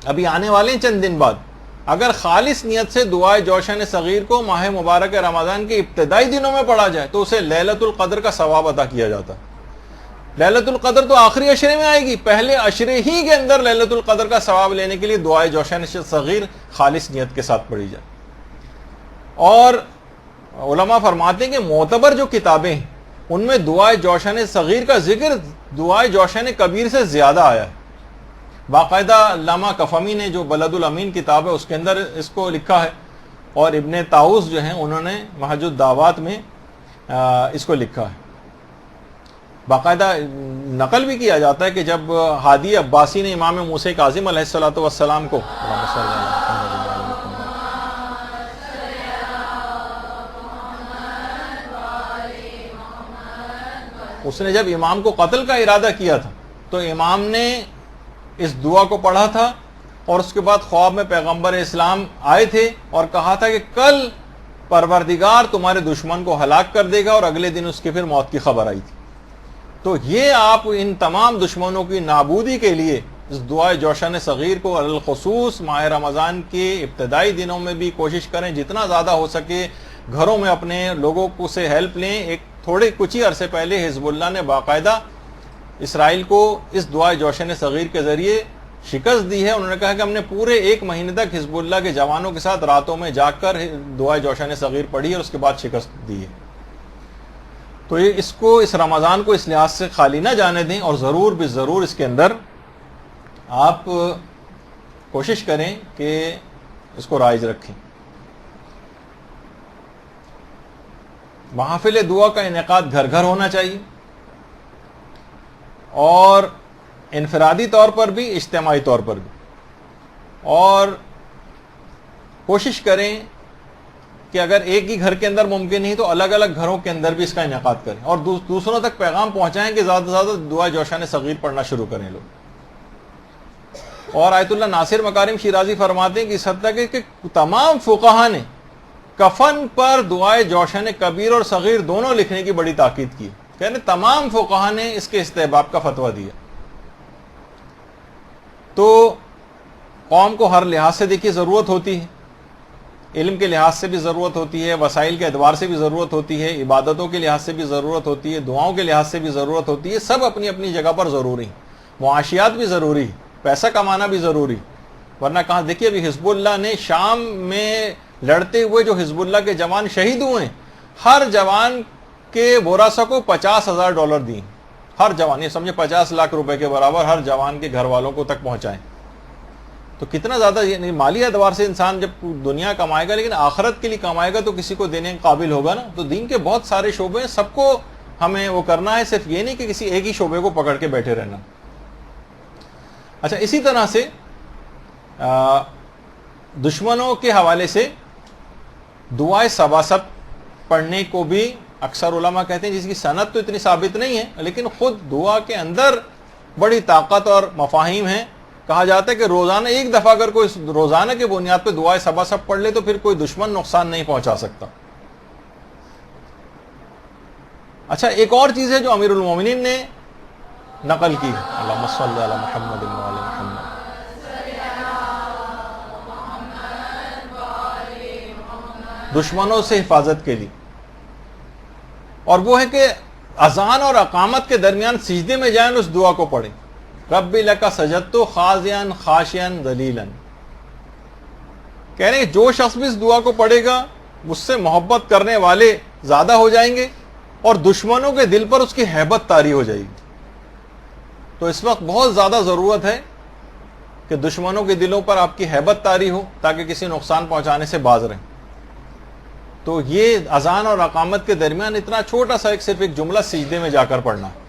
ابھی آنے والے ہیں چند دن بعد، اگر خالص نیت سے دعائے جوشن صغیر کو ماہ مبارک رمضان کے ابتدائی دنوں میں پڑھا جائے تو اسے لیلۃ القدر کا ثواب عطا کیا جاتا ہے. لیلۃ القدر تو آخری عشرے میں آئے گی، پہلے عشرے ہی کے اندر لیلۃ القدر کا ثواب لینے کے لیے دعائے جوشن صغیر خالص نیت کے ساتھ پڑھی جائے. اور علماء فرماتے ہیں کہ معتبر جو کتابیں ہیں ان میں دعائے جوشن صغیر کا ذکر دعائے جوشن کبیر سے زیادہ آیا ہے. باقاعدہ علامہ کفمی نے جو بلد الامین کتاب ہے اس کے اندر اس کو لکھا ہے، اور ابن طاؤس جو ہیں انہوں نے محج الدعوات میں اس کو لکھا ہے. باقاعدہ نقل بھی کیا جاتا ہے کہ جب ہادی عباسی نے امام موسیٰ کاظم علیہ الصلوۃ والسلام کو اس نے جب امام کو قتل کا ارادہ کیا تھا تو امام نے اس دعا کو پڑھا تھا، اور اس کے بعد خواب میں پیغمبر اسلام آئے تھے اور کہا تھا کہ کل پروردگار تمہارے دشمن کو ہلاک کر دے گا، اور اگلے دن اس کی پھر موت کی خبر آئی تھی. تو یہ آپ ان تمام دشمنوں کی نابودی کے لیے اس دعائے جوشن صغیر کو الخصوص ماہ رمضان کے ابتدائی دنوں میں بھی کوشش کریں جتنا زیادہ ہو سکے گھروں میں اپنے لوگوں کو سے ہیلپ لیں. ایک تھوڑے کچھ ہی عرصے پہلے حزب اللہ نے باقاعدہ اسرائیل کو اس دعائے جوشن صغیر کے ذریعے شکست دی ہے. انہوں نے کہا کہ ہم نے پورے 1 مہینے تک حزب اللہ کے جوانوں کے ساتھ راتوں میں جاگ کر دعائے جوشن صغیر پڑھی ہے اور اس کے بعد شکست دی ہے. تو یہ اس رمضان کو اس لحاظ سے خالی نہ جانے دیں، اور ضرور بھی ضرور اس کے اندر آپ کوشش کریں کہ اس کو رائج رکھیں. محافل دعا کا انعقاد گھر گھر ہونا چاہیے، اور انفرادی طور پر بھی اجتماعی طور پر بھی. اور کوشش کریں کہ اگر ایک ہی گھر کے اندر ممکن نہیں تو الگ الگ گھروں کے اندر بھی اس کا انعقاد کریں اور دوسروں تک پیغام پہنچائیں کہ زیادہ سے زیادہ دعا جوشان صغیر پڑھنا شروع کریں لوگ. اور آیت اللہ ناصر مکارم شیرازی فرماتے ہیں کہ اس حد تک کہ تمام فقہا نے کفن پر دعائے جوشن کبیر اور صغیر دونوں لکھنے کی بڑی تاکید کی. کہنے تمام فقہا نے اس کے استحباب کا فتویٰ دیا. تو قوم کو ہر لحاظ سے دیکھیے ضرورت ہوتی ہے, علم کے لحاظ سے بھی ضرورت ہوتی ہے, وسائل کے اعتبار سے بھی ضرورت ہوتی ہے, عبادتوں کے لحاظ سے بھی ضرورت ہوتی ہے, دعاؤں کے لحاظ سے بھی ضرورت ہوتی ہے. سب اپنی اپنی جگہ پر ضروری, معاشیات بھی ضروری, پیسہ کمانا بھی ضروری. ورنہ کہاں دیکھیے ابھی حزب اللہ نے شام میں لڑتے ہوئے جو حزب اللہ کے جوان شہید ہوئے ہیں, ہر جوان کے ورثہ کو $50,000 دیں. ہر جوان, یہ سمجھے 50 لاکھ روپے کے برابر ہر جوان کے گھر والوں کو تک پہنچائیں. تو کتنا زیادہ مالی اعتبار سے انسان جب دنیا کمائے گا لیکن آخرت کے لیے کمائے گا تو کسی کو دینے کے قابل ہوگا نا. تو دین کے بہت سارے شعبے ہیں, سب کو ہمیں وہ کرنا ہے, صرف یہ نہیں کہ کسی ایک ہی شعبے کو پکڑ کے بیٹھے رہنا. اچھا, اسی طرح سے دشمنوں کے حوالے سے دعائے سباسب پڑھنے کو بھی اکثر علماء کہتے ہیں, جس کی سند تو اتنی ثابت نہیں ہے لیکن خود دعا کے اندر بڑی طاقت اور مفاہیم ہیں. کہا جاتا ہے کہ روزانہ ایک دفعہ اگر کوئی روزانہ کے بنیاد پہ دعائے سباسب پڑھ لے تو پھر کوئی دشمن نقصان نہیں پہنچا سکتا. اچھا, ایک اور چیز ہے جو امیر المومنین نے نقل کی, اللہم صلی علی محمد و علی محمد, دشمنوں سے حفاظت کے لیے, اور وہ ہے کہ اذان اور اقامت کے درمیان سجدے میں جائیں اس دعا کو پڑھیں, رب لک سجدت خاضعا خاشعا ذلیلا. کہہ رہے ہیں جو شخص بھی اس دعا کو پڑھے گا مجھ سے محبت کرنے والے زیادہ ہو جائیں گے اور دشمنوں کے دل پر اس کی ہیبت طاری ہو جائے گی. تو اس وقت بہت زیادہ ضرورت ہے کہ دشمنوں کے دلوں پر آپ کی ہیبت طاری ہو تاکہ کسی نقصان پہنچانے سے باز رہیں. تو یہ اذان اور اقامت کے درمیان اتنا چھوٹا سا صرف ایک جملہ سجدے میں جا کر پڑھنا ہے.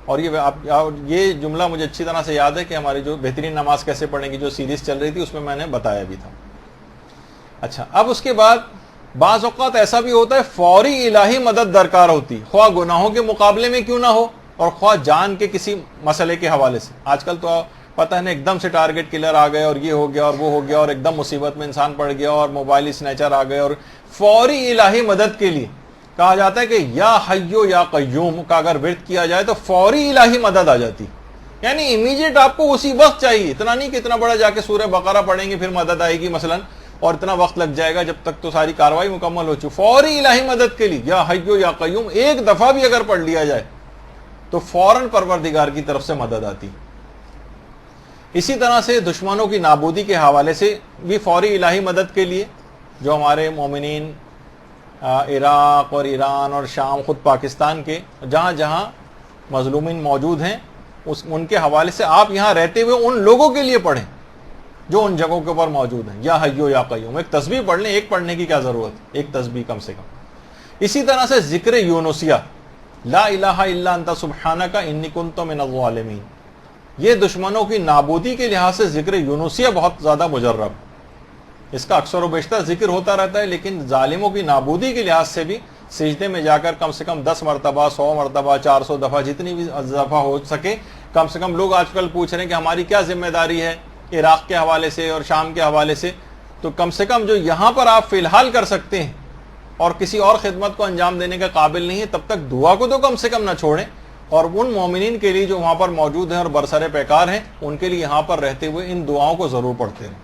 اور یہ جملہ مجھے اچھی طرح سے یاد ہے کہ ہماری جو بہترین نماز کیسے پڑھنے کی جو سیریز چل رہی تھی اس میں نے بتایا بھی تھا. اچھا, اب اس کے بعد بعض اوقات ایسا بھی ہوتا ہے فوری الہی مدد درکار ہوتی, خواہ گناہوں کے مقابلے میں کیوں نہ ہو اور خواہ جان کے کسی مسئلے کے حوالے سے. آج کل تو پتہ ہے نا ایک دم سے ٹارگٹ کلر آ گئے اور یہ ہو گیا اور وہ ہو گیا اور ایک دم مصیبت میں انسان پڑ گیا اور موبائل اسنیچر آ گئے, اور فوری الہی مدد کے لیے کہا جاتا ہے کہ یا حیو یا قیوم کا اگر ورد کیا جائے تو فوری الہی مدد آ جاتی. یعنی امیجیٹ آپ کو اسی وقت چاہیے, اتنا نہیں کہ اتنا بڑا جا کے سورہ بقرہ پڑھیں گے پھر مدد آئے گی مثلا اور اتنا وقت لگ جائے گا جب تک تو ساری کاروائی مکمل ہو چکی. فوری الہی مدد کے لیے یا حیو یا قیوم ایک دفعہ بھی اگر پڑھ لیا جائے تو فوراً پروردگار کی طرف سے مدد آتی. اسی طرح سے دشمنوں کی نابودی کے حوالے سے بھی فوری الہی مدد کے لیے جو ہمارے مومنین عراق اور ایران اور شام, خود پاکستان کے جہاں جہاں مظلومین موجود ہیں ان کے حوالے سے آپ یہاں رہتے ہوئے ان لوگوں کے لیے پڑھیں جو ان جگہوں کے اوپر موجود ہیں. یا حیو یا قیوم, ایک تسبیح پڑھ لیں, ایک پڑھنے کی کیا ضرورت, ایک تسبیح کم سے کم. اسی طرح سے ذکر یونسیہ, لا الہ الا انت سبحانک انی کنت من الظالمین, یہ دشمنوں کی نابودی کے لحاظ سے ذکر یونسیہ بہت زیادہ مجرب. اس کا اکثر و بیشتر ذکر ہوتا رہتا ہے لیکن ظالموں کی نابودی کے لحاظ سے بھی سجدے میں جا کر کم سے کم 10 مرتبہ 100 مرتبہ 400 دفعہ جتنی بھی دفعہ ہو سکے کم سے کم. لوگ آج کل پوچھ رہے ہیں کہ ہماری کیا ذمہ داری ہے عراق کے حوالے سے اور شام کے حوالے سے, تو کم سے کم جو یہاں پر آپ فی الحال کر سکتے ہیں اور کسی اور خدمت کو انجام دینے کے قابل نہیں ہے تب تک دعا کو تو کم سے کم نہ چھوڑیں, اور ان مومنین کے لیے جو وہاں پر موجود ہیں اور برسر پیکار ہیں ان کے لیے یہاں پر رہتے ہوئے ان دعاؤں کو ضرور پڑھتے ہیں.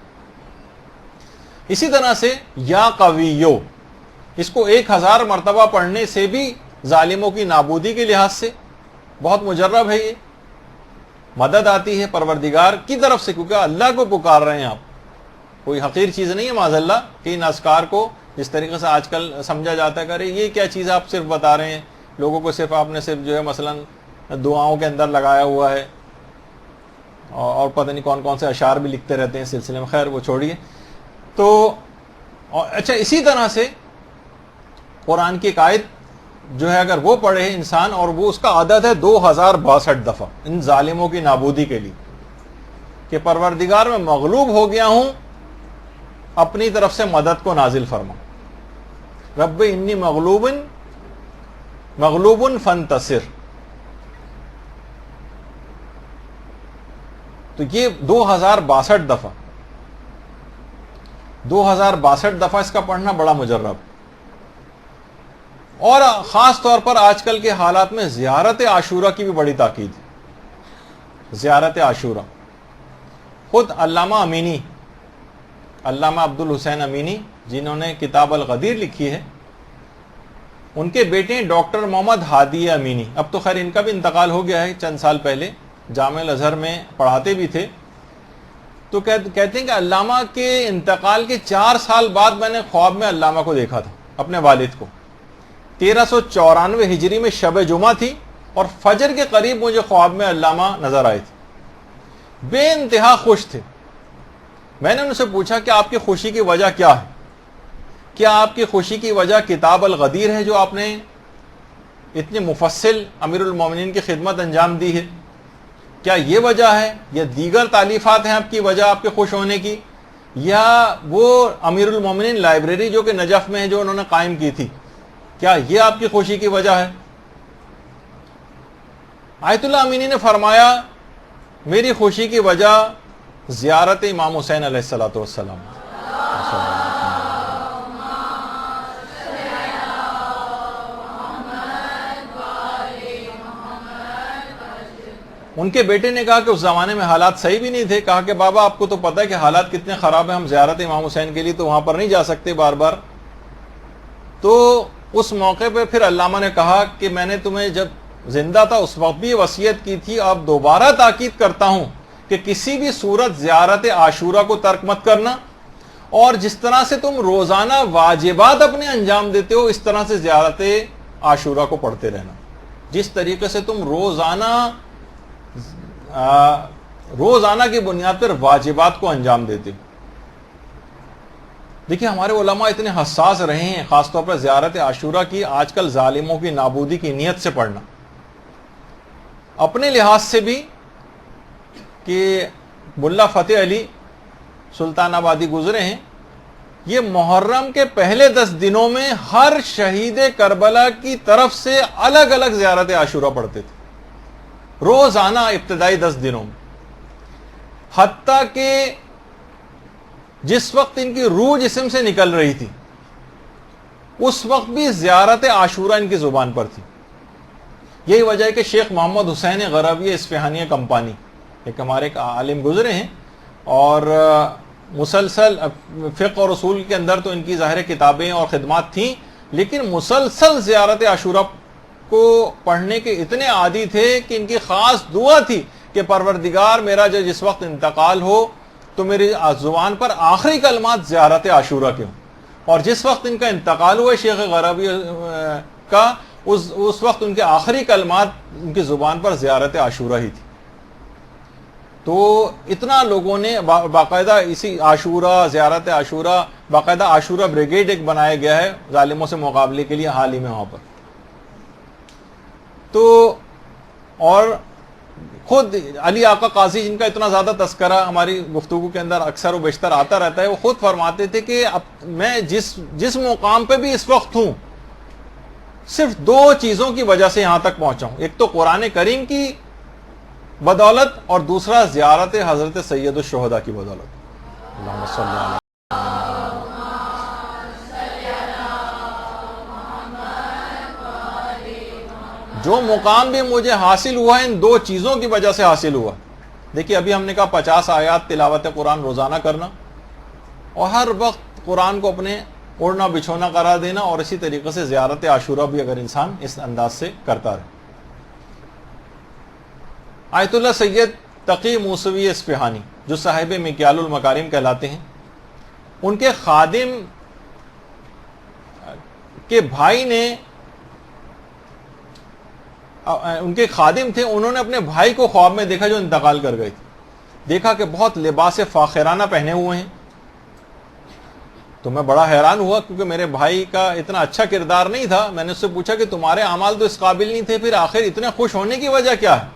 اسی طرح سے یا قویو, اس کو 1000 مرتبہ پڑھنے سے بھی ظالموں کی نابودی کے لحاظ سے بہت مجرب ہے. یہ مدد آتی ہے پروردگار کی طرف سے کیونکہ اللہ کو پکار رہے ہیں آپ, کوئی حقیر چیز نہیں ہے معاذ اللہ کہ ان اذکار کو جس طریقے سے آج کل سمجھا جاتا ہے کہ ارے یہ کیا چیز آپ صرف بتا رہے ہیں لوگوں کو, صرف آپ نے صرف جو ہے مثلا دعاؤں کے اندر لگایا ہوا ہے اور پتہ نہیں کون کون سے اشعار بھی لکھتے رہتے ہیں سلسلے میں, خیر وہ چھوڑیے. تو اچھا, اسی طرح سے قرآن کی ایک آیت جو ہے اگر وہ پڑھے انسان اور وہ اس کا عدد ہے 2062 دفعہ ان ظالموں کی نابودی کے لیے کہ پروردگار میں مغلوب ہو گیا ہوں اپنی طرف سے مدد کو نازل فرما. رب انی مغلوب فانتصر. تو یہ 2062 دفعہ اس کا پڑھنا بڑا مجرب. اور خاص طور پر آج کل کے حالات میں زیارت عاشورہ کی بھی بڑی تاکید ہے. زیارت عاشورہ خود علامہ امینی، علامہ عبد الحسین امینی جنہوں نے کتاب الغدیر لکھی ہے، ان کے بیٹے ڈاکٹر محمد ہادی امینی، اب تو خیر ان کا بھی انتقال ہو گیا ہے، چند سال پہلے جامعہ الازہر میں پڑھاتے بھی تھے. تو کہتے ہیں کہ علامہ کے انتقال کے 4 سال بعد میں نے خواب میں علامہ کو دیکھا تھا، اپنے والد کو. 1394 ہجری میں شب جمعہ تھی اور فجر کے قریب مجھے خواب میں علامہ نظر آئے تھے. بے انتہا خوش تھے. میں نے ان سے پوچھا کہ آپ کی خوشی کی وجہ کیا ہے؟ کیا آپ کی خوشی کی وجہ کتاب الغدیر ہے جو آپ نے اتنی مفصل امیر المومنین کی خدمت انجام دی ہے؟ کیا یہ وجہ ہے یا دیگر تالیفات ہیں آپ کی وجہ آپ کے خوش ہونے کی، یا وہ امیر المومنین لائبریری جو کہ نجف میں ہے جو انہوں نے قائم کی تھی، کیا یہ آپ کی خوشی کی وجہ ہے؟ آیت اللہ امینی نے فرمایا میری خوشی کی وجہ زیارت امام حسین علیہ الصلوۃ والسلام. ان کے بیٹے نے کہا کہ اس زمانے میں حالات صحیح بھی نہیں تھے. کہا کہ بابا آپ کو تو پتہ ہے کہ حالات کتنے خراب ہیں، ہم زیارت امام حسین کے لیے تو وہاں پر نہیں جا سکتے بار بار. تو اس موقع پہ پھر علامہ نے کہا کہ میں نے تمہیں جب زندہ تھا اس وقت بھی وصیت کی تھی، اب دوبارہ تاکید کرتا ہوں کہ کسی بھی صورت زیارت عاشورہ کو ترک مت کرنا، اور جس طرح سے تم روزانہ واجبات اپنے انجام دیتے ہو اس طرح سے زیارت عاشورہ کو پڑھتے رہنا. جس طریقے سے تم روزانہ کی بنیاد پر واجبات کو انجام دیتے ہو. دیکھیں ہمارے علماء اتنے حساس رہے ہیں، خاص طور پر زیارت عاشورہ کی آج کل ظالموں کی نابودی کی نیت سے پڑھنا. اپنے لحاظ سے بھی کہ ملا فتح علی سلطان آبادی گزرے ہیں، یہ محرم کے پہلے 10 دنوں میں ہر شہید کربلا کی طرف سے الگ الگ زیارت عاشورہ پڑھتے تھے روزانہ ابتدائی 10 دنوں میں. حتیٰ کہ جس وقت ان کی روح جسم سے نکل رہی تھی اس وقت بھی زیارت عاشورہ ان کی زبان پر تھی. یہی وجہ ہے کہ شیخ محمد حسین غربی اصفہانی کمپانی ایک ہمارے ایک عالم گزرے ہیں، اور مسلسل فقہ اور اصول کے اندر تو ان کی ظاہر کتابیں اور خدمات تھیں، لیکن مسلسل زیارت عاشورہ کو پڑھنے کے اتنے عادی تھے کہ ان کی خاص دعا تھی کہ پروردگار میرا جو جس وقت انتقال ہو تو میری زبان پر آخری کلمات زیارت عاشورہ کے ہوں. اور جس وقت ان کا انتقال ہوا شیخ غربی کا، اس وقت ان کے آخری کلمات ان کی زبان پر زیارت عاشورہ ہی تھی. تو اتنا لوگوں نے باقاعدہ اسی عاشورہ، زیارت عاشورہ، باقاعدہ عاشورہ بریگیڈ ایک بنایا گیا ہے ظالموں سے مقابلے کے لیے حال ہی میں وہاں پر. تو اور خود علی آقا قاضی جن کا اتنا زیادہ تذکرہ ہماری گفتگو کے اندر اکثر و بیشتر آتا رہتا ہے، وہ خود فرماتے تھے کہ اب میں جس مقام پہ بھی اس وقت ہوں صرف 2 چیزوں کی وجہ سے یہاں تک پہنچا ہوں. ایک تو قرآن کریم کی بدولت، اور دوسرا زیارت حضرت سید الشہداء کی بدولت. اللہم صلی اللہ علیہ. جو مقام بھی مجھے حاصل ہوا ہے ان 2 چیزوں کی وجہ سے حاصل ہوا. دیکھیے ابھی ہم نے کہا 50 آیات تلاوت قرآن روزانہ کرنا، اور ہر وقت قرآن کو اپنے اوڑھنا بچھونا قرار دینا، اور اسی طریقے سے زیارت عاشورہ بھی اگر انسان اس انداز سے کرتا رہے. آیت اللہ سید تقی موسوی اصفہانی جو صاحب مکیال المکارم کہلاتے ہیں، ان کے خادم کے بھائی نے، ان کے خادم تھے، انہوں نے اپنے بھائی کو خواب میں دیکھا جو انتقال کر گئے تھے. دیکھا کہ بہت لباس فاخرانہ پہنے ہوئے ہیں. تو میں بڑا حیران ہوا کیونکہ میرے بھائی کا اتنا اچھا کردار نہیں تھا. میں نے اس سے پوچھا کہ تمہارے اعمال تو اس قابل نہیں تھے، پھر آخر اتنے خوش ہونے کی وجہ کیا ہے؟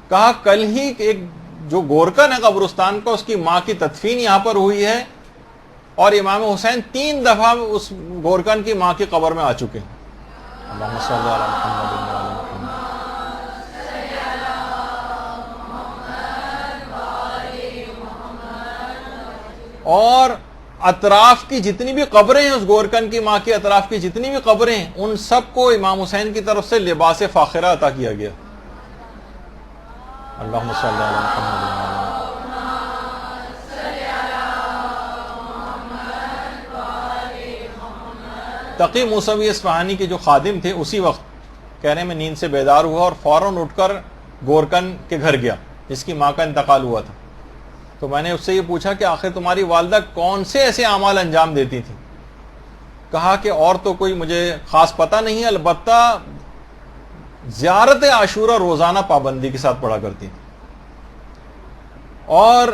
کہا کل ہی ایک جو گورکن ہے قبرستان کا، اس کی ماں کی تدفین یہاں پر ہوئی ہے، اور امام حسین 3 دفعہ اس گورکن کی ماں کی قبر میں آ چکے ہیں. اللہم صلی علی محمد و علی محمد. اور اطراف کی جتنی بھی قبریں ہیں، اس گورکن کی ماں کے اطراف کی جتنی بھی قبریں ہیں، ان سب کو امام حسین کی طرف سے لباس فاخرہ عطا کیا گیا. اللہم صلی علی محمد و علی محمد. تقی موسوی اصفہانی کے جو خادم تھے اسی وقت کہہ رہے ہیں میں نیند سے بیدار ہوا اور فوراً اٹھ کر گورکن کے گھر گیا جس کی ماں کا انتقال ہوا تھا. تو میں نے اس سے یہ پوچھا کہ آخر تمہاری والدہ کون سے ایسے اعمال انجام دیتی تھی؟ کہا کہ اور تو کوئی مجھے خاص پتہ نہیں، البتہ زیارت عاشورہ روزانہ پابندی کے ساتھ پڑھا کرتی تھی. اور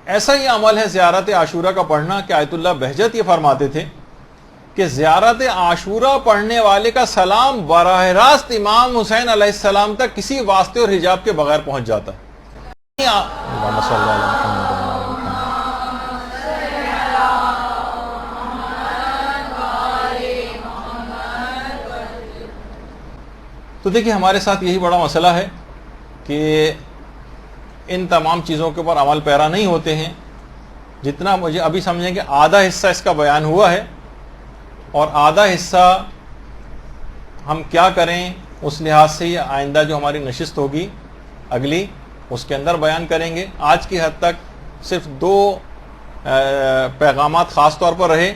ایسا ہی عمل ہے زیارت عاشورہ کا پڑھنا کہ آیت اللہ بہجت یہ فرماتے تھے کہ زیارت عاشورہ پڑھنے والے کا سلام براہ راست امام حسین علیہ السلام تک کسی واسطے اور حجاب کے بغیر پہنچ جاتا ہے. اللہم صلی علی محمد و علی محمد. تو دیکھیے ہمارے ساتھ یہی بڑا مسئلہ ہے کہ ان تمام چیزوں کے اوپر عمل پیرا نہیں ہوتے ہیں. جتنا مجھے ابھی سمجھیں کہ آدھا حصہ اس کا بیان ہوا ہے اور آدھا حصہ ہم کیا کریں اس لحاظ سے یہ آئندہ جو ہماری نشست ہوگی اگلی اس کے اندر بیان کریں گے. آج کی حد تک صرف 2 پیغامات خاص طور پر رہے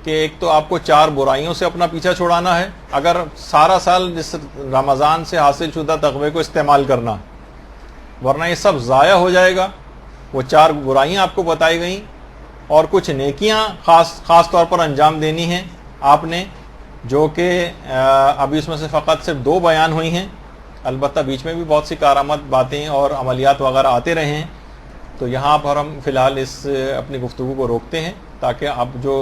کہ ایک تو آپ کو 4 برائیوں سے اپنا پیچھا چھڑانا ہے اگر سارا سال جس رمضان سے حاصل شدہ تقوی کو استعمال کرنا، ورنہ یہ سب ضائع ہو جائے گا. وہ 4 برائیاں آپ کو بتائی گئیں اور کچھ نیکیاں خاص طور پر انجام دینی ہیں آپ نے، جو کہ ابھی اس میں سے فقط صرف 2 بیان ہوئی ہیں. البتہ بیچ میں بھی بہت سی کارآمد باتیں اور عملیات وغیرہ آتے رہے ہیں. تو یہاں پر ہم فی الحال اس اپنی گفتگو کو روکتے ہیں تاکہ اب جو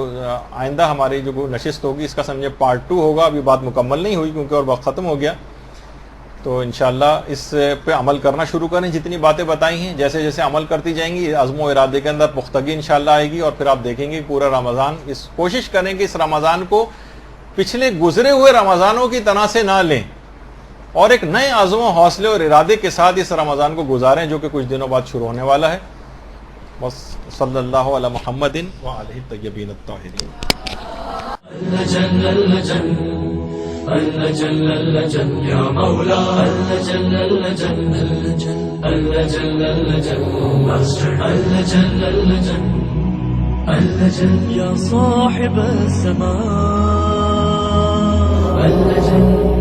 آئندہ ہماری جو نشست ہوگی اس کا سمجھے پارٹ 2 ہوگا. ابھی بات مکمل نہیں ہوئی کیونکہ اور وقت ختم ہو گیا. تو انشاءاللہ اس پہ عمل کرنا شروع کریں. جتنی باتیں بتائی ہیں جیسے جیسے عمل کرتی جائیں گی عزم و ارادے کے اندر پختگی انشاءاللہ آئے گی اور پھر آپ دیکھیں گے پورا رمضان اس کوشش کریں کہ اس رمضان کو پچھلے گزرے ہوئے رمضانوں کی طرح سے نہ لیں اور ایک نئے عزم و حوصلے اور ارادے کے ساتھ اس رمضان کو گزاریں جو کہ کچھ دنوں بعد شروع ہونے والا ہے. بس صلی اللہ علی محمد وعلیہ الطیبین الطاہرین. اللجن اللجن یا مولا اللجن اللجن اللجن اللجن اللجن اللجن اللجن یا صاحب السماء اللجن